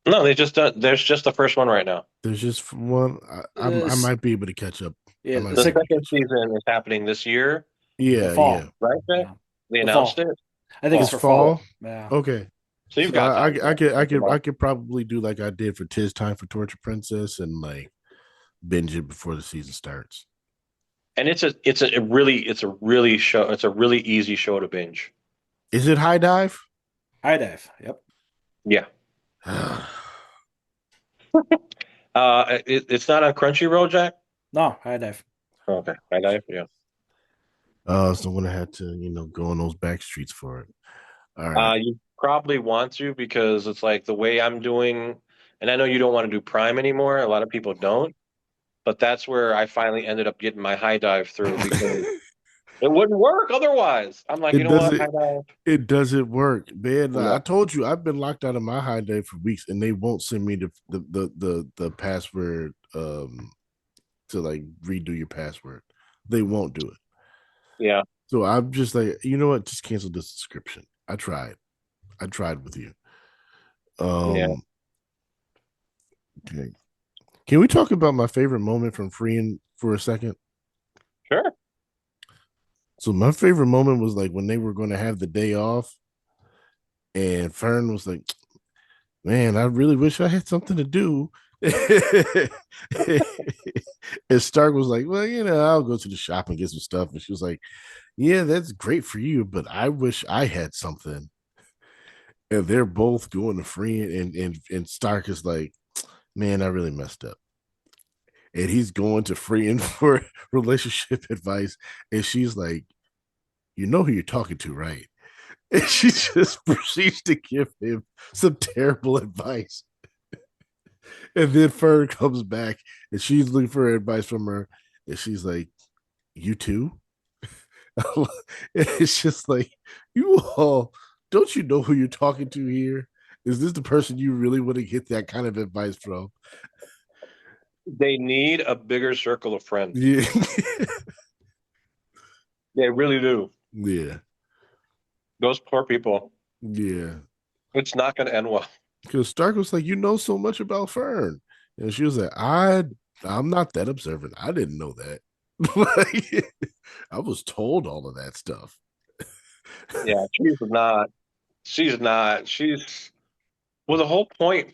No, they just done. There's just the first one right now. There's just one. I This, might be able to catch up. I yeah, the might be The able second, to second catch up. season is happening this year, the Yeah, yeah. fall. right, Jack? Yeah, They the announced fall. it. I think it's Fall. It's for fall. fall. Yeah. Okay. So you've So got time. I could probably do like I did for Tis Time for Torture Princess and like binge it before the season starts. And it's a really easy show to binge. Is it High Dive? High dive. Yep. Yeah. Oh, It's not on Crunchyroll, Jack. No, high dive. Okay, I know. Yeah. so I'm gonna have to, go on those back streets for it. All right. You probably want to because it's like the way I'm doing, and I know you don't want to do Prime anymore. A lot of people don't, but that's where I finally ended up getting my high dive through because it wouldn't work otherwise. I'm like, you It know what, doesn't high dive? it doesn't work, man. Like, I No. told you I've been locked out of my High Dive for weeks and they won't send me the password to like redo your password. They won't do it. Yeah. So I'm just like, you know what? Just cancel the subscription. I tried. I tried with you. Yeah. Um, okay. Can we talk about my favorite moment from Freeing for a second? Sure. So my favorite moment was like when they were going to have the day off, and Fern was like, "Man, I really wish I had something to do." And Stark was like, "Well, I'll go to the shop and get some stuff." And she was like, "Yeah, that's great for you, but I wish I had something." And they're both going to free, and Stark is like, "Man, I really messed up." And he's going to Freeing for relationship advice, and she's like, "You know who you're talking to, right?" And she just proceeds to give him some terrible advice. And then Fern comes back and she's looking for advice from her. And she's like, "You too?" It's just like, you all, don't you know who you're talking to here? Is this the person you really want to get that kind of advice from? They need a bigger circle of friends. Yeah. They really do. Yeah. Those poor people. Yeah. It's not going to end well. Because Stark was like, "You know so much about Fern." And she was like, I'm not that observant. I didn't know that. Like, I was told all of that stuff. Yeah, she's not. She's not. She's well, the whole point,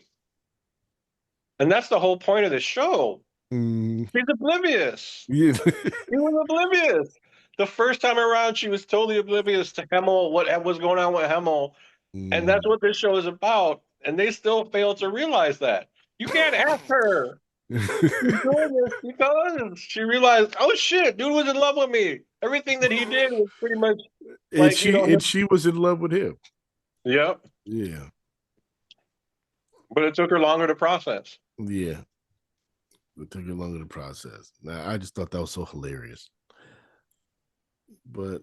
and that's the whole point of the show. Mm, She's oblivious. yeah. She was oblivious. The first time around, she was totally oblivious to Hemel, what was going on with Hemel, and that's Mm. what this show is about. And they still fail to realize that. You can't ask her. She's doing this because she realized, oh shit, dude was in love with me. Everything that he did was pretty much and like, she and him. she was in love with him. Yep. Yeah. But it took her longer to process. Yeah. It took her longer to process. Now, I just thought that was so hilarious. But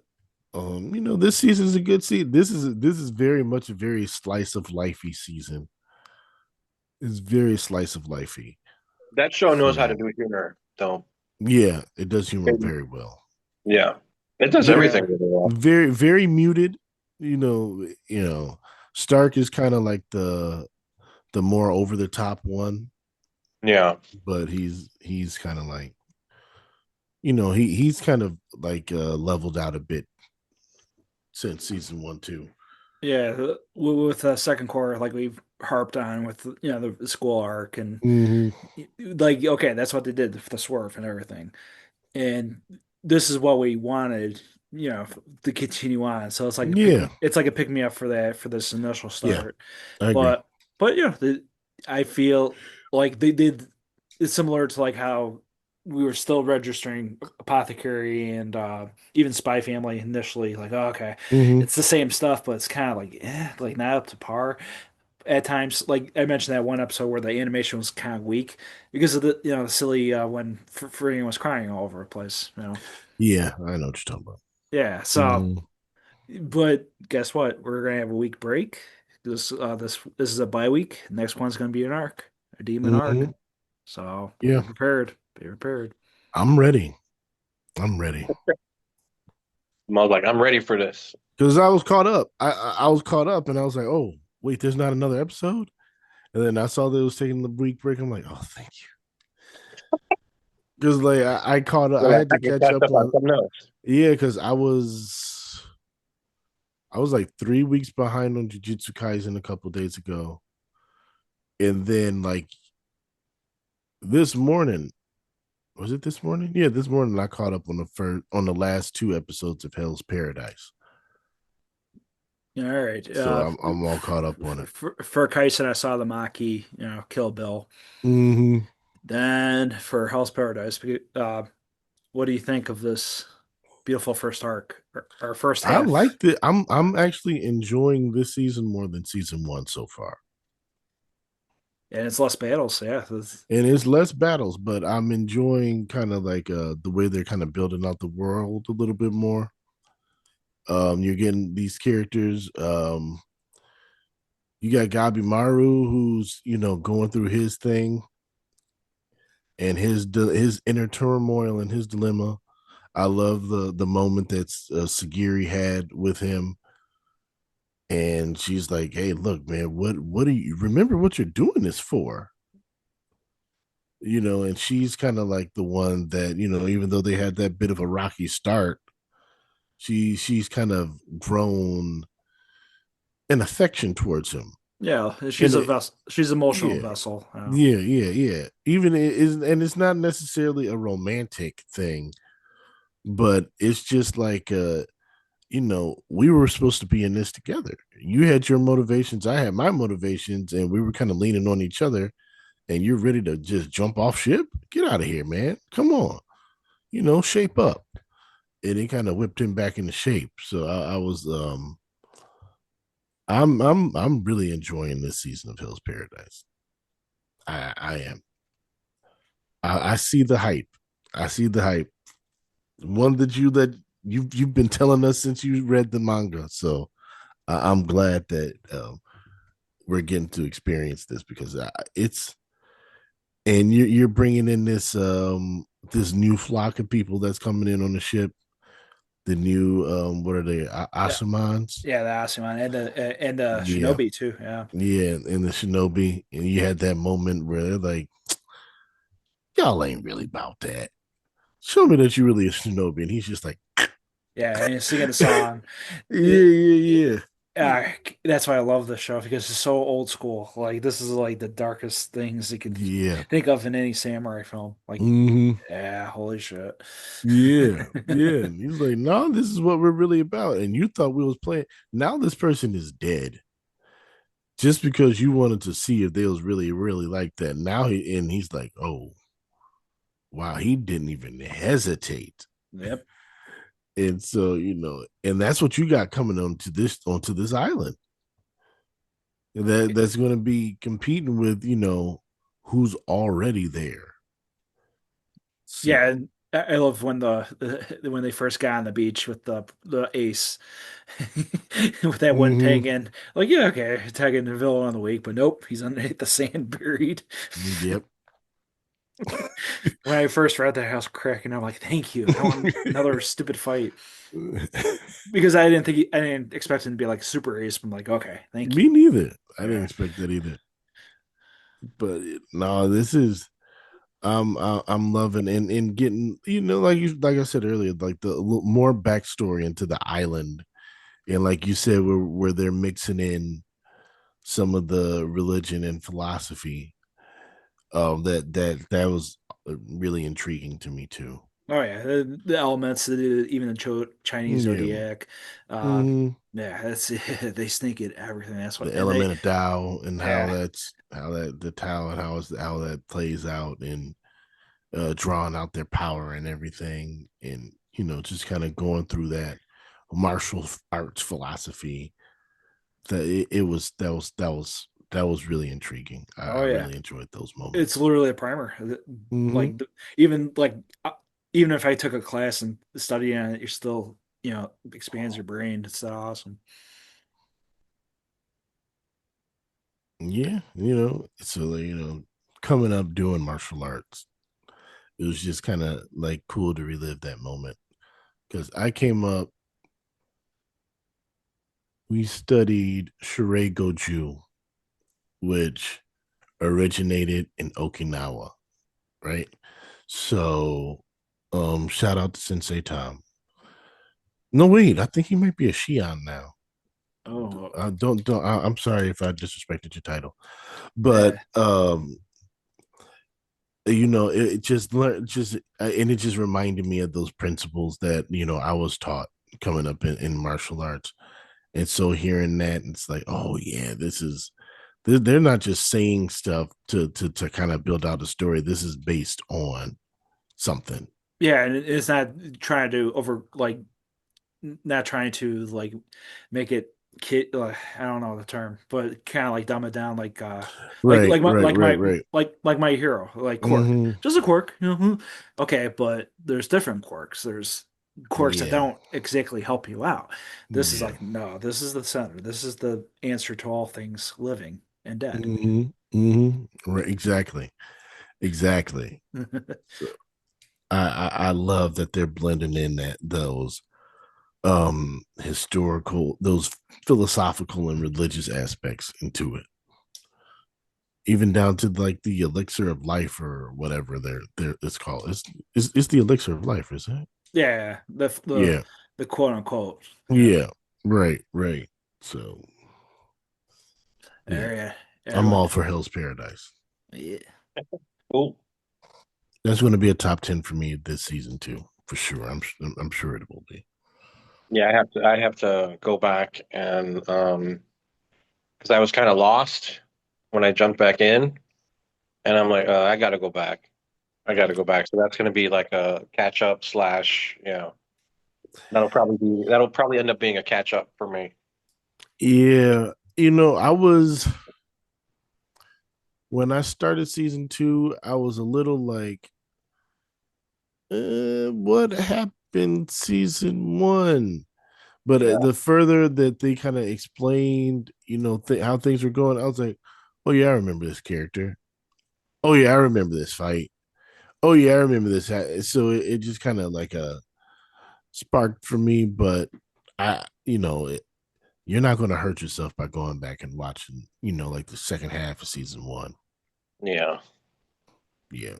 this season is a good season. This is very much a very slice of lifey season. It's very slice of lifey. That show knows how to So do humor, though. yeah, it does humor very well. Yeah. It does Very, everything Yeah. really well. very muted. Stark is kind of like the more over the top one, Yeah. but he's kind of like, he's kind of like leveled out a bit since season 1 too. Yeah, with second quarter, like we've harped on with the school arc and Mm-hmm. like okay, that's what they did for the swerve and everything, and this is what we wanted, to continue on. So Yeah, it's like a pick me up for that for this initial yeah, start, I agree. but I feel like they did. It's similar to like how we were still registering Apothecary and even Spy Family initially. Like, oh, okay, Mm-hmm. it's the same stuff, but it's kind of like not up to par at times. Like I mentioned that one episode where the animation was kind of weak because of the silly when Freeing was crying all over the place. Yeah, I know what you're talking about. Yeah. So, Mm-hmm. but guess what? We're gonna have a week break. This is a bye week. Next one's gonna be an arc. a demon arc. Hmm. So be Yeah, prepared. Be prepared. I'm ready. I'm ready I was like, I'm ready for this. because I was caught up. I was caught up, and I was like, oh wait, there's not another episode. And then I saw that it was taking the week break. I'm like, oh, thank you. Because like I caught up, You're I like, had I to can catch catch up up on on. something else. Yeah, because I was like 3 weeks behind on Jujutsu Kaisen a couple days ago, and then like this morning, was it this morning? Yeah, this morning I caught up on the last two episodes of Hell's Paradise, All right. so I'm all caught up on it. For Kaisen, I saw the Maki, Kill Bill. Hmm. Then for Hell's Paradise, what do you think of this beautiful first arc or first I half? liked it. I'm actually enjoying this season more than season one so far. And it's less battles. Yeah. And it's less battles, but I'm enjoying kind of like the way they're kind of building out the world a little bit more. You're getting these characters. You got Gabi Maru, who's going through his thing and his inner turmoil and his dilemma. I love the moment that Sagiri had with him, and she's like, "Hey, look, man, what do you remember what you're doing this for?" And she's kind of like the one that even though they had that bit of a rocky start, she's kind of grown an affection towards him, Yeah. She's and a vessel. She's an emotional yeah, vessel. yeah. Even it is, and it's not necessarily a romantic thing, but it's just like we were supposed to be in this together. You had your motivations, I had my motivations, and we were kind of leaning on each other. And you're ready to just jump off ship? Get out of here, man! Come on, shape up. And it kind of whipped him back into shape. So I was I'm really enjoying this season of Hill's Paradise. I am. I see the hype. I see the hype. One that you've been telling us since you read the manga. So I'm glad that we're getting to experience this because it's and you're bringing in this new flock of people that's coming in on the ship. The new what are they? Yeah. Asamans? Yeah. The Asuman and the Yeah, Shinobi too. Yeah. yeah, and the Shinobi, and you had that moment where they're like, "Y'all ain't really about that. Show me that you really a Shinobi." And he's just like, Yeah. And he's singing the song. "Yeah, It, yeah, yeah, uh, that's why I love this show because it's so old school. Like this is like the darkest things you could yeah." think of in any samurai film. Like, Mm-hmm. yeah, holy shit. Yeah, yeah. And he's like, "No, this is what we're really about." And you thought we was playing. Now this person is dead. Just because you wanted to see if they was really, really like that. Now he's like, "Oh, wow, he didn't even hesitate." Yep. And so, and that's what you got coming onto this island. That's going to be competing with, who's already there. Yeah, So, and I love when they first got on the beach with the ace with that one mm-hmm. tag in. Like, yeah, okay, tagging the villain on the week, but nope, he's underneath the sand buried. Yep. When I first read that, I was cracking. I'm like, thank you. I don't want another stupid fight because I didn't expect him to be like super ace. But I'm like, okay, thank Me you. neither. I didn't Yeah, expect that either. But no, this is I'm loving and getting like I said earlier, like the more backstory into the island, and like you said, where they're mixing in some of the religion and philosophy. That was really intriguing to me too. oh yeah, the elements, even the Chinese Yeah. zodiac. Uh, Mhm. yeah, that's they sneak it everything. That's what, The and they, element of Tao and yeah. how that the Tao and how that plays out and drawing out their power and everything, and just kind of going through that martial arts philosophy. That it was that was really intriguing. Oh I yeah, really enjoyed those it's moments. literally a primer. Hmm. Like even like even if I took a class and study on it, you're still expands your brain. It's that awesome. Yeah, so coming up doing martial arts, it was just kind of like cool to relive that moment because I came up, we studied Shirei Goju, which originated in Okinawa, right? So, shout out to Sensei Tom. No, wait, I think he might be a Shion now. Oh, Don't. I'm sorry if I disrespected your title, but yeah, it just learned just and it just reminded me of those principles that I was taught coming up in martial arts. And so hearing that, it's like, oh yeah, this is they're not just saying stuff to kind of build out a story. This is based on something. yeah, and it's not trying to not trying to make it kid. I don't know the term, but kind of like dumb it down, Right, right, right, right. like my hero, like quirk, Mm-hmm. just a quirk. Okay, but there's different quirks. There's quirks that Yeah, don't exactly help you out. This is yeah. like no, this is the center. This is the answer to all things living and dead. Mm-hmm. Mm-hmm. Right, exactly, exactly. So I love that they're blending in those historical, those philosophical and religious aspects into it, even down to like the elixir of life or whatever they're it's called. It's the elixir of life, is it? Yeah, Yeah, the quote unquote. Yeah, yeah, right, right. So yeah, area I'm Edwin. all for Hell's Paradise. Yeah. Cool. That's going to be a top 10 for me this season too, for sure. I'm sure it will be. Yeah, I have to go back and because I was kind of lost when I jumped back in, and I'm like, I got to go back. I got to go back. So that's going to be like a catch up slash, that'll probably end up being a catch up for me. Yeah, I was when I started season 2, I was a little like, what happened season 1? But Yeah. the further that they kind of explained, how things were going, I was like, oh yeah, I remember this character. Oh yeah, I remember this fight. Oh yeah, I remember this. So it just kind of like a sparked for me. But you're not going to hurt yourself by going back and watching, like the second half of season 1. Yeah. Yeah.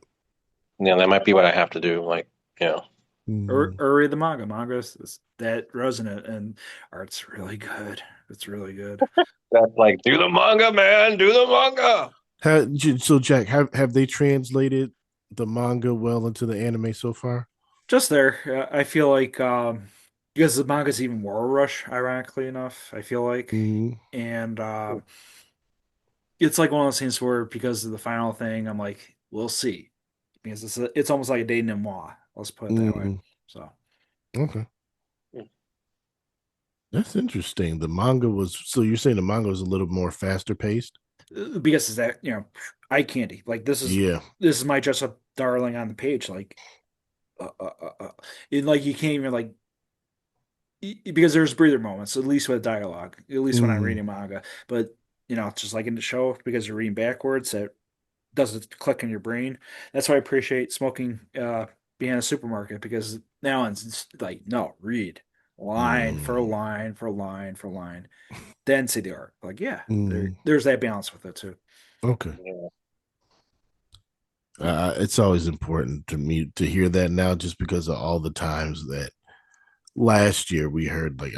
Yeah, that might be what I have to do. Like, yeah. Mm-hmm. Or read the manga. Manga is that resonant and art's really good. It's really good. That's like, do the manga, man. Do the manga. So Jack, have they translated the manga well into the anime so far? Just there, I feel like because the manga's even more rush, ironically enough, I feel like, Mm-hmm. and it's like one of those things where because of the final thing, I'm like, we'll see, because it's almost like a denouement. Let's put it that way. Mm-hmm. So Okay. That's interesting. The manga was so you're saying the manga was a little more faster paced? because it's that eye candy. Like Yeah. this is my dress up darling on the page. And like you can't even because there's breather moments, at least with dialogue, at least when I'm Mm, reading manga. But just like in the show, because you're reading backwards, that doesn't click in your brain. That's why I appreciate smoking being in a supermarket because now it's like no, read line for mm, line for line for line, then see the art. Like yeah, mm. there's that balance with it too. Okay. Yeah. It's always important to me to hear that now, just because of all the times that last year we heard like,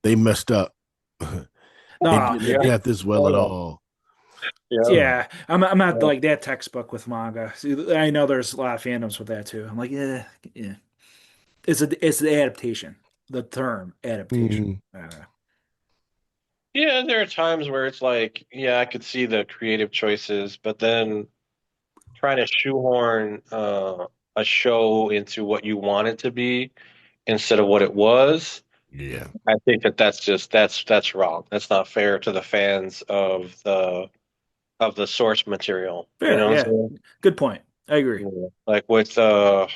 they messed up. They No, didn't Yeah. it, adapt this well at Oh, all. yeah. Yeah. yeah, I'm not Yeah. like that textbook with manga. See, I know there's a lot of fandoms with that too. I'm like, yeah. It's the adaptation, the term adaptation. Mm, Yeah, there are times where it's like, yeah, I could see the creative choices, but then trying to shoehorn a show into what you want it to be instead of what it was, yeah. I think that's wrong. That's not fair to the fans of the source material. You Fair, know what I'm yeah, saying? good point. I agree. Yeah. Like with like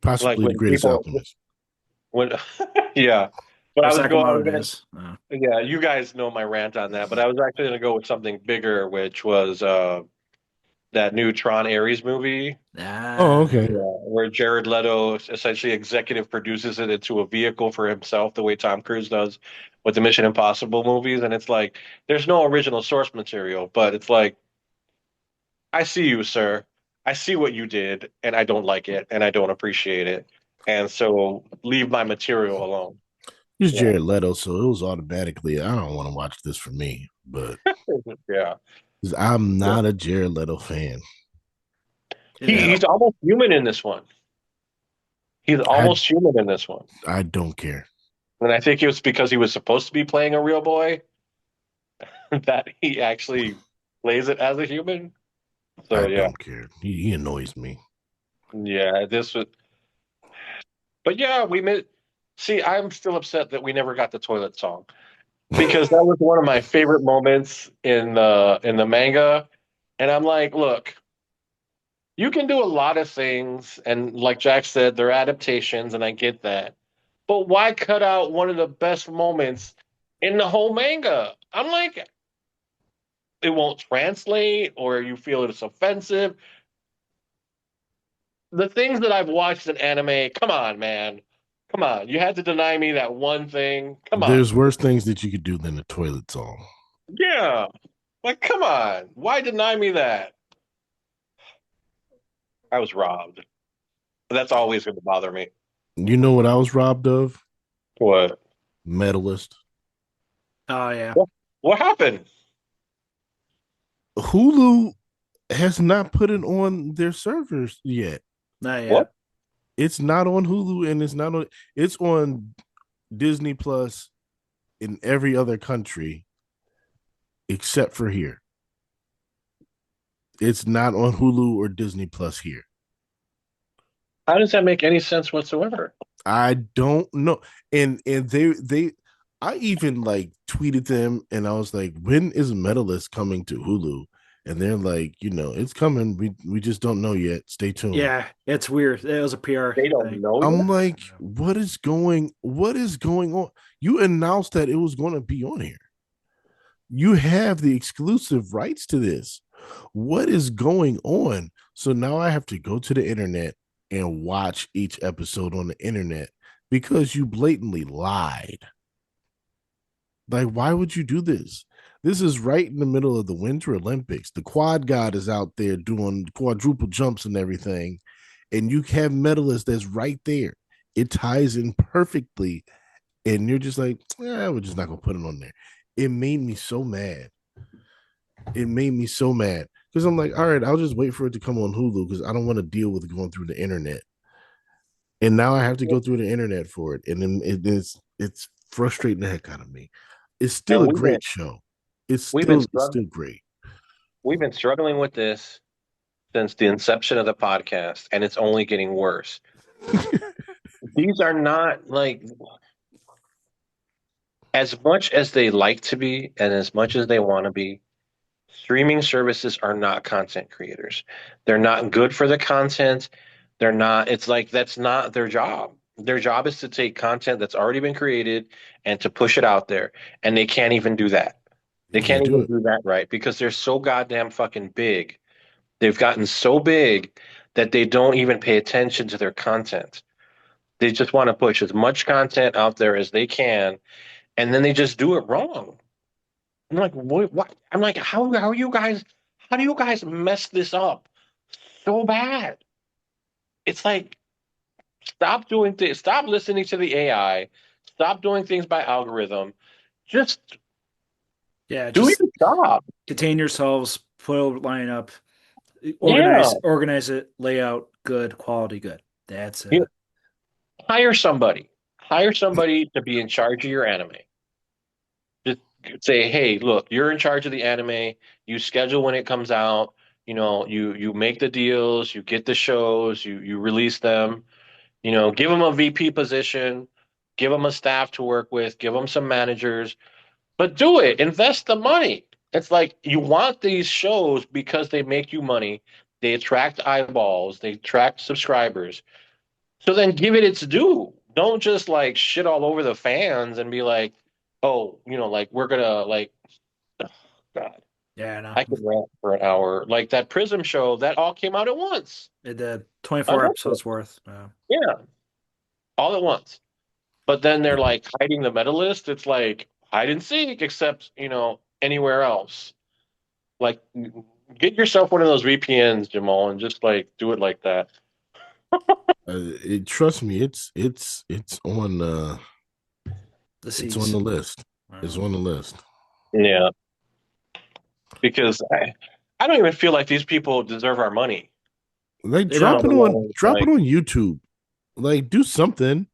Possibly the when greatest people alchemist. when yeah. But I was Sakamoto gonna, Days. yeah, you guys know my rant on that. But I was actually gonna go with something bigger, which was that new Tron Ares movie. Oh, Ah, okay. Yeah, where Jared Leto essentially executive produces it into a vehicle for himself, the way Tom Cruise does with the Mission Impossible movies. And it's like, there's no original source material, but it's like, I see you, sir. I see what you did, and I don't like it, and I don't appreciate it. And so leave my material alone. He's Yeah. Jared Leto, so it was automatically, I don't want to watch this for me, but Yeah. 'cause I'm Yeah. not a Jared Leto fan. yeah. He's almost human in this one. He's I almost human in this one. I don't care. And I think it was because he was supposed to be playing a real boy that he actually plays it as a human. I So yeah, don't care. He annoys me. yeah, this was, but yeah, we made. See, I'm still upset that we never got the toilet song because that was one of my favorite moments in the manga. And I'm like, look, you can do a lot of things, and like Jack said, they're adaptations, and I get that. But why cut out one of the best moments in the whole manga? I'm like, it won't translate, or you feel it's offensive. The things that I've watched in anime, come on, man. Come on. You had to deny me that one thing. Come on. There's worse things that you could do than a toilet song. Yeah. Like, come on. Why deny me that? I was robbed. That's always going to bother me. You know what I was robbed of? What? Medalist. Oh yeah. What happened? Hulu has not put it on their servers yet. Not What? yet. It's not on Hulu and it's on Disney Plus in every other country except for here. It's not on Hulu or Disney Plus here. How does that make any sense whatsoever? I don't know. And they I even like tweeted them and I was like, when is Medalist coming to Hulu? And they're like, it's coming. We just don't know yet. Stay tuned. Yeah, it's weird. It was a PR They don't thing. know I'm yet. like, what is going on? You announced that it was going to be on here. You have the exclusive rights to this. What is going on? So now I have to go to the internet and watch each episode on the internet because you blatantly lied. Like, why would you do this? This is right in the middle of the Winter Olympics. The quad god is out there doing quadruple jumps and everything, and you have medalists that's right there. It ties in perfectly, and you're just like, we're just not gonna put it on there. It made me so mad. It made me so mad because I'm like, all right, I'll just wait for it to come on Hulu because I don't want to deal with going through the internet. And now I have to go through the internet for it, and then it's frustrating the heck out of me. It's still And a great show. It's we've been still it's struggling still great. we've been struggling with this since the inception of the podcast, and it's only getting worse. These are not like as much as they like to be and as much as they want to be. Streaming services are not content creators. They're not good for the content. They're not, it's like that's not their job. Their job is to take content that's already been created and to push it out there. And they can't even do that. They You can't can't do even it. do that right because they're so goddamn fucking big. They've gotten so big that they don't even pay attention to their content. They just want to push as much content out there as they can, and then they just do it wrong. I'm like, what? I'm like, how do you guys mess this up so bad? It's like, stop doing things, stop listening to the AI, stop doing things by algorithm. Just Yeah, do just your job. contain yourselves, put a line up, Yeah. organize it, layout, good, quality, good. That's You it. hire somebody. Hire somebody to be in charge of your anime. Just say, hey, look, you're in charge of the anime. You schedule when it comes out. You make the deals, you get the shows, you release them. Give them a VP position, give them a staff to work with, give them some managers, but do it. Invest the money. It's like you want these shows because they make you money. They attract eyeballs, they attract subscribers. So then give it its due. don't just like shit all over the fans and be like, oh, like we're gonna like, God, Yeah, no, I could rant for an hour. Like that Prism show, that all came out at once it did on 24 Netflix. episodes worth. Yeah, all at once. But then they're like hiding the medalist. It's like hide and seek, except anywhere else. Like, get yourself one of those VPNs, Jamal, and just like do it like that. Trust me, The it's on the seas. list. It's on the list. Yeah, because I don't even feel like these people deserve our money. Like They Let don't. alone drop it like, on YouTube. Like do something.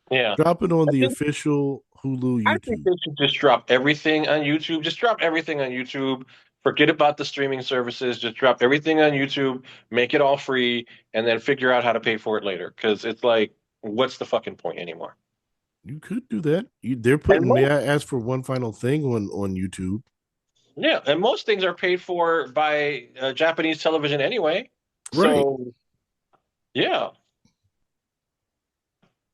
yeah. Drop it on I the think official Hulu I think YouTube. they should just drop everything on YouTube. Just drop everything on YouTube. Forget about the streaming services. Just drop everything on YouTube. Make it all free, and then figure out how to pay for it later. Because it's like, what's the fucking point anymore? You could do that. They're And putting. May most, I ask for one final thing on YouTube? yeah, and most things are paid for by Japanese television anyway. Right. So yeah, I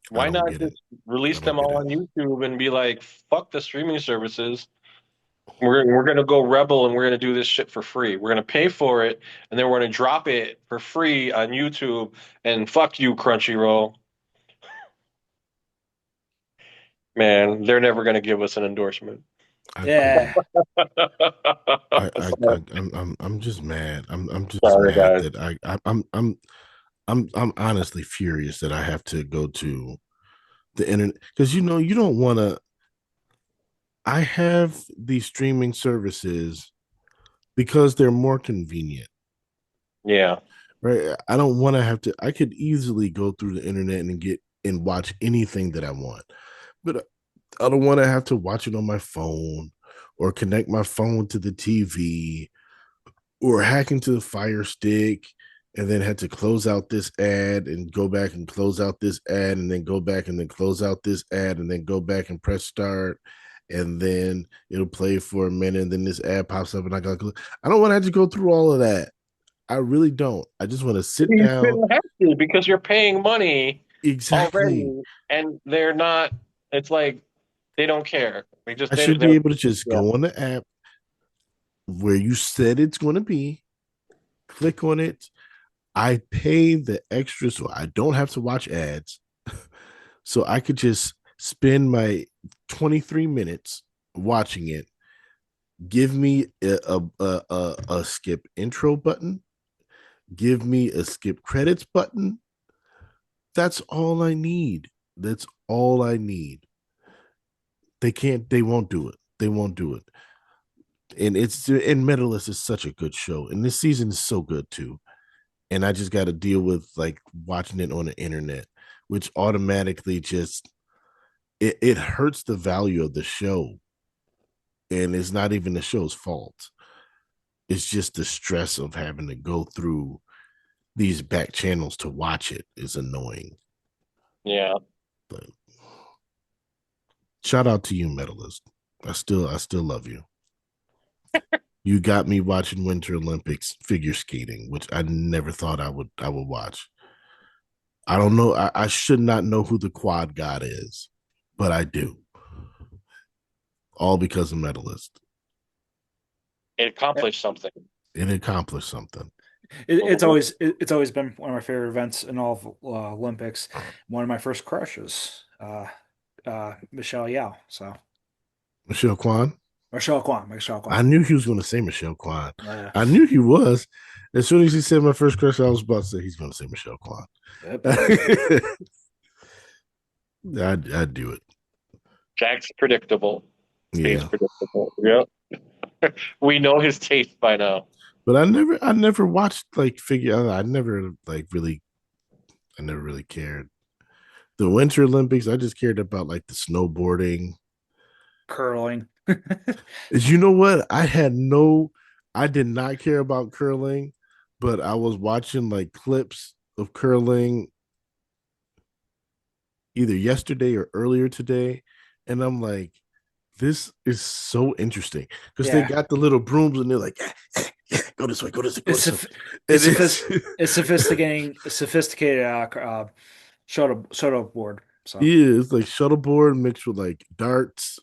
why don't not get it. just I release them don't get all it. on YouTube and be like, fuck the streaming services. We're gonna go rebel and we're gonna do this shit for free. We're gonna pay for it and then we're gonna drop it for free on YouTube. And fuck you, Crunchyroll. Man, they're never gonna give us an endorsement. I Yeah. Sorry, I'm just mad. I'm just sorry, mad guys. that I'm honestly furious that I have to go to the internet because you don't want to. I have these streaming services because they're more convenient, Yeah, right? I don't want to have to. I could easily go through the internet and get and watch anything that I want, but I don't want to have to watch it on my phone or connect my phone to the TV or hack into the Fire Stick and then had to close out this ad and go back and close out this ad and then go back and then close out this ad and then go back and press start and then it'll play for a minute and then this ad pops up and I don't want to have to go through all of that. I really don't. I just want to sit you down. shouldn't have to because you're paying money Exactly. already, and they're not. It's like they don't care. They just I they, should they be able to just yeah. go on the app where you said it's going to be, click on it. I pay the extra so I don't have to watch ads. So I could just spend my 23 minutes watching it. Give me a skip intro button. Give me a skip credits button. That's all I need. That's all I need. They won't do it. They won't do it. And Medalist is such a good show. And this season is so good too. And I just got to deal with like watching it on the internet, which automatically just it hurts the value of the show, and it's not even the show's fault. It's just the stress of having to go through these back channels to watch it is annoying. Yeah. But shout out to you, Medalist. I still love you. You got me watching Winter Olympics figure skating, which I never thought I would watch. I don't know. I should not know who the quad god is, but I do. All because of Medalist. It accomplished something. It accomplished something. Mhm. It's always been one of my favorite events in all of Olympics. One of my first crushes, Michelle Yao. So Michelle Kwan. Michelle Kwan, Michelle I Kwan. knew he was going to say Michelle Kwan. Uh, I knew he was. As soon as he said my first crush, I was about to say he's going to say Michelle Kwan. yep. I'd do it. Jack's predictable. Stays Yeah, predictable. Yep. We know his taste by now. but I never watched like figure. I never like really. I never really cared. The Winter Olympics, I just cared about like the snowboarding. Curling. Is you know what? I did not care about curling, but I was watching like clips of curling either yesterday or earlier today, and I'm like, this is so interesting because they Yeah. got the little brooms and they're like, go this way, go this way, go It's this way. soph- And it's it's sophisticated soda board. So, Yeah, it's like shuttleboard mixed with like darts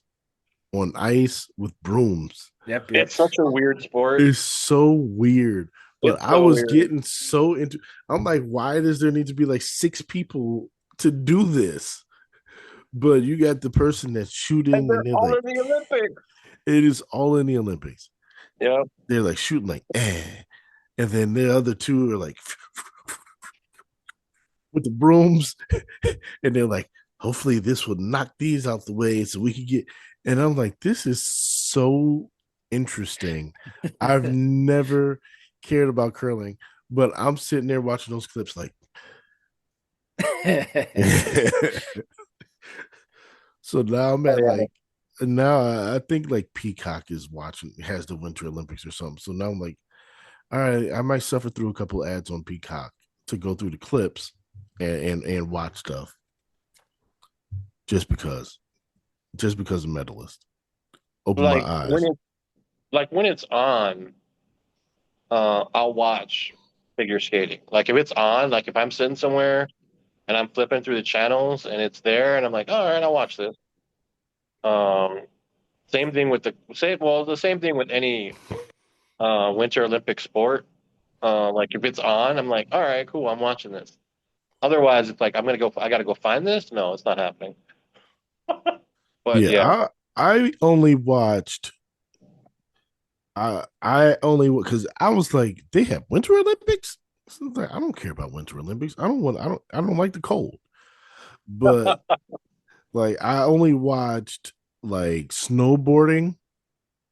on ice with brooms. yep, yep. It's such a weird sport. It's so weird. But It's I so was weird. getting so into I'm like, why does there need to be like six people to do this? But you got the person that's And shooting they're and they're all like, in the Olympics. it is all in the Olympics. Yeah. They're like shooting like and then the other two are like with the brooms and they're like, hopefully this will knock these out the way so we can get. And I'm like, this is so interesting. I've never cared about curling, but I'm sitting there watching those clips like. So now I'm Oh at yeah. like now I think like Peacock is watching has the Winter Olympics or something. So now I'm like, all right, I might suffer through a couple ads on Peacock to go through the clips and watch stuff just because. Just because of medalist. Open my Like eyes. when it's on, I'll watch figure skating. Like if it's on, like if I'm sitting somewhere and I'm flipping through the channels and it's there and I'm like, all right, I'll watch this. Um, same thing with the same thing with any Winter Olympic sport. Like if it's on, I'm like, all right, cool, I'm watching this. Otherwise, it's like I gotta go find this. No, it's not happening. But Yeah, yeah, I only watched I only because I was like, they have Winter Olympics. So I was like, I don't care about Winter Olympics. I don't like the cold. But like I only watched like snowboarding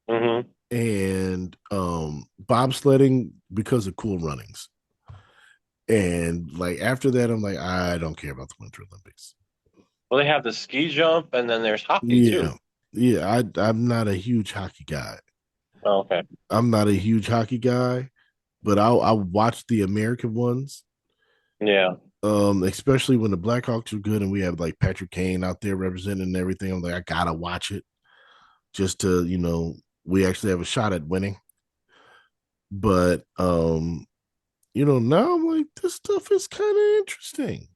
hmm and bobsledding because of Cool Runnings. And like after that, I'm like, I don't care about the Winter Olympics. well, they have the ski jump and then there's hockey too. Yeah. Yeah, I'm not a huge hockey guy. Oh, okay, I'm not a huge hockey guy, but I'll watch the American ones. yeah. Especially when the Blackhawks are good and we have like Patrick Kane out there representing and everything. I'm like, I gotta watch it just to, we actually have a shot at winning. But now I'm like, this stuff is kind of interesting.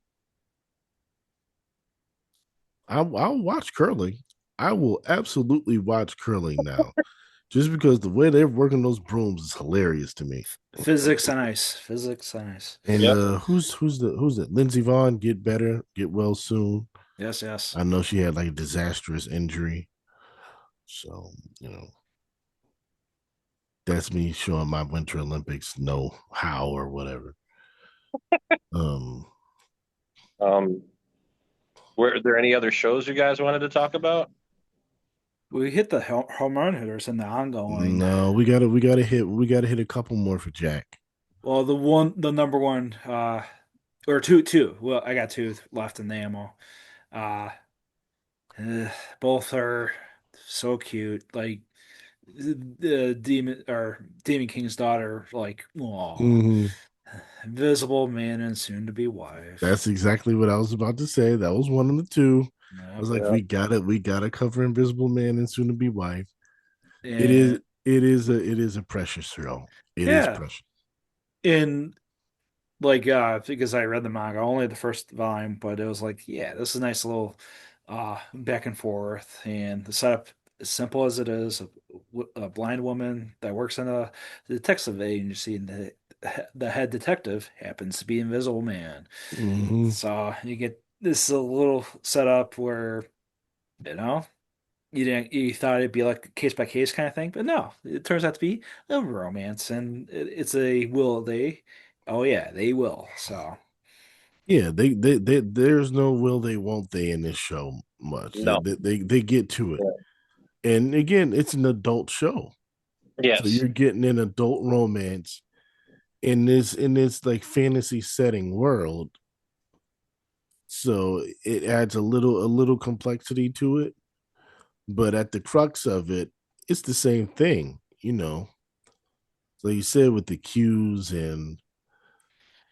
I'll watch curling. I will absolutely watch curling now, just because the way they're working those brooms is hilarious to me. Physics on ice. Physics on ice. And Yep. who's that? Lindsey Vaughn, get better, get well soon. Yes, yes. I know she had like a disastrous injury, so that's me showing my Winter Olympics know how or whatever. Um, Um, were there any other shows you guys wanted to talk about? We hit the home run hitters in the ongoing. no, we gotta hit a couple more for Jack. Well, the number one, or two. Well, I got two left in the ammo. Uh, both are so cute. Like the Demon King's daughter, like, oh, Mm-hmm. invisible man and soon to be wife. That's exactly what I was about to say. That was one of the two. I Yep. was like, Yeah. we gotta cover Invisible Man and Soon to Be Wife. It And is it is a precious show. It is yeah, precious. in like because I read the manga only the first volume, but it was like, yeah, this is a nice little back and forth, and the setup, as simple as it is, a blind woman that works in a detective agency, and the head detective happens to be Invisible Man. Hmm. So you get this a little setup where, you know, you thought it'd be like a case by case kind of thing, but no, it turns out to be a romance, and it's a will they? Oh yeah, they will. So Yeah, there's no will they won't they in this show much. No. They get to it. Yeah. And again, it's an adult show. So Yes. you're getting an adult romance in this like fantasy setting world. So it adds a little complexity to it, but at the crux of it, it's the same thing, So you said with the cues and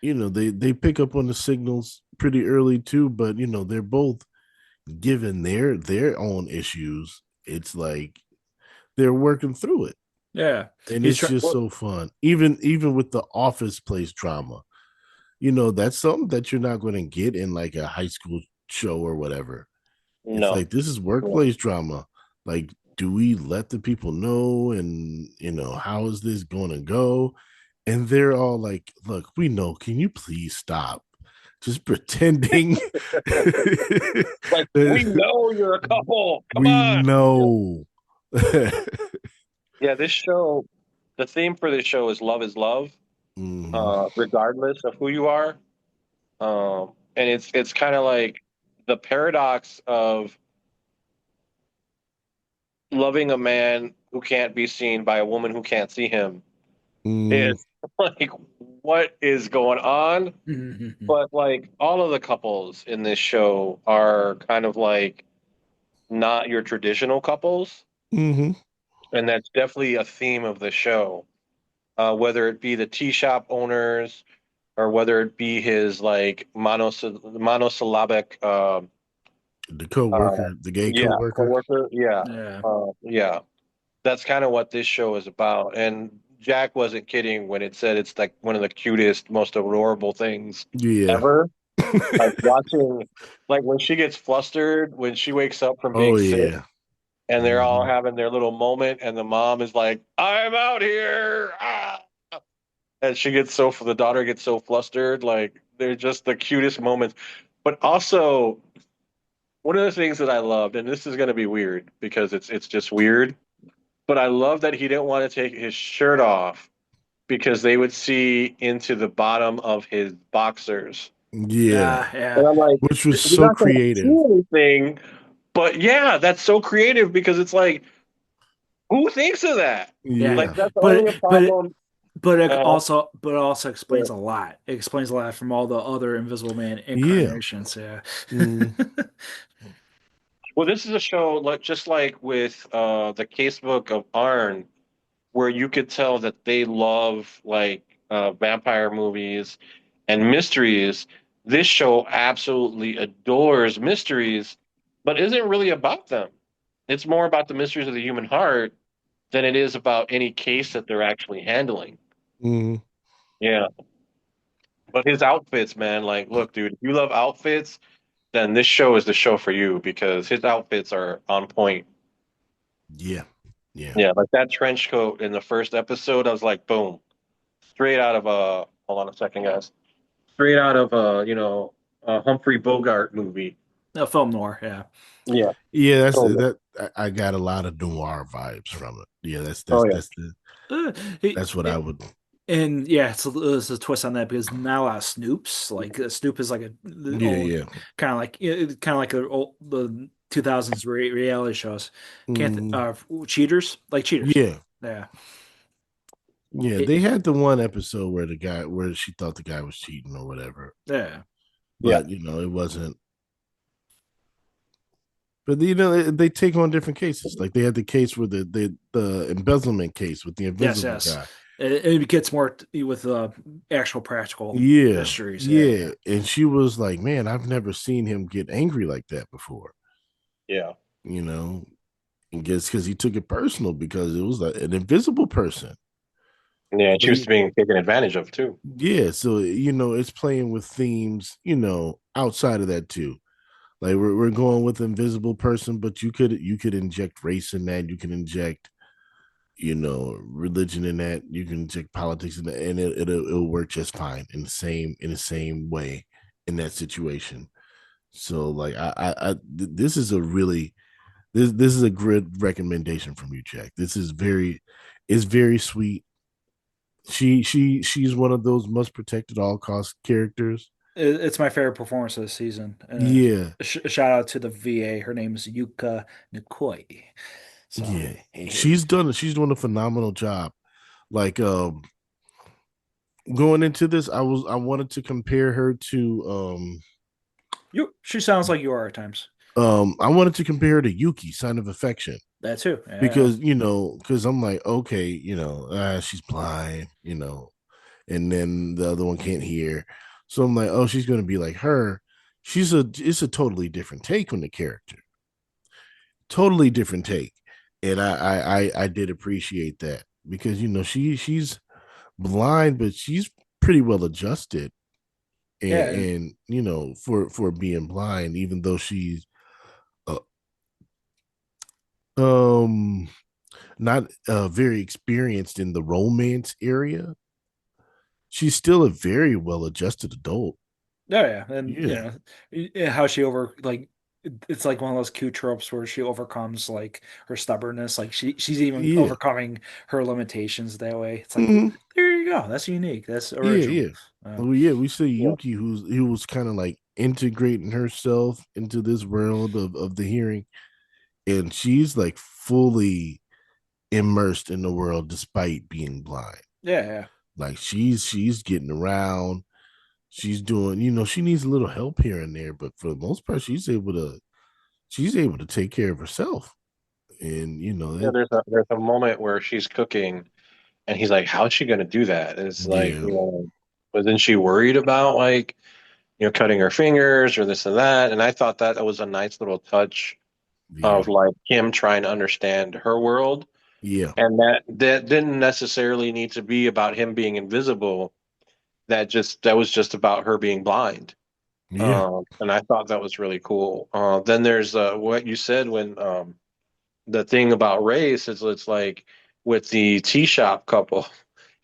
they pick up on the signals pretty early too, but they're both given their own issues. It's like they're working through it. yeah, And he's it's trying. just Well, so fun. Even with the office place drama, that's something that you're not going to get in like a high school show or whatever. It's No. like this is Yeah. workplace drama. Like, do we let the people know? And how is this going to go? And they're all like, "Look, we know. Can you please stop? Just pretending Like, we know you're a couple. Come we on. Yeah. know." Yeah, this show, the theme for this show is love, Mhm. regardless of who you are. And it's kind of like the paradox of loving a man who can't be seen by a woman who can't see him. Mhm. It's like, what is going on? Mhm. But like all of the couples in this show are kind of like not your traditional couples, Mhm. and that's definitely a theme of the show. Whether it be the tea shop owners or whether it be his like monosyllabic, The uh, co-worker, the gay yeah, co-worker. coworker, yeah, Yeah. yeah. That's kind of what this show is about. And Jack wasn't kidding when it said it's like one of the cutest, most adorable things Yeah. ever. Like watching, like when she gets flustered when she wakes up from being Oh sick, yeah. and they're all Mhm. having their little moment, and the mom is like, "I'm out here," and she gets so the daughter gets so flustered. Like they're just the cutest moments. But also, one of the things that I loved, and this is going to be weird because it's just weird, but I love that he didn't want to take his shirt off because they would see into the bottom of his boxers. Yeah. Yeah. Yeah. And I'm like, Which was you're so not going to creative. see anything, but yeah, that's so creative because it's like, who thinks of that? Yeah. Like, Yeah. that's But only a but problem. Uh, but it also yeah. explains a lot. It explains a lot from all the other Invisible Man Yeah. incarnations. Yeah. Mm. Well, this is a show like just like with the casebook of Arn, where you could tell that they love like vampire movies and mysteries. This show absolutely adores mysteries, but isn't really about them. It's more about the mysteries of the human heart than it is about any case that they're actually handling. Mm. Yeah. But his outfits, man, like, look, dude, if you love outfits, then this show is the show for you because his outfits are on point. Yeah. Yeah. Yeah, like that trench coat in the first episode, I was like, boom, straight out of a, hold on a second, guys, straight out of a Humphrey Bogart movie. A film noir. Yeah. Yeah. Yeah, that's Oh, that. I got a lot of noir vibes from it. Yeah, that's oh that's yeah. that's the Uh, it- that's what I it- would. and yeah, it's a twist on that because not a lot of Snoops. Like Snoop is like a Yeah, old yeah. kind of like the 2000s reality shows. Can't Mm, cheaters like cheaters. yeah, Yeah. yeah. It, They had the one episode where she thought the guy was cheating or whatever, yeah. Yeah. but it wasn't. But they take on different cases. Like they had the case where the embezzlement case with the Yes, invisible yes. guy. It gets more with actual practical Yeah, mysteries. Yeah, yeah. And she was like, "Man, I've never seen him get angry like that before." Yeah. You know, and guess because he took it personal because it was like an invisible person. Yeah. And So she was being taken advantage of too. yeah, so it's playing with themes, outside of that too. Like we're going with invisible person, but you could inject race in that. You can inject religion in that. You can inject politics in that, and it'll work just fine in the same way in that situation. So like this is a really this is a good recommendation from you, Jack. This is very sweet. She's one of those must protect at all cost characters. it's my favorite performance of the season. Yeah, Shout out to the VA. Her name is Yuka Nikoi. So yeah. hey, She's doing a phenomenal job. Like going into this, I wanted to compare her to she sounds like you are at times. I wanted to compare her to Yuki, Sign of Affection. That too. Yeah. Because I'm like, okay, she's blind, and then the other one can't hear. So I'm like, oh, she's gonna be like her. It's a totally different take on the character. Totally different take. And I did appreciate that because she's blind, but she's pretty well adjusted. Yeah, and you know, for being blind, even though she's uh, um not very experienced in the romance area, she's still a very well adjusted adult. oh yeah, and Yeah, how she over like it's like one of those cute tropes where she overcomes like her stubbornness. Like she's even yeah, overcoming her limitations that way. It's like hmm, there you go. That's unique. That's yeah, original. yeah. Uh, Well, yeah, we see Yeah. Yuki, who was kind of like integrating herself into this world of the hearing, and she's like fully immersed in the world despite being blind. yeah, yeah, Like she's getting around, she's doing, you know, she needs a little help here and there, but for the most part, she's able to take care of herself. And you know, Yeah, it, there's a moment where she's cooking and he's like, how's she gonna do that? And it's like, yeah, wasn't she worried about like, cutting her fingers or this and that? And I thought that was a nice little touch yeah, of like him trying to understand her world. yeah, And that didn't necessarily need to be about him being invisible. That was just about her being blind. yeah, And I thought that was really cool. Then there's what you said when the thing about race is it's like with the tea shop couple,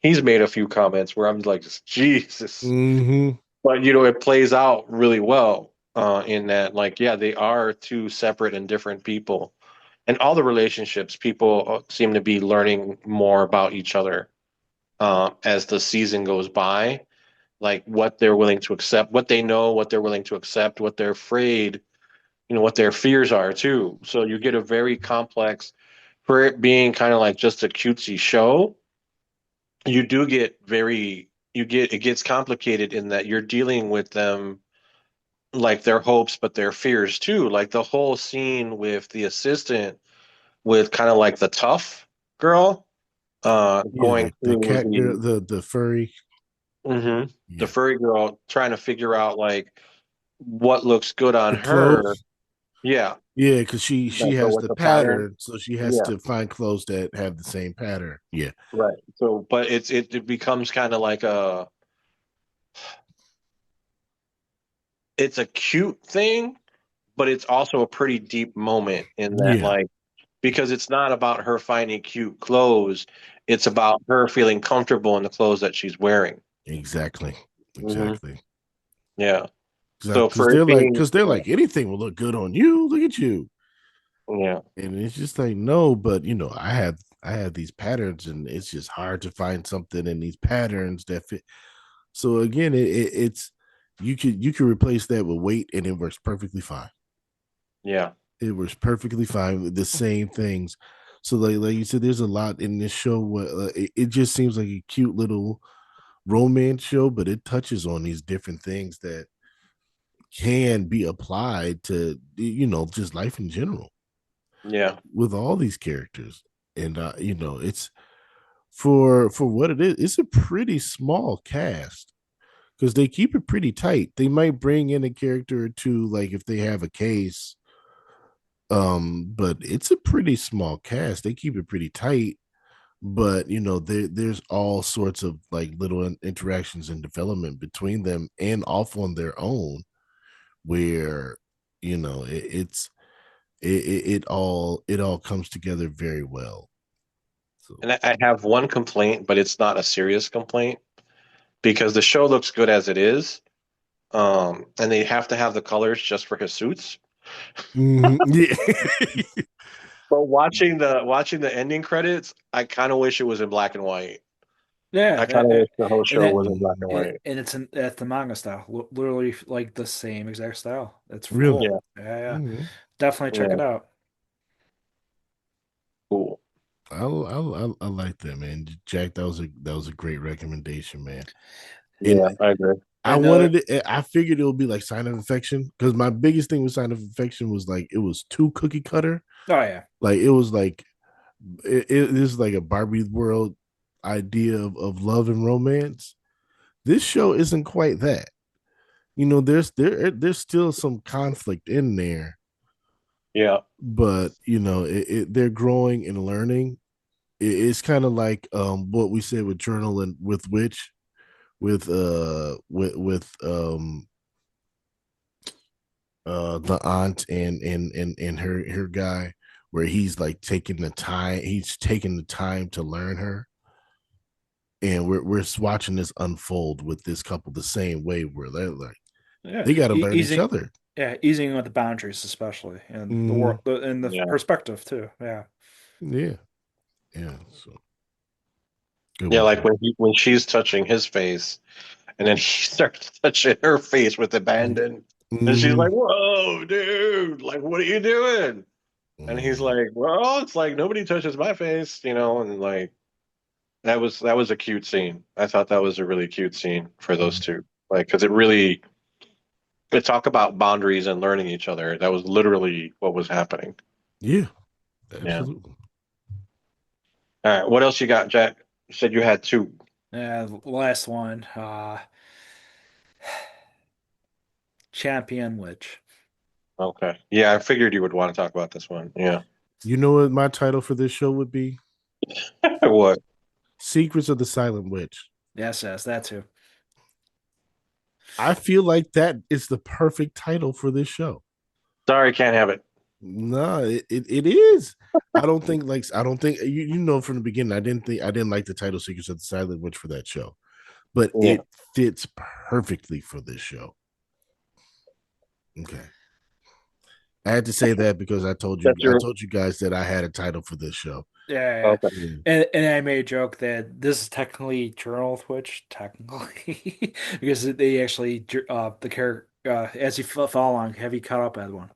he's made a few comments where I'm like, Jesus. mm-hmm, But it plays out really well in that, like, yeah, they are two separate and different people. And all the relationships, people seem to be learning more about each other as the season goes by, like what they're willing to accept, what they know, what they're willing to accept, what they're afraid, what their fears are too. So you get a very complex, for it being kind of like just a cutesy show, you do get it gets complicated in that you're dealing with them like their hopes, but their fears too. Like the whole scene with the assistant with kind of like the tough girl yeah. going The through cat girl, the furry, the yeah, furry girl trying to figure out like what looks good on the her. clothes, Yeah, yeah, because she like has with the the pattern. pattern, so she has Yeah, to find clothes that have the same pattern. Yeah, right. So, but it becomes kind of like it's a cute thing, but it's also a pretty deep moment in that yeah, like because it's not about her finding cute clothes, it's about her feeling comfortable in the clothes that she's wearing. exactly, Hmm. exactly. Yeah. Exactly, So for it being, because they're like anything will look good on you. Look at you, yeah, and it's just like no, but you know, I have these patterns, and it's just hard to find something in these patterns that fit. So again, it's you could replace that with weight, and it works perfectly fine. yeah, It works perfectly fine with the same things. So like you said, there's a lot in this show where it just seems like a cute little romance show, but it touches on these different things that can be applied to, you know, just life in general yeah, with all these characters. And you know, it's for what it is, it's a pretty small cast because they keep it pretty tight. They might bring in a character or two, like if they have a case, but it's a pretty small cast. They keep it pretty tight, but you know, there's all sorts of like little interactions and development between them and off on their own where you know it all comes together very well. So and I have one complaint, but it's not a serious complaint because the show looks good as it is, and they have to have the colors just for his suits. yeah, But watching the ending credits, I kind of wish it was in black and white. yeah, I kind of wish the whole and show that was in black and white. and it's the manga style, literally like the same exact style. It's really. cool. Yeah, Yeah, yeah, Mm-hmm. definitely check yeah, it out. cool. I like that, man. Jack, that was a great recommendation, man. And Yeah, I agree. I Another, wanted it. I figured it would be like Sign of Affection because my biggest thing with Sign of Affection was like it was too cookie cutter. oh yeah, Like it was like it is like a Barbie world idea of love and romance. This show isn't quite that. You know, there's still some conflict in there, Yeah, but you know, they're growing and learning. It's kind of like what we said with Journal and with Witch, with the aunt and her guy, where he's taking the time to learn her, and we're watching this unfold with this couple the same way, where they're like Yeah, they got to learn each easing, other. yeah, easing with the boundaries, especially, and the Mm, world, and the Yeah. perspective too. Yeah, yeah, yeah. So good Yeah, one, like Sam. when she's touching his face, and then he starts touching her face with abandon, and she's Mm-hmm. like, "Whoa, dude! Like, what are you doing?" And he's Mm-hmm. like, "Well, it's like nobody touches my face, you know." And like that was a cute scene. I thought that was a really cute scene for those two, like because it really they talk about boundaries and learning each other. That was literally what was happening. Yeah, Yeah. absolutely. All right. What else you got, Jack? You said you had two. yeah. The last one, champion witch. Okay. Yeah, I figured you would want to talk about this one. Yeah. You know what my title for this show would be? What? Secrets of the Silent Witch. Yes, yes, that too. I feel like that is the perfect title for this show. Sorry, can't have it. No, it is. I don't think you know from the beginning. I didn't like the title Secrets of the Silent Witch for that show, but Yeah. it fits perfectly for this show. Okay, I had to say that because That's I your told you guys that I had a title for this show. Yeah, yeah. okay. Yeah. And I made a joke that this is technically Journal of Twitch, technically, because they actually the character as you follow along, have you caught up at one?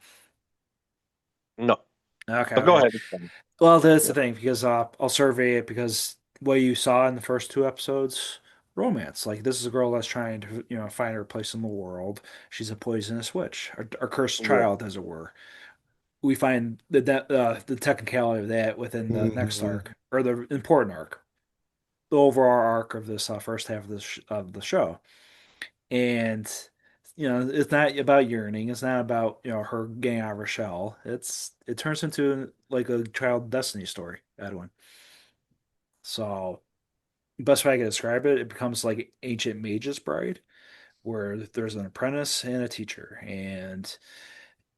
No. Okay, But go okay. ahead. It's fine. Well, that's the Yeah. thing because I'll survey it because what you saw in the first two episodes, romance. Like this is a girl that's trying to find her place in the world. She's a poisonous witch, or cursed Yeah. child, as it were. We find the technicality of that within the next Mhm. arc or the important arc, the overall arc of this first half of of the show. And it's not about yearning. It's not about her getting out of her shell. It turns into like a child destiny story, Edwin. So best way I can describe it, it becomes like ancient mage's bride, where there's an apprentice and a teacher, and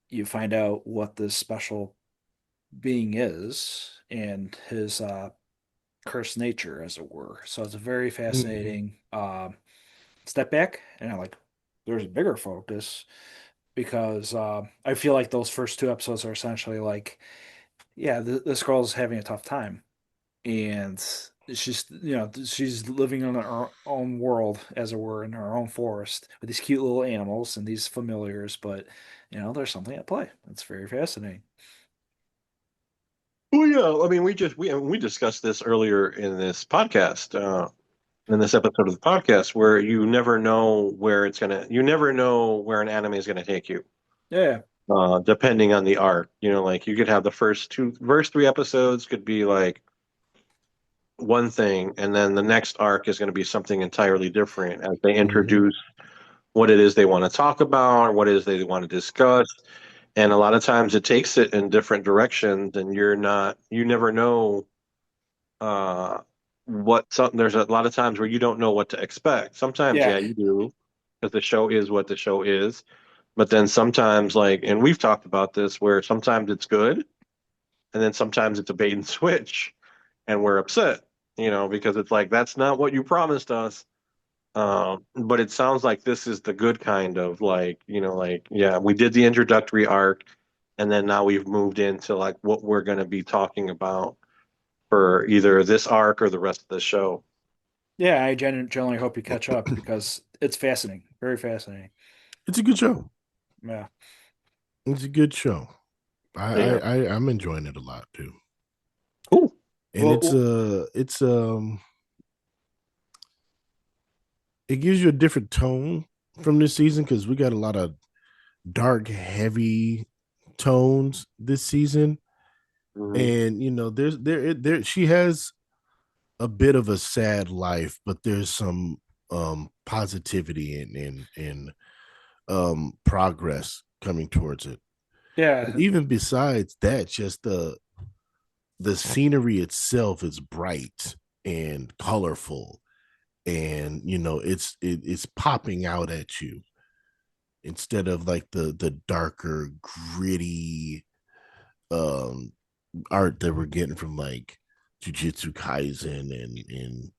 you find out what this special being is and his cursed nature, as it were. So it's a very Mhm. fascinating step back, and I like there's a bigger focus because I feel like those first two episodes are essentially like, yeah, this girl's having a tough time, and she's living in her own world, as it were, in her own forest with these cute little animals and these familiars, but there's something at play. It's very fascinating. Well, yeah. I mean, we discussed this earlier in this podcast, in this episode of the podcast, where you never know where an anime is gonna take you, Yeah, depending on the arc. Like you could have the first three episodes could be like one thing, and then the next arc is going to be something entirely different as they Mhm. introduce what it is they want to talk about or what it is they want to discuss. And a lot of times it takes it in different directions, and you never know uh, there's a lot of times where you don't know what to expect. Sometimes, yeah, yeah, you do, because the show is what the show is. But then sometimes, like, and we've talked about this, where sometimes it's good, and then sometimes it's a bait and switch, and we're upset, because it's like that's not what you promised us. But it sounds like this is the good kind of like, like, yeah, we did the introductory arc, and then now we've moved into like what we're going to be talking about for either this arc or the rest of the show. yeah. I generally hope you catch up because it's fascinating, very fascinating. It's a good show. Yeah, It's a good show. Yeah. I'm enjoying it a lot too. Cool. And well, it gives you a different tone from this season because we got a lot of dark, heavy tones this season. Mhm. And there she has a bit of a sad life, but there's some positivity and progress coming towards it. But yeah, even besides that, just the scenery itself is bright and colorful, and it's popping out at you instead of like the darker, gritty um art that we're getting from like Jujutsu Kaisen and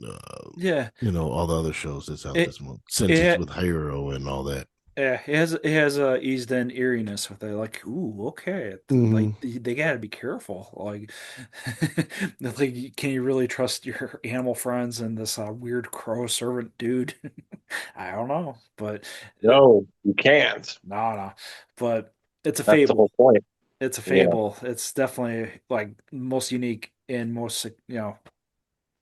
uh, Yeah, all the other shows that's out it this month. Sentence it with Hiro and all that. yeah, it has a eased in eeriness with it. Like, ooh, okay, like Mm-hmm. they gotta be careful. Like, like, can you really trust your animal friends and this weird crow servant dude? I don't know, but it, No, you can't. no, no, but it's a That's the fable. whole point. It's a Yeah. fable. It's definitely like most unique and most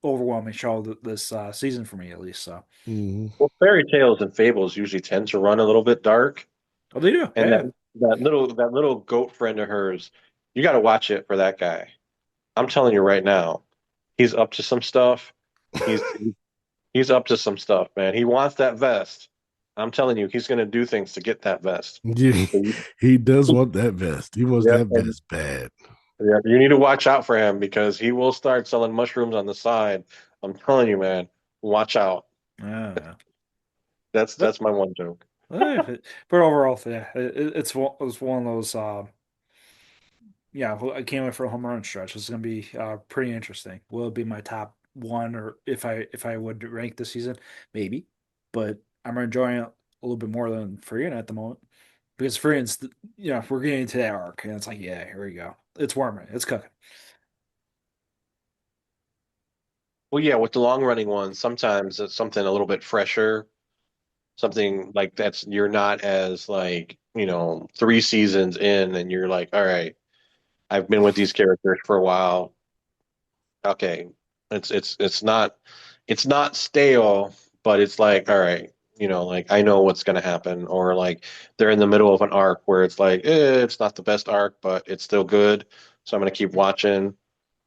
overwhelming show this season for me at least. So, Mm-hmm. Well, fairy tales and fables usually tend to run a little bit dark, oh, they do, and yeah. that little goat friend of hers, you got to watch it for that guy. I'm telling you right now, he's up to some stuff. He's he's up to some stuff, man. He wants that vest. I'm telling you, he's going to do things to get that vest. Yeah, So you- he does want that vest. He wants yeah, that and vest bad. yeah, you need to watch out for him because he will start selling mushrooms on the side. I'm telling you, man, watch out. Yeah. That's my one joke. But overall, yeah, it's one of those. Yeah, I can't wait for a home run stretch. It's going to be pretty interesting. Will it be my top one, or if I would rank this season, maybe. But I'm enjoying it a little bit more than Freeren at the moment because Freeren's, we're getting into that arc, and it's like, yeah, here we go. It's warming, it's cooking. Well, yeah, with the long running ones, sometimes it's something a little bit fresher, something like that's you're not as like, 3 seasons in and you're like, all right, I've been with these characters for a while. Okay. It's not stale, but it's like, all right, like I know what's gonna happen. Or like they're in the middle of an arc where it's like, it's not the best arc, but it's still good. So I'm gonna keep watching.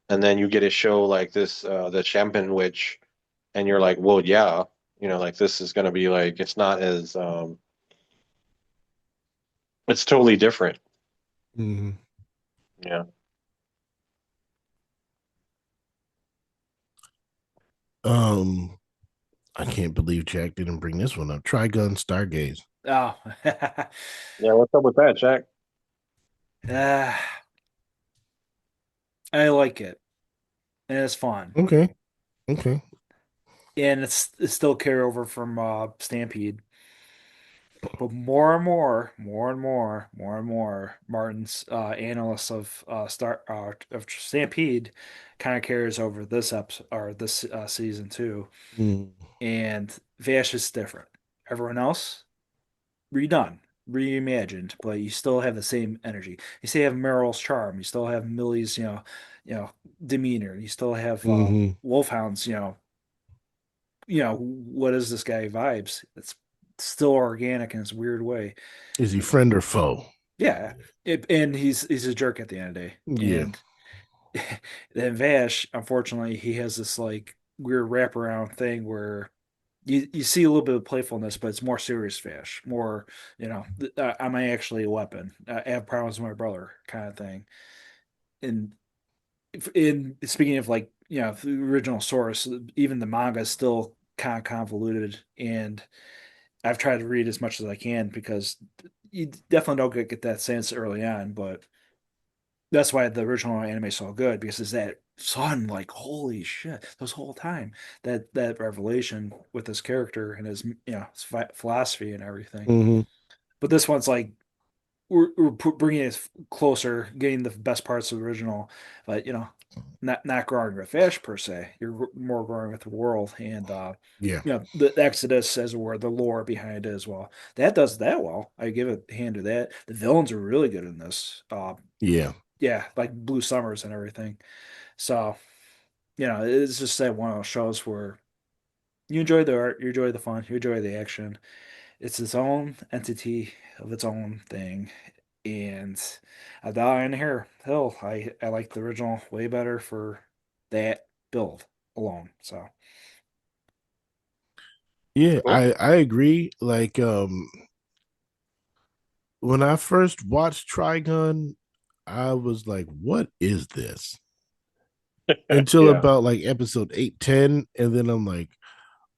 And then you get a show like this, the Champion Witch, and you're like, well, yeah, like this is gonna be like it's not as it's totally different. Mm-hmm. Yeah. Um, I can't believe Jack didn't bring this one up. Trigun Stargaze. Oh, Yeah, what's up with that, Jack? uh, I like it, and it's fun, Okay. Okay. and it's still carryover from Stampede. But more and more, more and more, more and more, Martin's analysts of Stampede kind of carries over this episode or this season too. Mm. And Vash is different. Everyone else redone, reimagined, but you still have the same energy. You still have Meryl's charm. You still have Millie's, demeanor. You still have Mm-hmm. Wolfhound's, what is this guy vibes? It's still organic in its weird way. Is he friend or foe? Yeah, and he's a jerk at the end of the day. Yeah. And then Vash, unfortunately, he has this like weird wraparound thing where you see a little bit of playfulness, but it's more serious Vash, more am I actually a weapon? I have problems with my brother, kind of thing. And in speaking of like the original source, even the manga is still kind of convoluted, and I've tried to read as much as I can because you definitely don't get that sense early on, but that's why the original anime is so good because it's that son, like holy shit, this whole time that revelation with his character and his his philosophy and everything. Mm-hmm. But this one's like we're bringing it closer, getting the best parts of the original, but not growing with Ash per se. You're more growing with the world and Yeah. the Exodus, as it were, the lore behind it as well. That does that well. I give a hand to that. The villains are really good in this. Yeah. Yeah, like Blue Summers and everything. So, it's just that one of those shows where you enjoy the art, you enjoy the fun, you enjoy the action. It's its own entity of its own thing. And I die in here. Hell, I like the original way better for that build alone. So, Yeah, Cool. I agree. Like when I first watched Trigun, I was like, what is this? until Yeah. about like episode 8, 10, and then I'm like,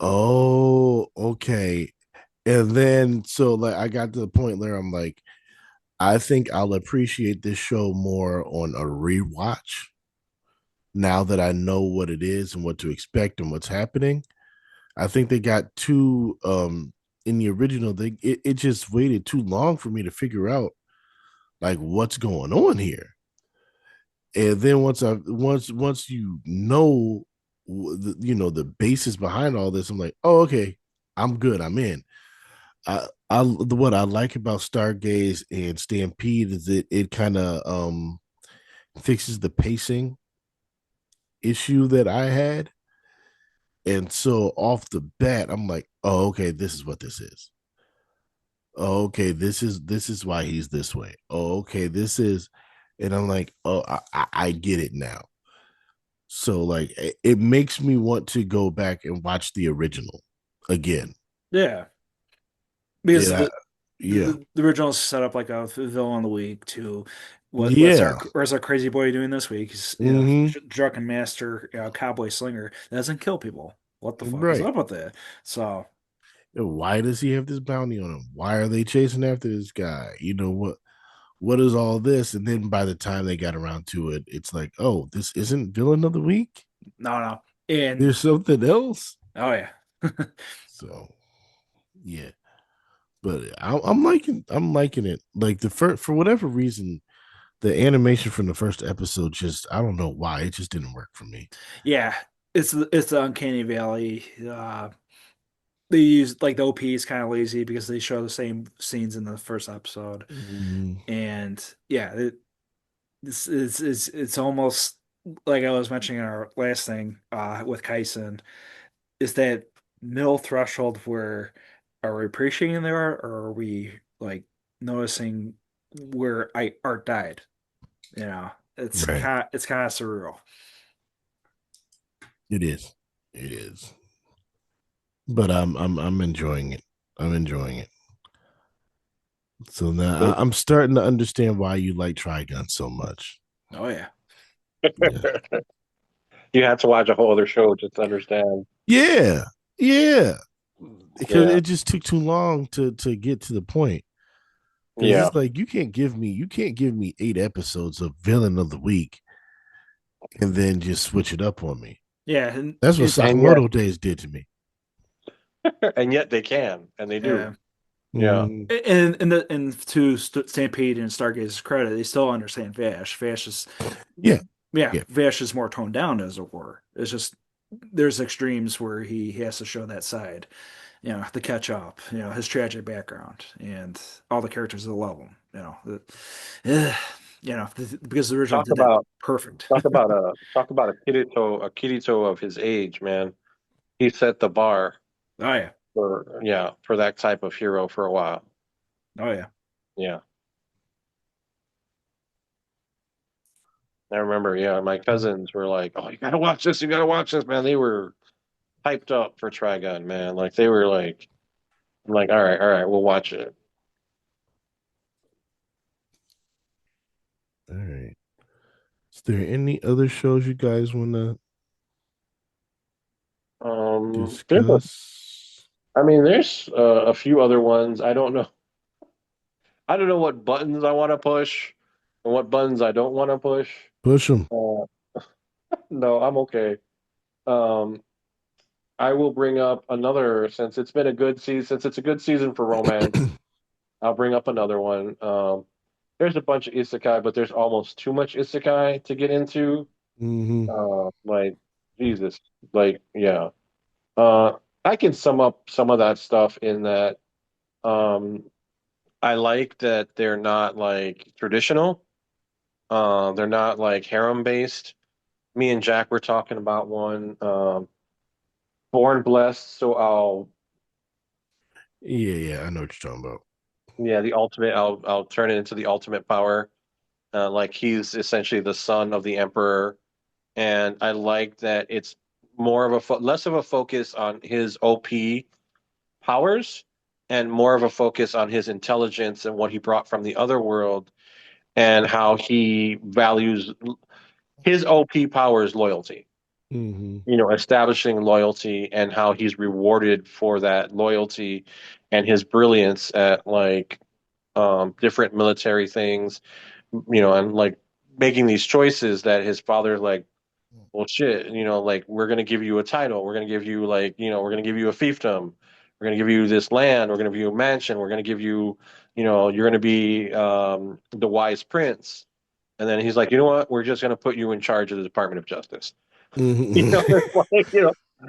oh, okay. And then so like I got to the point where I'm like, I think I'll appreciate this show more on a rewatch now that I know what it is and what to expect and what's happening. I think they got too in the original, it just waited too long for me to figure out like what's going on here. And then once you know the basis behind all this, I'm like, oh, okay, I'm good, I'm in. What I like about Stargaze and Stampede is it kind of fixes the pacing issue that I had. And so off the bat, I'm like, oh, okay, this is what this is. Oh, okay, this is why he's this way. Oh, okay, this is, and I'm like, oh, I get it now. So like, it makes me want to go back and watch the original again. Yeah, because Yeah, yeah, the original is set up like a villain of the week to yeah. what's our crazy boy doing this week? He's Mm-hmm. drunken master cowboy slinger that doesn't kill people. What the fuck is Right. up with that? So Why does he have this bounty on him? Why are they chasing after this guy? What is all this? And then by the time they got around to it, it's like, oh, this isn't villain of the week. no, no, and There's something else. oh yeah, So yeah, but I'm liking it. Like the first, for whatever reason, the animation from the first episode just I don't know why it just didn't work for me. yeah. It's the uncanny valley. They use like the OP is kind of lazy because they show the same scenes in the first episode, Mm, and yeah, it's almost like I was mentioning in our last thing with Kaisen, is that middle threshold where are we appreciating the art or are we like noticing where art died? You know, right. it's kind of surreal. It is. It is. But I'm enjoying it. I'm enjoying it. So now I'm starting to understand why you like Trigun so much. Oh yeah, Yeah. You had to watch a whole other show just to understand. Yeah. Yeah. Because Yeah. it just took too long to get to the point. Because Yeah. it's like you can't give me 8 episodes of villain of the week and then just switch it up on me. yeah, That's what And yet, Sakamoto Days did to me. and yet they can, and they do. yeah. Yeah. Mm, And to Stampede and Stargaze's credit, they still understand Vash. Vash is yeah, yeah, yeah, Vash is more toned down as it were. It's just there's extremes where he has to show that side, the catch up, his tragic background, and all the characters that love him, eh, because the original Talk did that about perfect. talk about a Kirito of his age, man. He set the bar Oh yeah, for that type of hero for a while. oh yeah, Yeah. I remember, yeah, my cousins were like, "Oh, you gotta watch this, man." They were hyped up for Trigun, man. Like they were like, I'm like, all right, we'll watch it. all right. Is there any other shows you guys want to There's discuss? I mean, there's a few other ones. I don't know what buttons I want to push and what buttons I don't want to push. Push them. Uh, no, I'm okay. Um, I will bring up another since it's a good season for romance. I'll bring up another one. There's a bunch of isekai, but there's almost too much isekai to get into. Hmm. Like Jesus, like yeah. I can sum up some of that stuff in that um, I like that they're not like traditional. They're not like harem based. Me and Jack were talking about one, Born Blessed. So Yeah, yeah, I know what you're talking about. yeah, the ultimate. I'll turn it into the ultimate power. Like he's essentially the son of the emperor, and I like that it's more of less of a focus on his OP powers and more of a focus on his intelligence and what he brought from the other world and how he values his OP power is loyalty. Hmm. Establishing loyalty and how he's rewarded for that loyalty and his brilliance at like different military things, and like making these choices that his father like, well, shit, like we're gonna give you a title, we're gonna give you like, we're gonna give you a fiefdom, we're gonna give you this land, we're gonna give you a mansion, we're gonna give you, you're gonna be the wise prince, and then he's like, you know what, we're just gonna put you in charge of the Department of Justice. Hmm. It's like,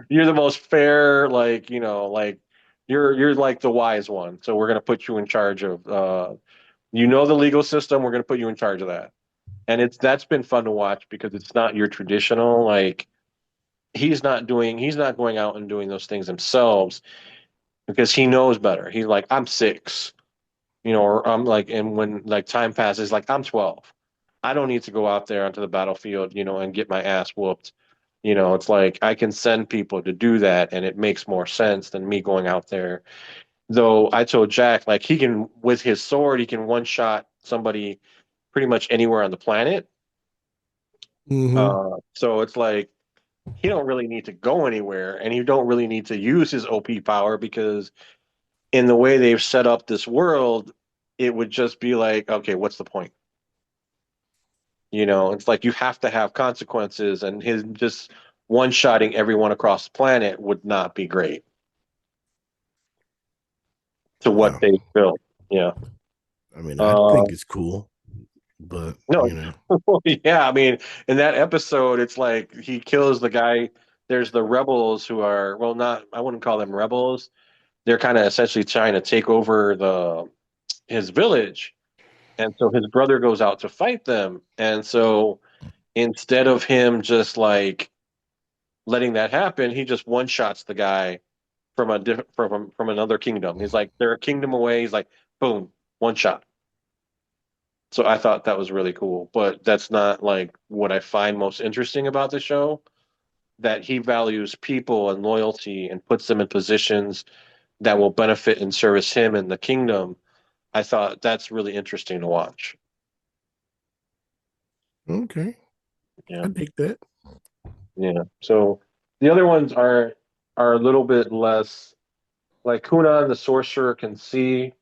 you're the most fair, like, like you're like the wise one. So we're gonna put you in charge of the legal system, we're gonna put you in charge of that. And that's been fun to watch because it's not your traditional, like he's not going out and doing those things himself because he knows better. He's like, I'm six, or I'm like, and when like time passes, like I'm 12. I don't need to go out there onto the battlefield, and get my ass whooped. It's like I can send people to do that, and it makes more sense than me going out there. Though I told Jack, like he can, with his sword, he can one shot somebody pretty much anywhere on the planet. Hmm. So it's like he don't really need to go anywhere, and he don't really need to use his OP power because in the way they've set up this world, it would just be like, okay, what's the point? It's like you have to have consequences, and his just one-shotting everyone across the planet would not be great to what No, they built. Yeah. I mean, I Uh, think it's cool, but no, yeah. I mean, in that episode, it's like he kills the guy. There's the rebels who are, well, not, I wouldn't call them rebels. They're kind of essentially trying to take over his village. And so his brother goes out to fight them. And so instead of him just like letting that happen, he just one shots the guy from a different from another kingdom. He's like, they're a kingdom away. He's like, boom, one shot. So I thought that was really cool. But that's not like what I find most interesting about the show. That he values people and loyalty and puts them in positions that will benefit and service him and the kingdom. I thought that's really interesting to watch. okay, Yeah. I dig that. Yeah. So the other ones are a little bit less like Kuna the Sorcerer Can See.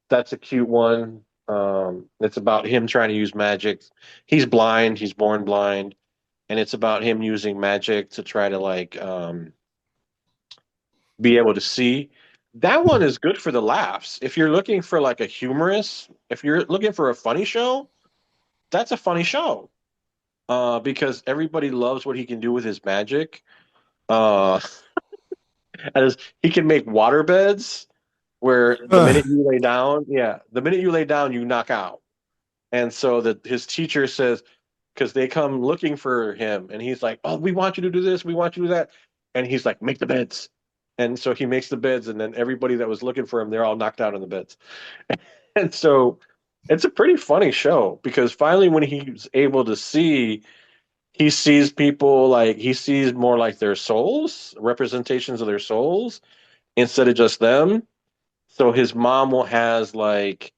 That's a cute one. It's about him trying to use magic. He's blind, he's born blind, and it's about him using magic to try to like be able to see. That one is good for the laughs. If you're looking for like a humorous, if you're looking for a funny show, that's a funny show. Because everybody loves what he can do with his magic. Uh, as he can make water beds where the minute you lay down, yeah, the minute you lay down, you knock out. And so that his teacher says, because they come looking for him, and he's like, "Oh, we want you to do this, we want you to do that," and he's like, "Make the beds." And so he makes the beds, and then everybody that was looking for him, they're all knocked out in the beds. And so it's a pretty funny show because finally, when he's able to see, he sees people like he sees more like their souls, representations of their souls instead of just them. So his mom will has like,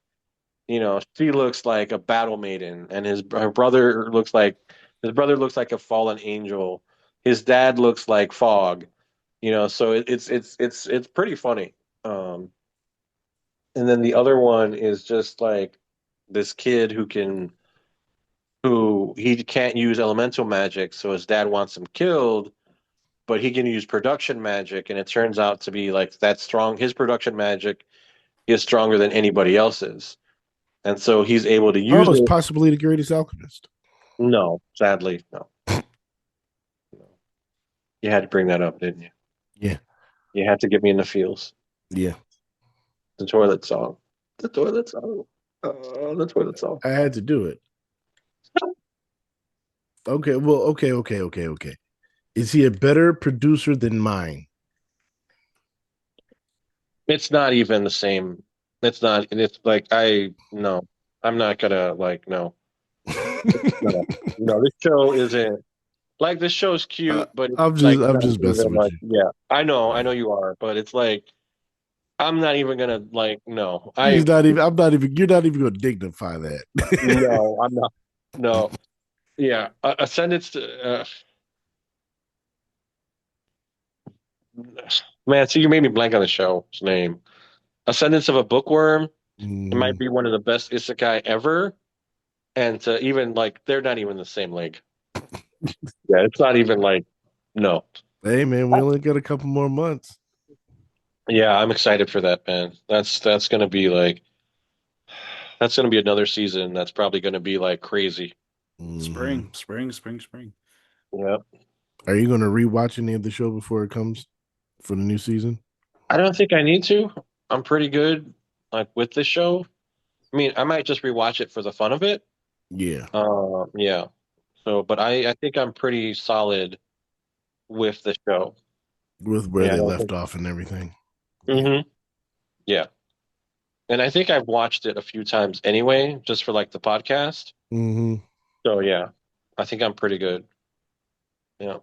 she looks like a battle maiden, and his brother looks like a fallen angel. His dad looks like fog, so it's pretty funny. Um, and then the other one is just like this kid who he can't use elemental magic, so his dad wants him killed, but he can use production magic, and it turns out to be like that strong. His production magic is stronger than anybody else's. And so he's able to Oh, use it's it. possibly the greatest alchemist. No, sadly, no. No. You had to bring that up, didn't you? Yeah, You had to get me in the feels. yeah. The toilet song. The toilet song. Oh, the toilet song. I had to do it. Okay, well, okay. Is he a better producer than mine? It's not even the same. It's not. It's like no. I'm not gonna like no. No, no. This show isn't like this show's uh, cute, but it's I'm just like I'm not just messing even with like you. yeah. I know you are, but it's like I'm not even gonna like no. He's not even. I'm not even. You're not even going to dignify that. No, I'm not. No. Yeah, Ascendance. Man, see, you made me blank on the show's name. Ascendance of a Bookworm. It might Mm, be one of the best isekai ever, and to even like, they're not even the same league. Yeah, it's not even like no. hey man, we only got a couple more months. Yeah, I'm excited for that, man. That's gonna be like that's gonna be another season. That's probably gonna be like crazy. Hmm. Spring, spring, spring, spring. Yeah. Are you going to rewatch any of the show before it comes for the new season? I don't think I need to. I'm pretty good like with this show. I mean, I might just rewatch it for the fun of it. Yeah, Yeah. So, but I think I'm pretty solid with the show. with where Yeah, I they don't left think. off and everything. Yeah. Hmm. Yeah. And I think I've watched it a few times anyway, just for like the podcast. Hmm. So yeah, I think I'm pretty good. Yeah.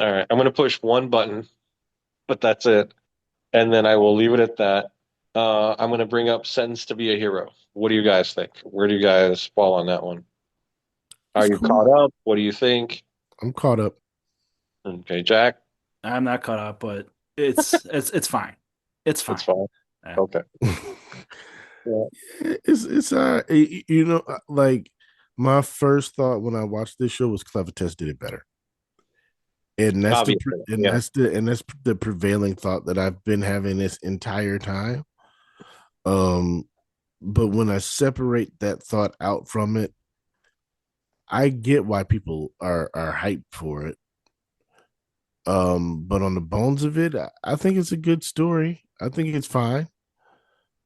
All right. I'm gonna push one button, but that's it. And then I will leave it at that. I'm gonna bring up Sentence to be a Hero. What do you guys think? Where do you guys fall on that one? Are It's you cool. caught up? What do you think? I'm caught up. Okay, Jack, I'm not caught up, but it's fine. It's it's fine. fine. Yeah. Okay. Yeah, You know, like my first thought when I watched this show was Clever Test did it better. obviously. Yeah. And that's the prevailing thought that I've been having this entire time. Um, but when I separate that thought out from it, I get why people are hyped for it. But on the bones of it, I think it's a good story. I think it's fine,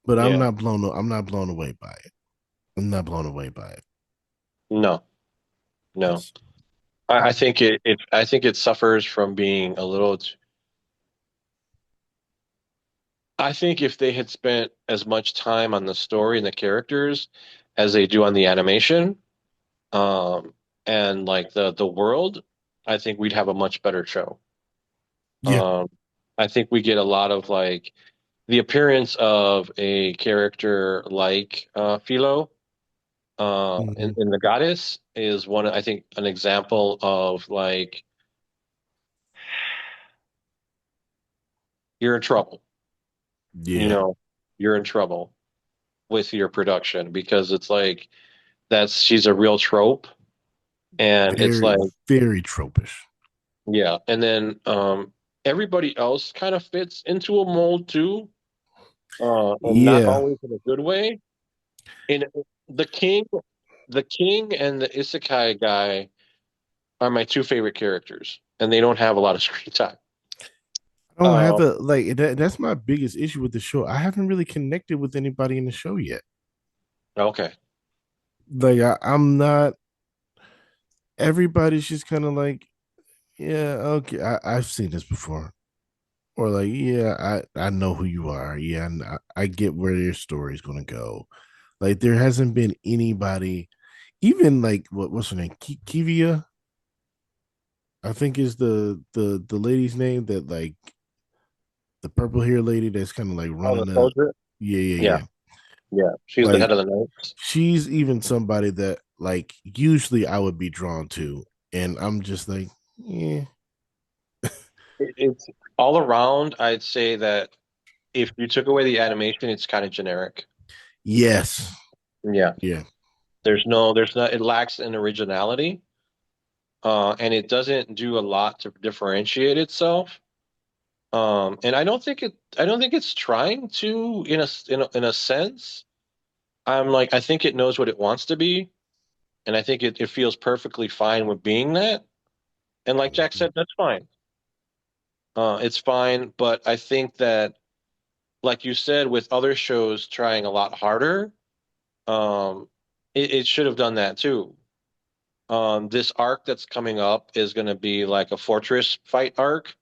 but Yeah. I'm not blown away by it. I'm not blown away by it. No, no. It's I think I think it suffers from being a little I think if they had spent as much time on the story and the characters as they do on the animation, um, and like the world, I think we'd have a much better show. yeah. Um, I think we get a lot of like the appearance of a character like Philo Mhm. in the Goddess is one, I think, an example of like you're in trouble. You Yeah. know, you're in trouble with your production because it's like that's she's a real trope, and it's Very, like very tropish. yeah, and then everybody else kind of fits into a mold too, and not Yeah. always in a good way. And the king, the king and the isekai guy are my two favorite characters, and they don't have a lot of screen time. I don't have Uh, a like that's my biggest issue with the show. I haven't really connected with anybody in the show yet. okay, Like I'm not everybody's just kind of like, yeah, okay, I've seen this before. Or like, yeah, I know who you are. Yeah, and I get where your story's gonna go. Like there hasn't been anybody, even like what's her name? Kivia, I think is the lady's name that like the purple hair lady that's kind of like oh, the running the soldier, yeah, yeah, yeah, yeah. yeah, she's the Like head of the Knights. she's even somebody that like usually I would be drawn to, and I'm just like, yeah, It's all around. I'd say that if you took away the animation, it's kind of generic. yes, Yeah, yeah, there's not. It lacks an originality, and it doesn't do a lot to differentiate itself. And I don't think it's trying to in a sense. I'm like, I think it knows what it wants to be, and I think it feels perfectly fine with being that. And like Jack said, that's fine. It's fine, but I think that, like you said, with other shows trying a lot harder, um, it should have done that too. This arc that's coming up is going to be like a fortress fight arc,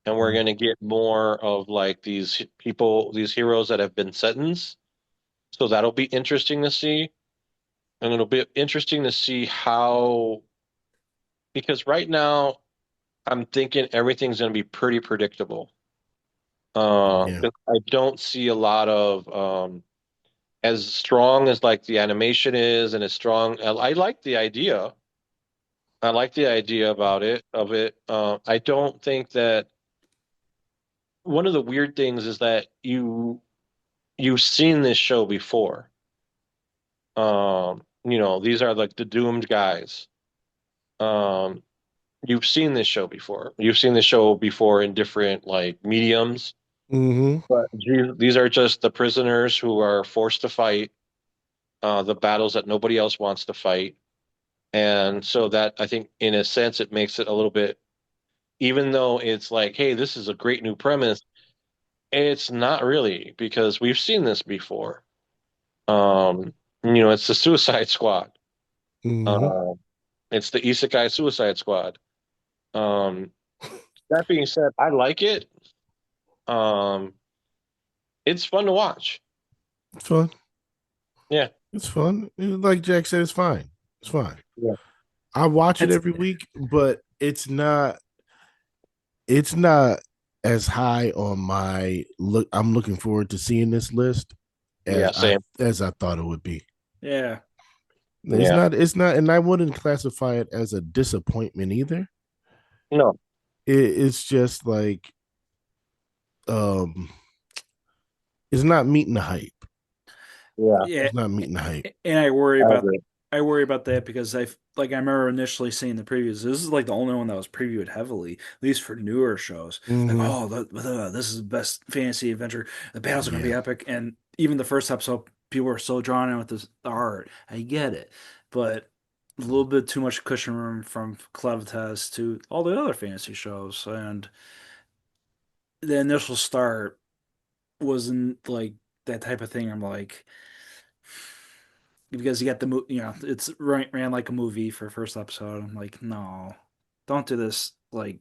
and we're going to get more of like these people, these heroes that have been sentenced. So that'll be interesting to see. And it'll be interesting to see how, because right now I'm thinking everything's going to be pretty predictable. yeah, I don't see a lot of, as strong as like the animation is and as strong. I like the idea. I like the idea about it of it. I don't think that one of the weird things is that you've seen this show before. These are like the doomed guys. Um, you've seen this show before. You've seen this show before in different like mediums. Mm-hmm. But these are just the prisoners who are forced to fight the battles that nobody else wants to fight. And so that I think in a sense it makes it a little bit, even though it's like, hey, this is a great new premise, it's not really because we've seen this before. It's the Suicide Squad. Mm-hmm. Uh, it's the Isekai Suicide Squad. Um, that being said, I like it. Um, it's fun to watch. It's fun. Yeah. It's fun. Like Jack said, it's fine. It's fine. Yeah. I watch it It's every week, but it's not as high on my look. I'm looking forward to seeing this list Yeah. Same. as I thought it would be. yeah. Yeah. It's not, and I wouldn't classify it as a disappointment either. No. It's just like um it's not meeting the hype. Yeah. Yeah, It's not meeting the hype. and I agree. I worry about that because I remember initially seeing the previews. This is like the only one that was previewed heavily, at least for newer shows. Like, Mm-hmm. oh, this is the best fantasy adventure. The battles are gonna be Yeah. epic, and even the first episode, people were so drawn in with the art. I get it, but a little bit too much cushion room from Clevitas to all the other fantasy shows, and the initial start wasn't like that type of thing. I'm like, because you got the it's ran like a movie for first episode. I'm like, no, don't do this like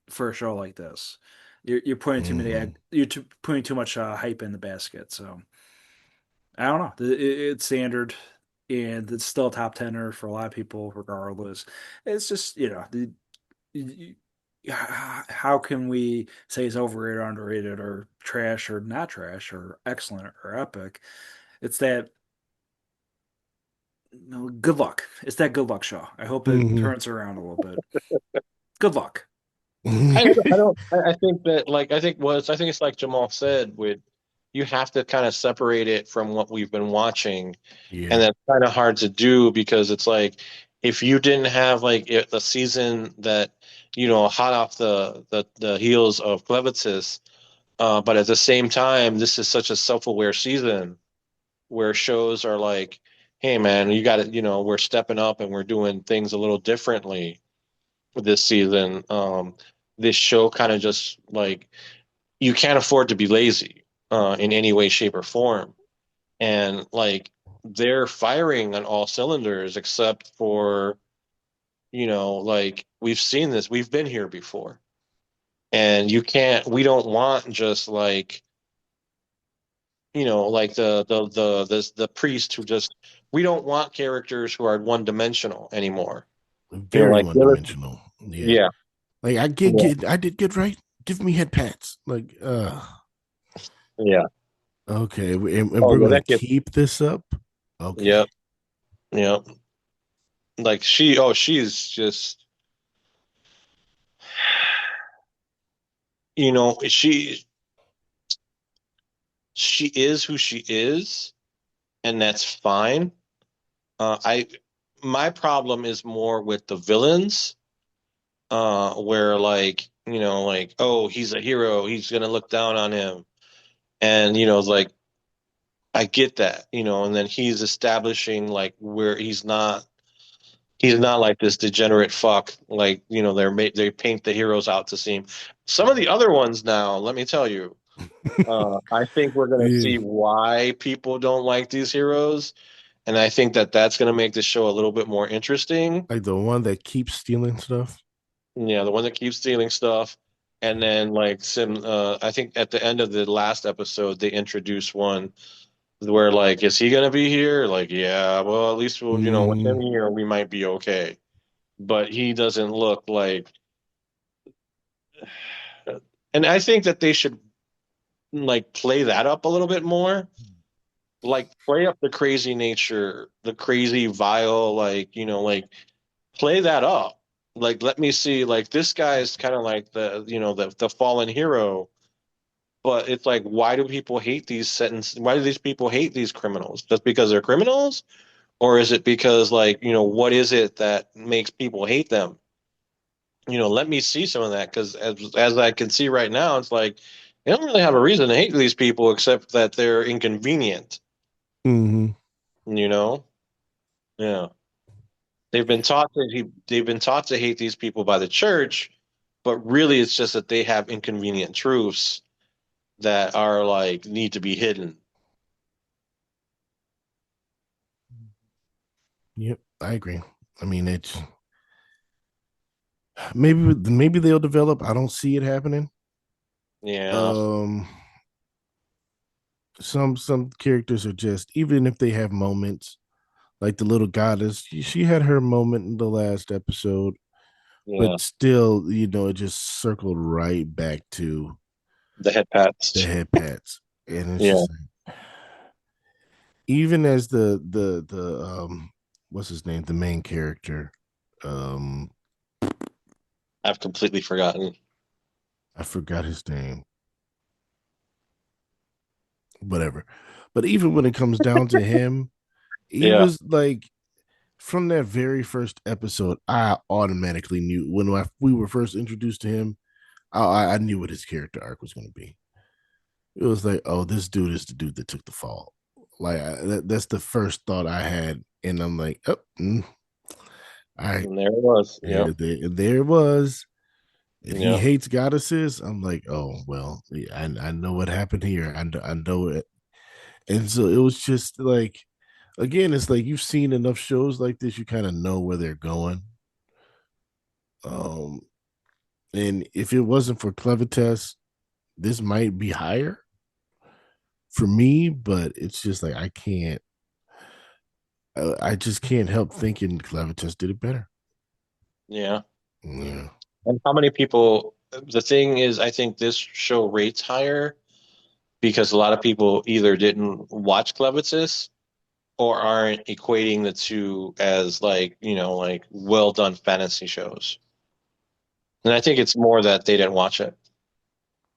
for a show like this. You're putting too many Mm-hmm. putting too much hype in the basket. So I don't know. It's standard, and it's still a top tenner for a lot of people, regardless. It's just how can we say it's overrated, underrated, or trash, or not trash, or excellent, or epic? It's that no, good luck. It's that good luck show. I hope it Mm-hmm. turns around a little bit. Good luck. I think that like I think it's like Jamal said with you have to kind of separate it from what we've been watching, and Yeah. that's kind of hard to do because it's like if you didn't have like the season that hot off the heels of Clevitis, but at the same time this is such a self-aware season where shows are like, hey man, you got it, we're stepping up and we're doing things a little differently this season. This show kind of just like you can't afford to be lazy in any way, shape, or form. And like they're firing on all cylinders except for, like we've seen this, we've been here before. And we don't want just like, like the priest who just, we don't want characters who are one dimensional anymore. Very Like, one dimensional. Yeah. yeah, Like yeah, I did good, right? Give me head pats. Like yeah. okay, and Oh we're yeah, gonna that gets, keep this up. Okay. yep, yep. Like she's just, you know, she is who she is, and that's fine. I My problem is more with the villains, where like, like, oh, he's a hero, he's gonna look down on him. And like I get that, and then he's establishing like where he's not like this degenerate fuck. Like, they paint the heroes out to seem. Some of the other ones now, let me tell you, I think we're going to Yeah. see why people don't like these heroes, and I think that that's going to make the show a little bit more interesting. Like the one that keeps stealing stuff. Yeah, the one that keeps stealing stuff, and then like I think at the end of the last episode they introduced one where like, is he going to be here? Like, yeah, well, at least we'll, with Mm-hmm. him here, we might be okay. But he doesn't look like. And I think that they should like play that up a little bit more. Like play up the crazy nature, the crazy vile, like, like play that up. Like, let me see. Like, this guy's kind of like the fallen hero. But it's like, why do people hate these sentences? Why do these people hate these criminals? Just because they're criminals, or is it because like what is it that makes people hate them? Let me see some of that because as I can see right now, it's like they don't really have a reason to hate these people except that they're inconvenient. Hmm. You know? Yeah. They've been taught to hate these people by the church, but really it's just that they have inconvenient truths that are like need to be hidden. Yep, I agree. I mean, it's maybe they'll develop. I don't see it happening. Yeah. Um, some characters are just, even if they have moments, like the little goddess, she had her moment in the last episode, Yeah. but still, it just circled right back to The head the pats. head pats, and it's Yeah. just like, even as the what's his name, the main character, um, I've completely forgotten. I forgot his name, whatever. But even when it comes down to him, he Yeah. was like, from that very first episode, I automatically knew when we were first introduced to him. I knew what his character arc was going to be. It was like, oh, this dude is the dude that took the fall. Like that's the first thought I had, and I'm like, oh, all right, And there it was. Yep. there it was. And he Yeah. hates goddesses. I'm like, oh well, yeah, I know what happened here. I know it, and so it was just like, again, it's like you've seen enough shows like this, you kind of know where they're going. Um, and if it wasn't for Clevitas, this might be higher for me, but it's just like I can't. I just can't help thinking Clevitas did it better. Yeah. Yeah, And how many people? The thing is, I think this show rates higher because a lot of people either didn't watch Clevitis or aren't equating the two as like, like well done fantasy shows. And I think it's more that they didn't watch it.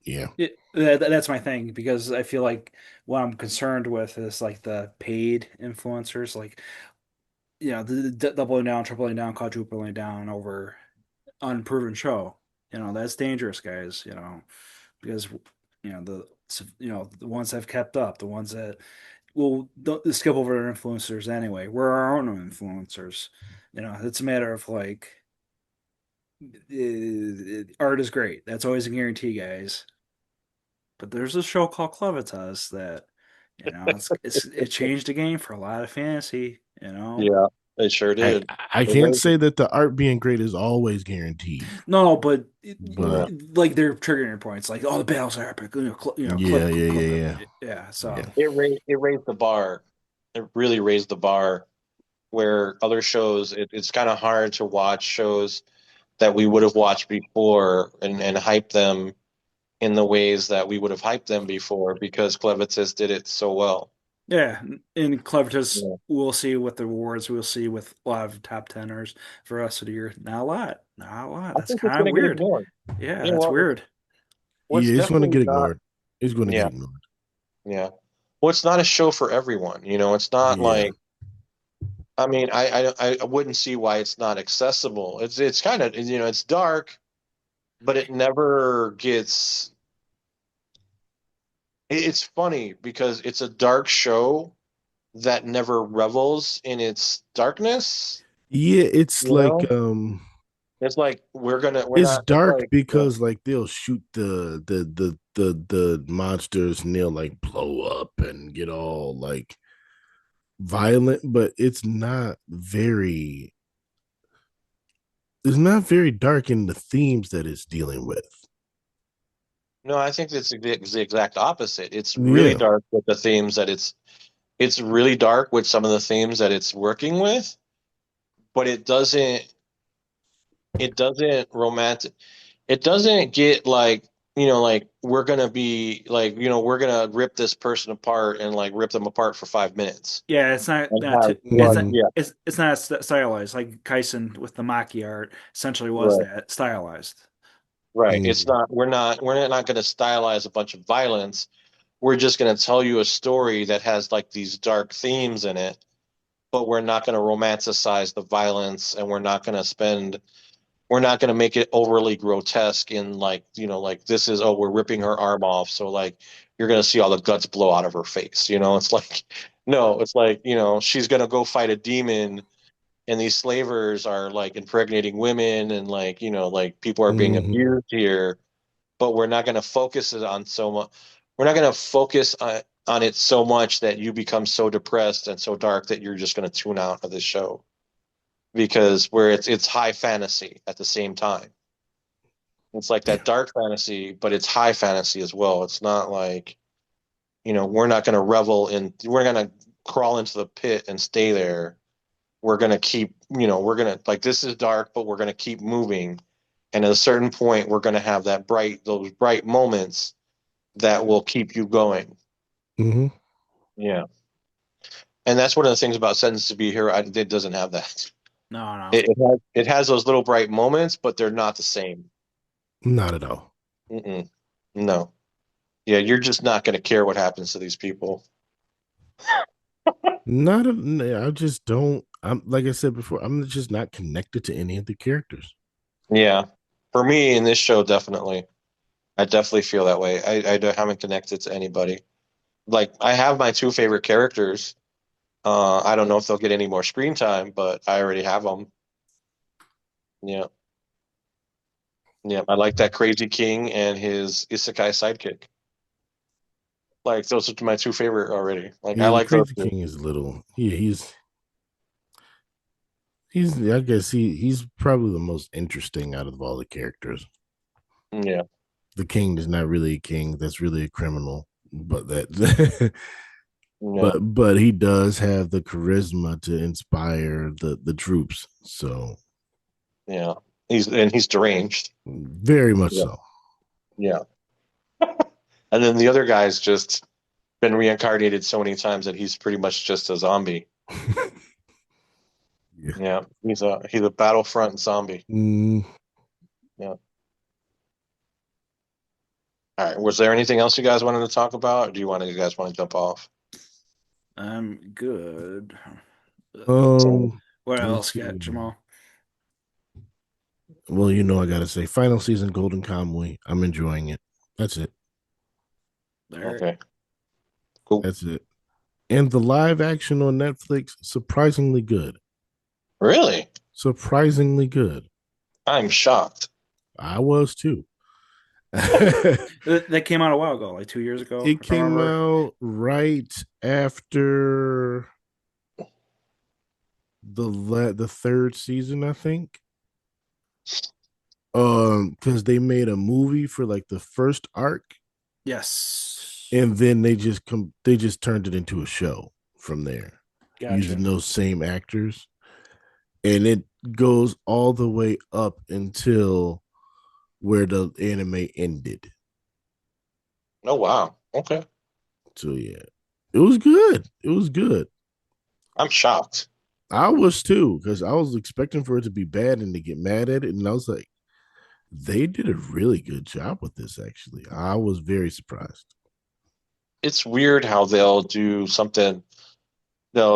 yeah, That's my thing because I feel like what I'm concerned with is like the paid influencers, like the doubling down, tripling down, quadrupling down over unproven show. That's dangerous, guys. Because the ones that have kept up, the ones that will don't skip over their influencers anyway. We're our own influencers. It's a matter of like art is great. That's always a guarantee, guys. But there's a show called Clevitas that it changed the game for a lot of fantasy. Yeah, they sure I did. I They can't raised say it. that the art being great is always guaranteed, No, but Yeah. but like they're triggering points, like the battles are epic. yeah, yeah, Clip it. yeah, Yeah. So yeah, It raised the bar. It really raised the bar where other shows, it's kind of hard to watch shows that we would have watched before and hype them in the ways that we would have hyped them before because Clevitis did it so well. yeah, in Clevitas, Yeah. we'll see what the awards we'll see with a lot of top teners for the rest of the year. Not a lot. Not a lot. I That's think it's kind going of to get weird. ignored. Yeah, You know that's what? weird. What's yeah. It's going to definitely get not, ignored. It's going to get yeah, ignored. yeah. Well, it's not a show for everyone. It's not Yeah, like, I mean, I wouldn't see why it's not accessible. It's kind of, it's dark, but it never gets, it's funny because it's a dark show that never revels in its darkness. yeah. It's You like know, it's like we're it's not. It's dark like because like they'll shoot the monsters and they'll like blow up and get all like violent, but it's not very dark in the themes that it's dealing with. no. I think it's the exact opposite. It's really Yeah. dark with the themes that it's really dark with some of the themes that it's working with, but it doesn't romantic. It doesn't get like like we're gonna be like, we're gonna rip this person apart and like rip them apart for 5 minutes Yeah, it's not and not have too, it's blood. not, Mhm. Yeah, it's not stylized like Kaisen with the Maki art essentially was right, that stylized. right. It's Mhm. not. We're not gonna stylize a bunch of violence. We're just gonna tell you a story that has like these dark themes in it, but we're not gonna romanticize the violence, and we're not going to make it overly grotesque in like, like this is, oh, we're ripping her arm off. So like you're going to see all the guts blow out of her face. It's like, no, it's like, she's going to go fight a demon and these slavers are like impregnating women and like, like people are being Mhm. abused here, but we're not going to focus it on so much. We're not going to focus on it so much that you become so depressed and so dark that you're just going to tune out of this show because where it's high fantasy at the same time. It's like that dark fantasy, but it's high fantasy as well. It's not like, we're not going to we're going to crawl into the pit and stay there. We're going to keep, we're going to, like, this is dark, but we're going to keep moving. And at a certain point, we're going to have those bright moments that will keep you going. Mhm. Yeah. And that's one of the things about Sentence to Be Here. It doesn't have that. No, no. It has those little bright moments, but they're not the same. Not at all. Mm-mm. No. Yeah, you're just not going to care what happens to these people. I just don't. I'm like I said before. I'm just not connected to any of the characters. Yeah. For me in this show, definitely. I definitely feel that way. I haven't connected to anybody. Like, I have my two favorite characters. I don't know if they'll get any more screen time, but I already have them. Yeah. Yeah. I like that Crazy King and his Isekai sidekick. Like, those are my two favorite already. Like, I Yeah, the like those Crazy two. King is little. Yeah, he's. I guess he's probably the most interesting out of all the characters. Yeah. The king is not really a king. That's really a criminal. But that. Yeah. but he does have the charisma to inspire the troops. So Yeah. He's deranged. very much Yeah. so. Yeah. And then the other guy's just been reincarnated so many times that he's pretty much just a zombie. Yeah. Yeah, he's a battlefront zombie. Mm, Yeah. All right. Was there anything else you guys wanted to talk about? Or you guys want to jump off? I'm good. So, um, What let's else see. got, Jamal? Well, I gotta say, final season Golden Kamuy. I'm enjoying it. That's it. All right. okay. Cool. That's it. And the live action on Netflix, surprisingly good. Really? Surprisingly good. I'm shocked. I was too. It That came out a while ago, like 2 years ago, if I came remember. out right after the third season, I think. Because they made a movie for like the first arc, Yes. and then they just turned it into a show from there, Gotcha. using those same actors, and it goes all the way up until where the anime ended. Oh wow. Okay. So yeah, it was good. It was good. I'm shocked. I was too, because I was expecting for it to be bad and to get mad at it, and I was like, they did a really good job with this. Actually, I was very surprised. It's weird how they'll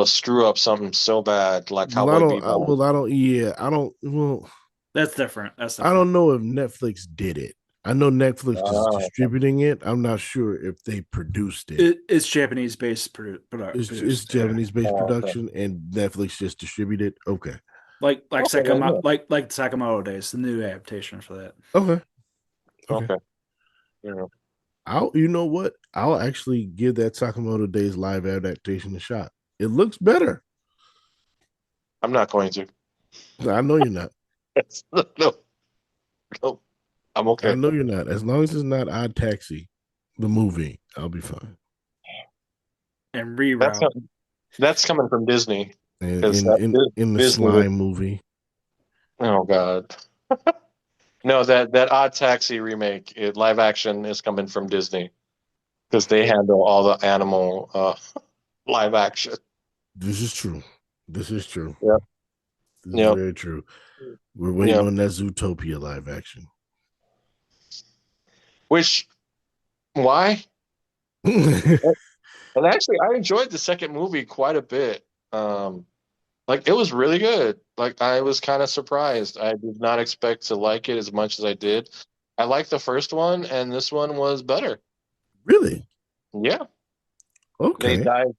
screw up something so bad like Well, Cowboy Bebop. I don't. Yeah, I don't. Well, That's different. That's I different. don't know if Netflix did it. I know Netflix is Okay. distributing it. I'm not sure if they produced it. It's Japanese based It's produced. Yeah. Japanese based Oh, okay. production, and Netflix just distributed. Okay, Like Okay, then, Sakamoto, yeah. like Sakamoto Days, the new adaptation for that. okay, okay. Okay. Yeah. You know what? I'll actually give that Sakamoto Days live adaptation a shot. It looks better. I'm not going to. I know you're not. No, no. I'm I okay. know you're not. As long as it's not Odd Taxi, the movie, I'll be fine. And That's reroute. com- that's coming from Disney And because in the Disney. slime movie, Oh God. No, that Odd Taxi remake, live action, is coming from Disney because they handle all the animal live action. This is true. This is true. Yep. This is Yep. very true. We're waiting Yep. on that Zootopia live action. Which why? Really? And actually, I enjoyed the second movie quite a bit. Um, like it was really good. Like I was kind of surprised. I did not expect to like it as much as I did. I liked the first one, and this one was better. Yeah, they Okay. dive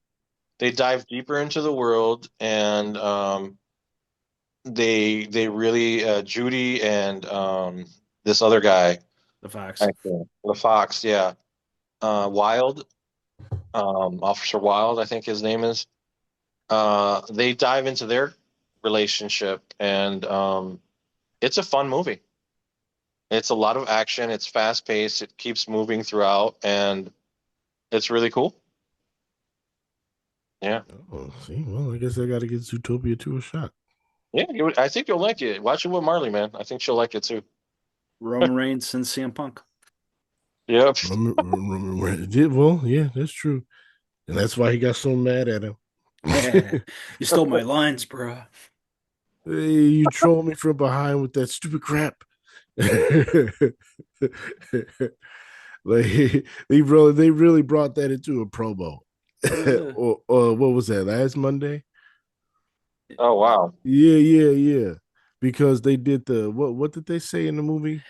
they dive deeper into the world, and they really Judy and this other guy, The Fox. actually, the Fox, yeah, Wild, Officer Wild, I think his name is. They dive into their relationship, and it's a fun movie. It's a lot of action. It's fast paced. It keeps moving throughout, and it's really cool. Yeah, Oh, see, well, I guess I got to get Zootopia 2 a shot. yeah. I think you'll like it. Watch it with Marley, man. I think she'll like it too. Roman Reigns and CM Punk. Yep. Well, yeah, that's true. And that's why he got so mad at him. Yeah, you stole my lines, bro. Hey, you troll me from behind with that stupid crap. Like they really brought that into a promo. Uh, What was that, last Monday? Oh wow. Yeah. Because they did the what did they say in the movie?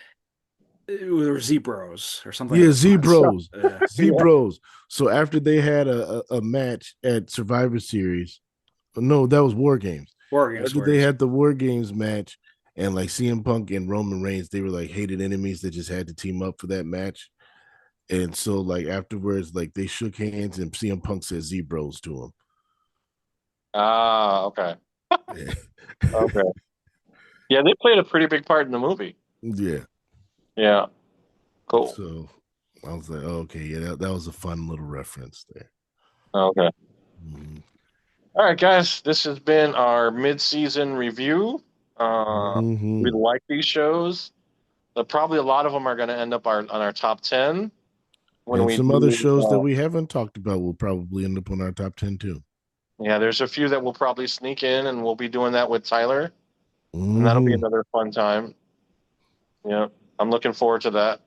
There were Zebros or something Yeah, like that. Zebros. Yeah. Zebros. So after they had a match at Survivor Series, no, that was War Games. War Games After they words. had the War Games match, and like CM Punk and Roman Reigns, they were like hated enemies that just had to team up for that match. And so like afterwards, like they shook hands and CM Punk said Zebros to Ah, okay. him. Okay. Yeah, they played a pretty big part in the movie. Yeah. Yeah. Cool. So I was like, oh, okay, yeah, that was a fun little reference there. Okay. Mhm. All right, guys. This has been our mid-season review. We Mhm. like these shows. Probably a lot of them are going to end up on our top 10 when And we some other do. shows that we haven't talked about will probably end up on our top 10 too. Yeah, there's a few that will probably sneak in, and we'll be doing that with Tyler, and that'll be Hmm. another fun time. Yeah, I'm looking forward to that.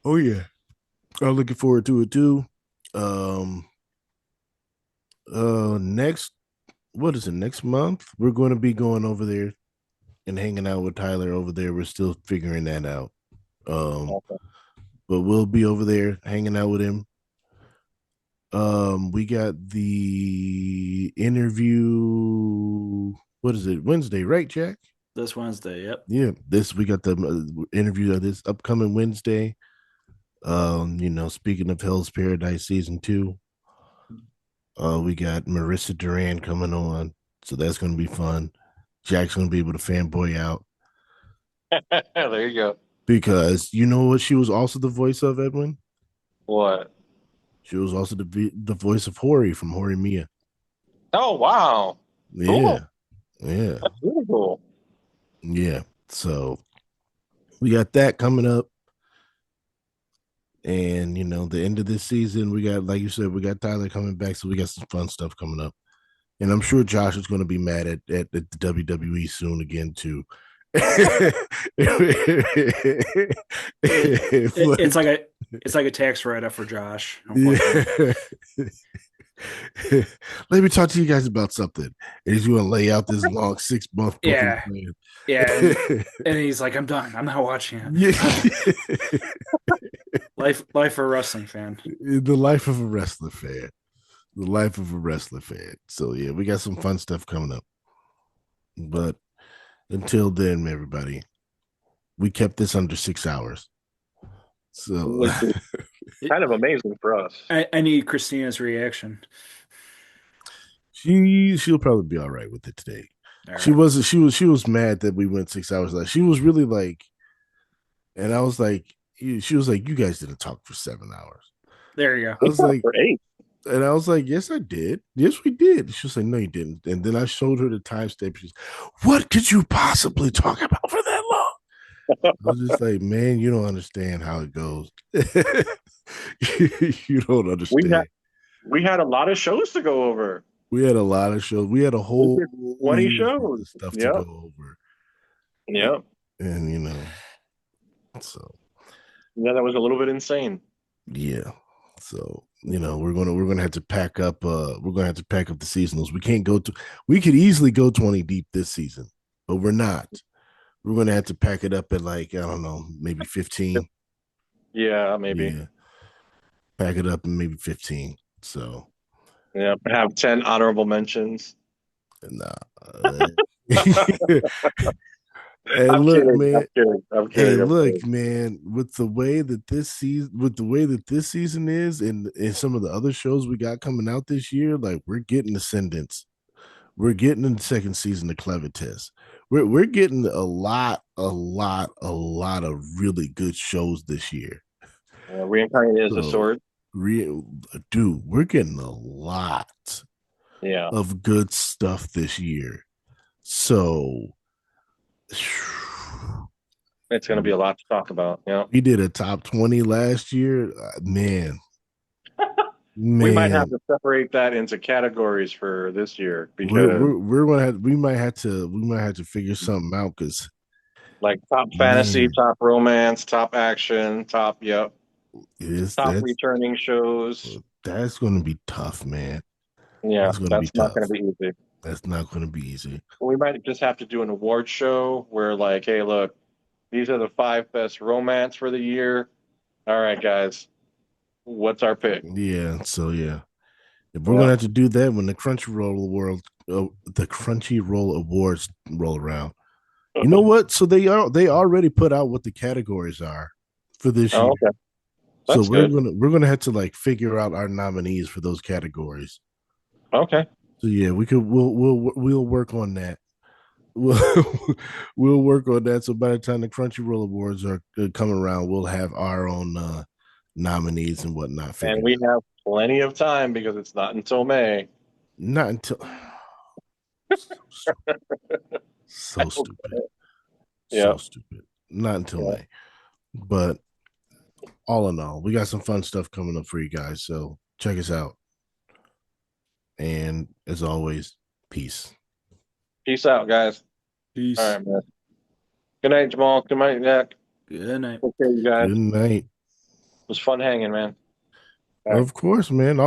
Oh yeah, I'm looking forward to it too. Um, next, what is it? Next month, we're going to be going over there and hanging out with Tyler over there. We're still figuring that out. Um, Okay. but we'll be over there hanging out with him. We got the interview. What is it? Wednesday, right, Jack? This Wednesday. Yep. Yeah, this we got the interview of this upcoming Wednesday. Speaking of Hell's Paradise season 2, we got Marissa Duran coming on, so that's going to be fun. Jack's going to be able to fanboy out There you go. because you know what? She was also the voice of, Edwin. What? She was also the voice of Hori from Hori Mia. Oh, wow. Cool. Yeah, yeah, That's really cool. yeah. So we got that coming up. And the end of this season, we got, like you said, we got Tyler coming back, so we got some fun stuff coming up. And I'm sure Josh is going to be mad at the WWE soon again too. It's like a tax write up for Josh. Yeah. Let me talk to you guys about something. And he's going to lay out this long 6-month booking Yeah, plan. yeah, and he's like, I'm done. I'm not watching it. Yeah. Life for a wrestling fan. The life of a wrestler fan. The life of a wrestler fan. So yeah, we got some fun stuff coming up. But until then, everybody, we kept this under 6 hours. So Which is kind of amazing for us. I need Christina's reaction. she'll probably be all right with it today. All She right. wasn't. She was mad that we went 6 hours. Like she was really like, and I was like, she was like, you guys didn't talk for 7 hours. There you go. I We was talked like, for 8. and I was like, yes, I did. Yes, we did. She was like, no, you didn't. And then I showed her the timestamp. She's, what could you possibly talk about for that long? was just like, man, you don't understand how it goes. You don't We had understand. we had a lot of shows to go over. We had a lot of shows. We had a We whole did 20 year's worth shows. of stuff to go Yep. over. Yep. And so Yeah, that was a little bit insane. yeah. So, we're gonna have to pack up the seasonals. We could easily go 20 deep this season, but we're not. We're gonna have to pack it up at like, I don't know, maybe 15. Yeah, maybe. Yeah. Pack it up in maybe 15. So Yeah, have 10 honorable mentions. nah. Hey, I'm look, kidding. I'm man. kidding. I'm Hey, kidding. I'm look, kidding. man. With the way that this season is, and some of the other shows we got coming out this year, like we're getting Ascendants. We're getting in the second season of Clever Test. We're getting a lot of really good shows this year. Reincarnated as a So, sword. real dude, we're getting a lot Yeah, of good stuff this year. So it's going to be a lot to talk about. Yeah, we did a top 20 last year. Man, we might have man, to separate that into categories for this year we're because, we're, we're gonna have, we might have to figure something out because, like, top fantasy, man, top romance, top action, it is top returning shows. that's gonna be tough, man. Yeah, That's gonna be that's not going to tough. be easy. That's not gonna be easy. We might just have to do an award show where, like, hey, look, these are the five best romance for the year. All right, guys, what's our pick? Yeah. So yeah, if we're Yeah. gonna have to do that when the Crunchyroll Awards roll around. You know what? So they already put out what the categories are for this Oh, year. okay, So that's we're good. gonna we're gonna have to like figure out our nominees for those categories. Okay. So yeah, we'll work on that. We'll we'll work on that. So by the time the Crunchyroll Awards are come around, we'll have our own nominees and whatnot And figured we out. have plenty of time because it's not until May. Not until so stupid, so Yep. stupid. Not until Yeah. May, but all in all, we got some fun stuff coming up for you guys. So check us out. And as always, peace. Peace out, guys. All Peace. right, man. Good night, Jamal. Good night, Jack. Good night. Okay, you guys. Good It night. was fun hanging, man. All right. Of course, man.